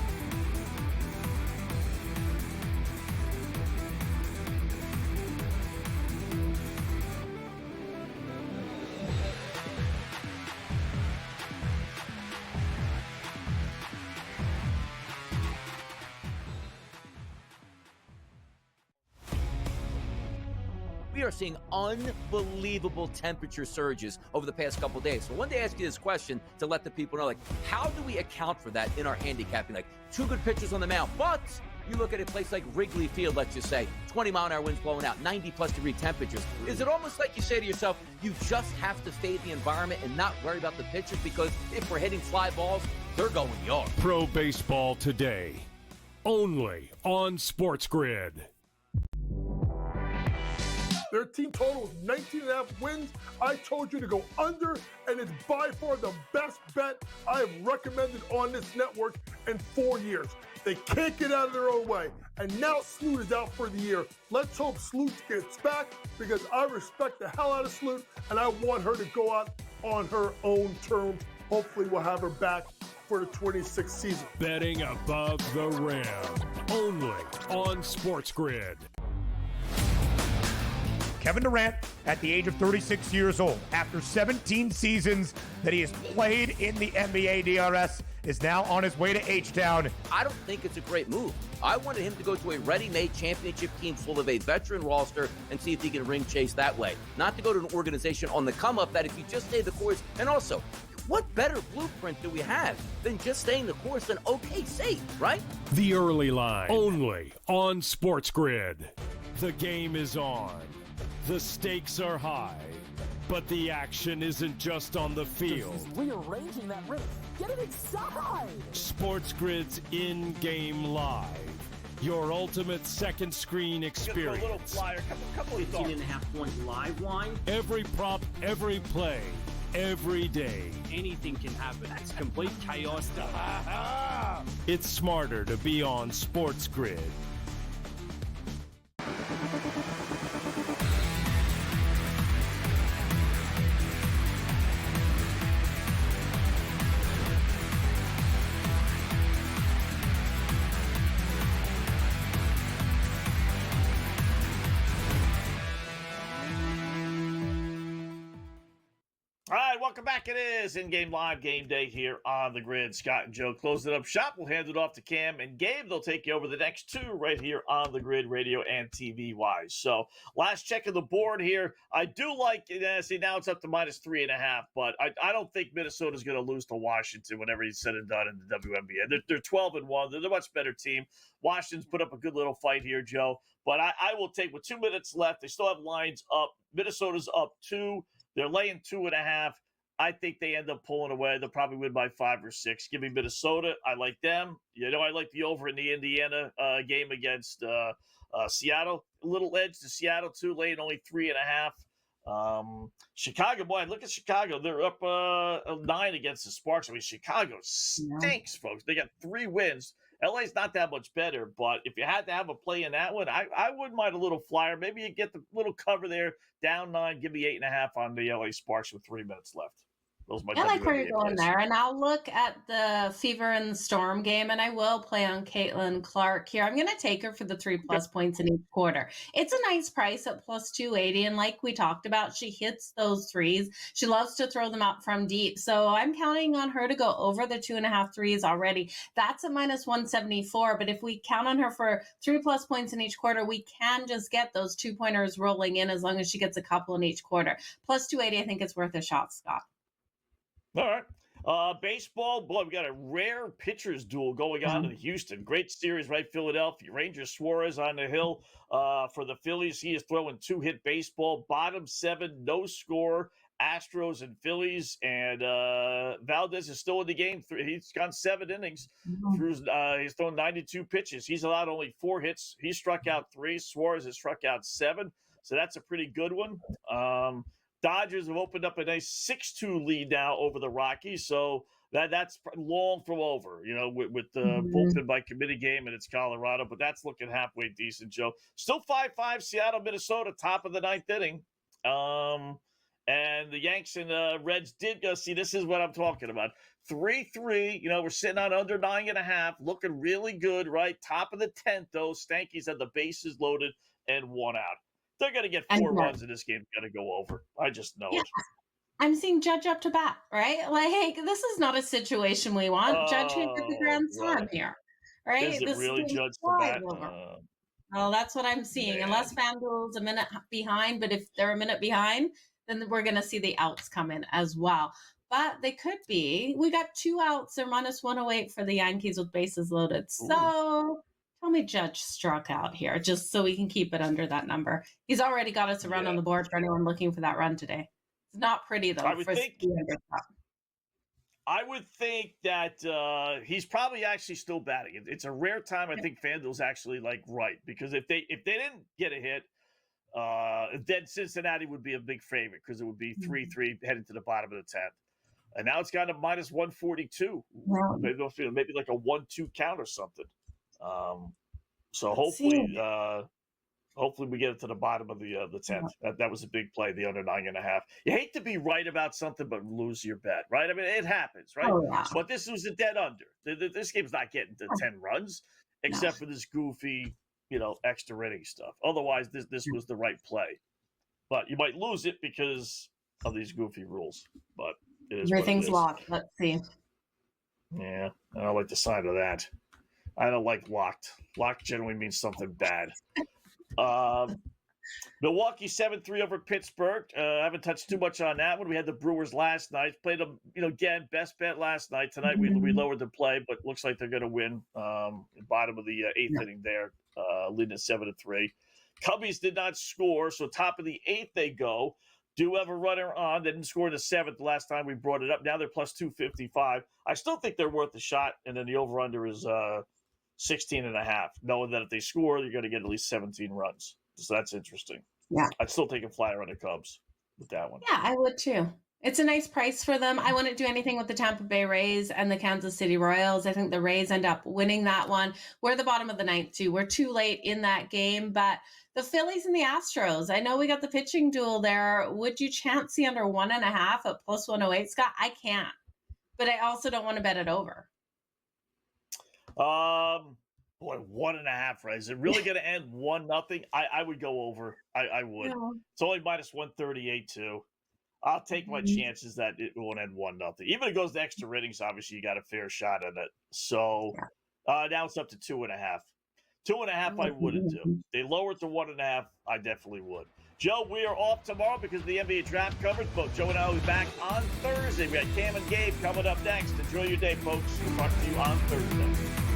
We are seeing unbelievable temperature surges over the past couple days. So I wanted to ask you this question to let the people know, like, how do we account for that in our handicapping? Like, 2 good pitchers on the mound, but you look at a place like Wrigley Field, let's just say, 20-mile-an-hour winds blowing out, 90-plus degree temperatures. Is it almost like you say to yourself, you just have to fade the environment and not worry about the pitchers, because if we're hitting fly balls, they're going yard? Pro Baseball Today, only on SportsGrid. Their team total is 19.5 wins. I told you to go under, and it's by far the best bet I have recommended on this network in 4 years. They can't get out of their own way. And now Sloot is out for the year. Let's hope Sloot gets back, because I respect the hell out of Sloot, and I want her to go out on her own terms. Hopefully we'll have her back for the 26th season. Betting above the rim. Only on SportsGrid. Kevin Durant, at the age of 36 years old, after 17 seasons that he has played in the NBA DRS, is now on his way to H-Town. I don't think it's a great move. I wanted him to go to a ready-made championship team full of a veteran roster and see if he can ring chase that way. Not to go to an organization on the come-up that if you just stay the course, and also, what better blueprint do we have than just staying the course and okay, safe, right? The early line. Only on SportsGrid. The game is on. The stakes are high. But the action isn't just on the field. He's rearranging that roof. Get it inside! SportsGrid's in-game live. Your ultimate second screen experience. A little flyer, couple of thoughts. 18.5-point live line. Every prop, every play, every day. Anything can happen. That's complete chaos. It's smarter to be on SportsGrid. All right, welcome back. It is in-game live game day here on the grid. Scott and Joe closing up shop. We'll hand it off to Cam and Gabe. They'll take you over the next two right here on the grid, radio and TV-wise. So last check of the board here. I do like it. See, now it's up to -3.5, but I don't think Minnesota's going to lose to Washington whenever he's said and done in the WNBA. They're 12-1. They're a much better team. Washington's put up a good little fight here, Joe. But I will take, with 2 minutes left, they still have lines up. Minnesota's up 2. They're laying 2.5. I think they end up pulling away. They'll probably win by 5 or 6. Give me Minnesota. I like them. You know, I like the over in the Indiana game against Seattle. A little edge to Seattle, too, laying only 3.5. Chicago, boy, look at Chicago. They're up 9 against the Sparks. I mean, Chicago stinks, folks. They got 3 wins. LA's not that much better, but if you had to have a play in that one, I wouldn't mind a little flyer. Maybe you get the little cover there, down 9, give me 8.5 on the LA Sparks with 3 minutes left. Those I like where you're going there. And I'll look at the Fever and the Storm game, and I will play on Caitlin Clark here. I'm going to take her for the 3+ points in each quarter. It's a nice price at +280. And like we talked about, she hits those threes. She loves to throw them out from deep. So I'm counting on her to go over the 2.5 threes already. That's a -174. But if we count on her for 3+ points in each quarter, we can just get those 2-pointers rolling in as long as she gets a couple in each quarter. +280, I think it's worth a shot, Scott. All right. Baseball, boy, we got a rare pitchers duel going on in Houston. Great series, right? Philadelphia. Rangers Suarez on the hill for the Phillies. He is throwing 2-hit baseball. Bottom 7, no score. Astros and Phillies. And Valdez is still in the game. He's gone 7 innings. He's thrown 92 pitches. He's allowed only 4 hits. He struck out 3. Suarez has struck out 7. So that's a pretty good one. Dodgers have opened up a nice 6-2 lead now over the Rockies, so that's long from over, you know, with the bullpen by committee game, and it's Colorado, but that's looking halfway decent, Joe. Still 5-5, Seattle, Minnesota, top of the 9th inning. And the Yanks and Reds did go, see, this is what I'm talking about. 3-3, you know, we're sitting on under 9.5, looking really good, right? Top of the 10th, though. Stankies had the bases loaded and 1 out. They're going to get 4 runs in this game. Going to go over. I just know it. I'm seeing Judge up to bat, right? Like, this is not a situation we want. Judge hit the grand slam here, right? Is it this really Judge to bat? Well, that's what I'm seeing. Man. Unless FanDuel's a minute behind, but if they're a minute behind, then we're going to see the outs come in as well. But they could be. We got 2 outs. They're -108 for the Yankees with bases loaded. So tell me Judge struck out here, just so we can keep it under that number. He's already got us a run on the board for anyone looking for that run today. It's not pretty, though. I would think that he's probably actually still batting. It's a rare time. I think FanDuel's actually right, because if they didn't get a hit, then Cincinnati would be a big favorite because it would be 3-3 heading to the bottom of the 10th. And now it's gone to -142. Maybe like a 1-2 count or something. So hopefully Hopefully we get it to the bottom of the 10th. That was a big play, the under 9.5. You hate to be right about something but lose your bet, right? I mean, it happens, right? Oh, yeah. But this was a dead under. This game's not getting to 10 runs, except for this goofy, extra inning stuff. Otherwise, this was the right play. But you might lose it because of these goofy rules. But it is Everything's what it is. locked. Let's see. Yeah, I don't like the sign of that. I don't like locked. Locked generally means something bad. Milwaukee 7-3 over Pittsburgh. I haven't touched too much on that one. We had the Brewers last night. Played them, again, best bet last night. Tonight we lowered the play, but looks like they're going to win. Bottom of the eighth inning there, leading at 7-3. Cubbies did not score, so top of the eighth they go. Do have a runner on. They didn't score in the seventh the last time we brought it up. Now they're plus 255. I still think they're worth a shot, and then the over-under is 16.5, knowing that if they score, you're going to get at least 17 runs. So that's interesting. Yeah. I'd still take a flyer on the Cubs with that one. Yeah, I would too. It's a nice price for them. I wouldn't do anything with the Tampa Bay Rays and the Kansas City Royals. I think the Rays end up winning that one. We're the bottom of the ninth too. We're too late in that game, but the Phillies and the Astros, I know we got the pitching duel there. Would you chance the under 1.5 at plus 108, Scott? I can't, but I also don't want to bet it over. Boy, 1.5, right? Is it really going to end 1-0? I would go over. I would. Yeah. It's only minus 138 too. I'll take my chances that it won't end 1-0. Even if it goes to extra innings, obviously you got a fair shot at it. So now it's up to 2.5. 2.5 I wouldn't do. They lower it to 1.5, I definitely would. Joe, we are off tomorrow because of the NBA draft coverage. Both Joe and I will be back on Thursday. We got Cam and Gabe coming up next. Enjoy your day, folks. We'll talk to you on Thursday.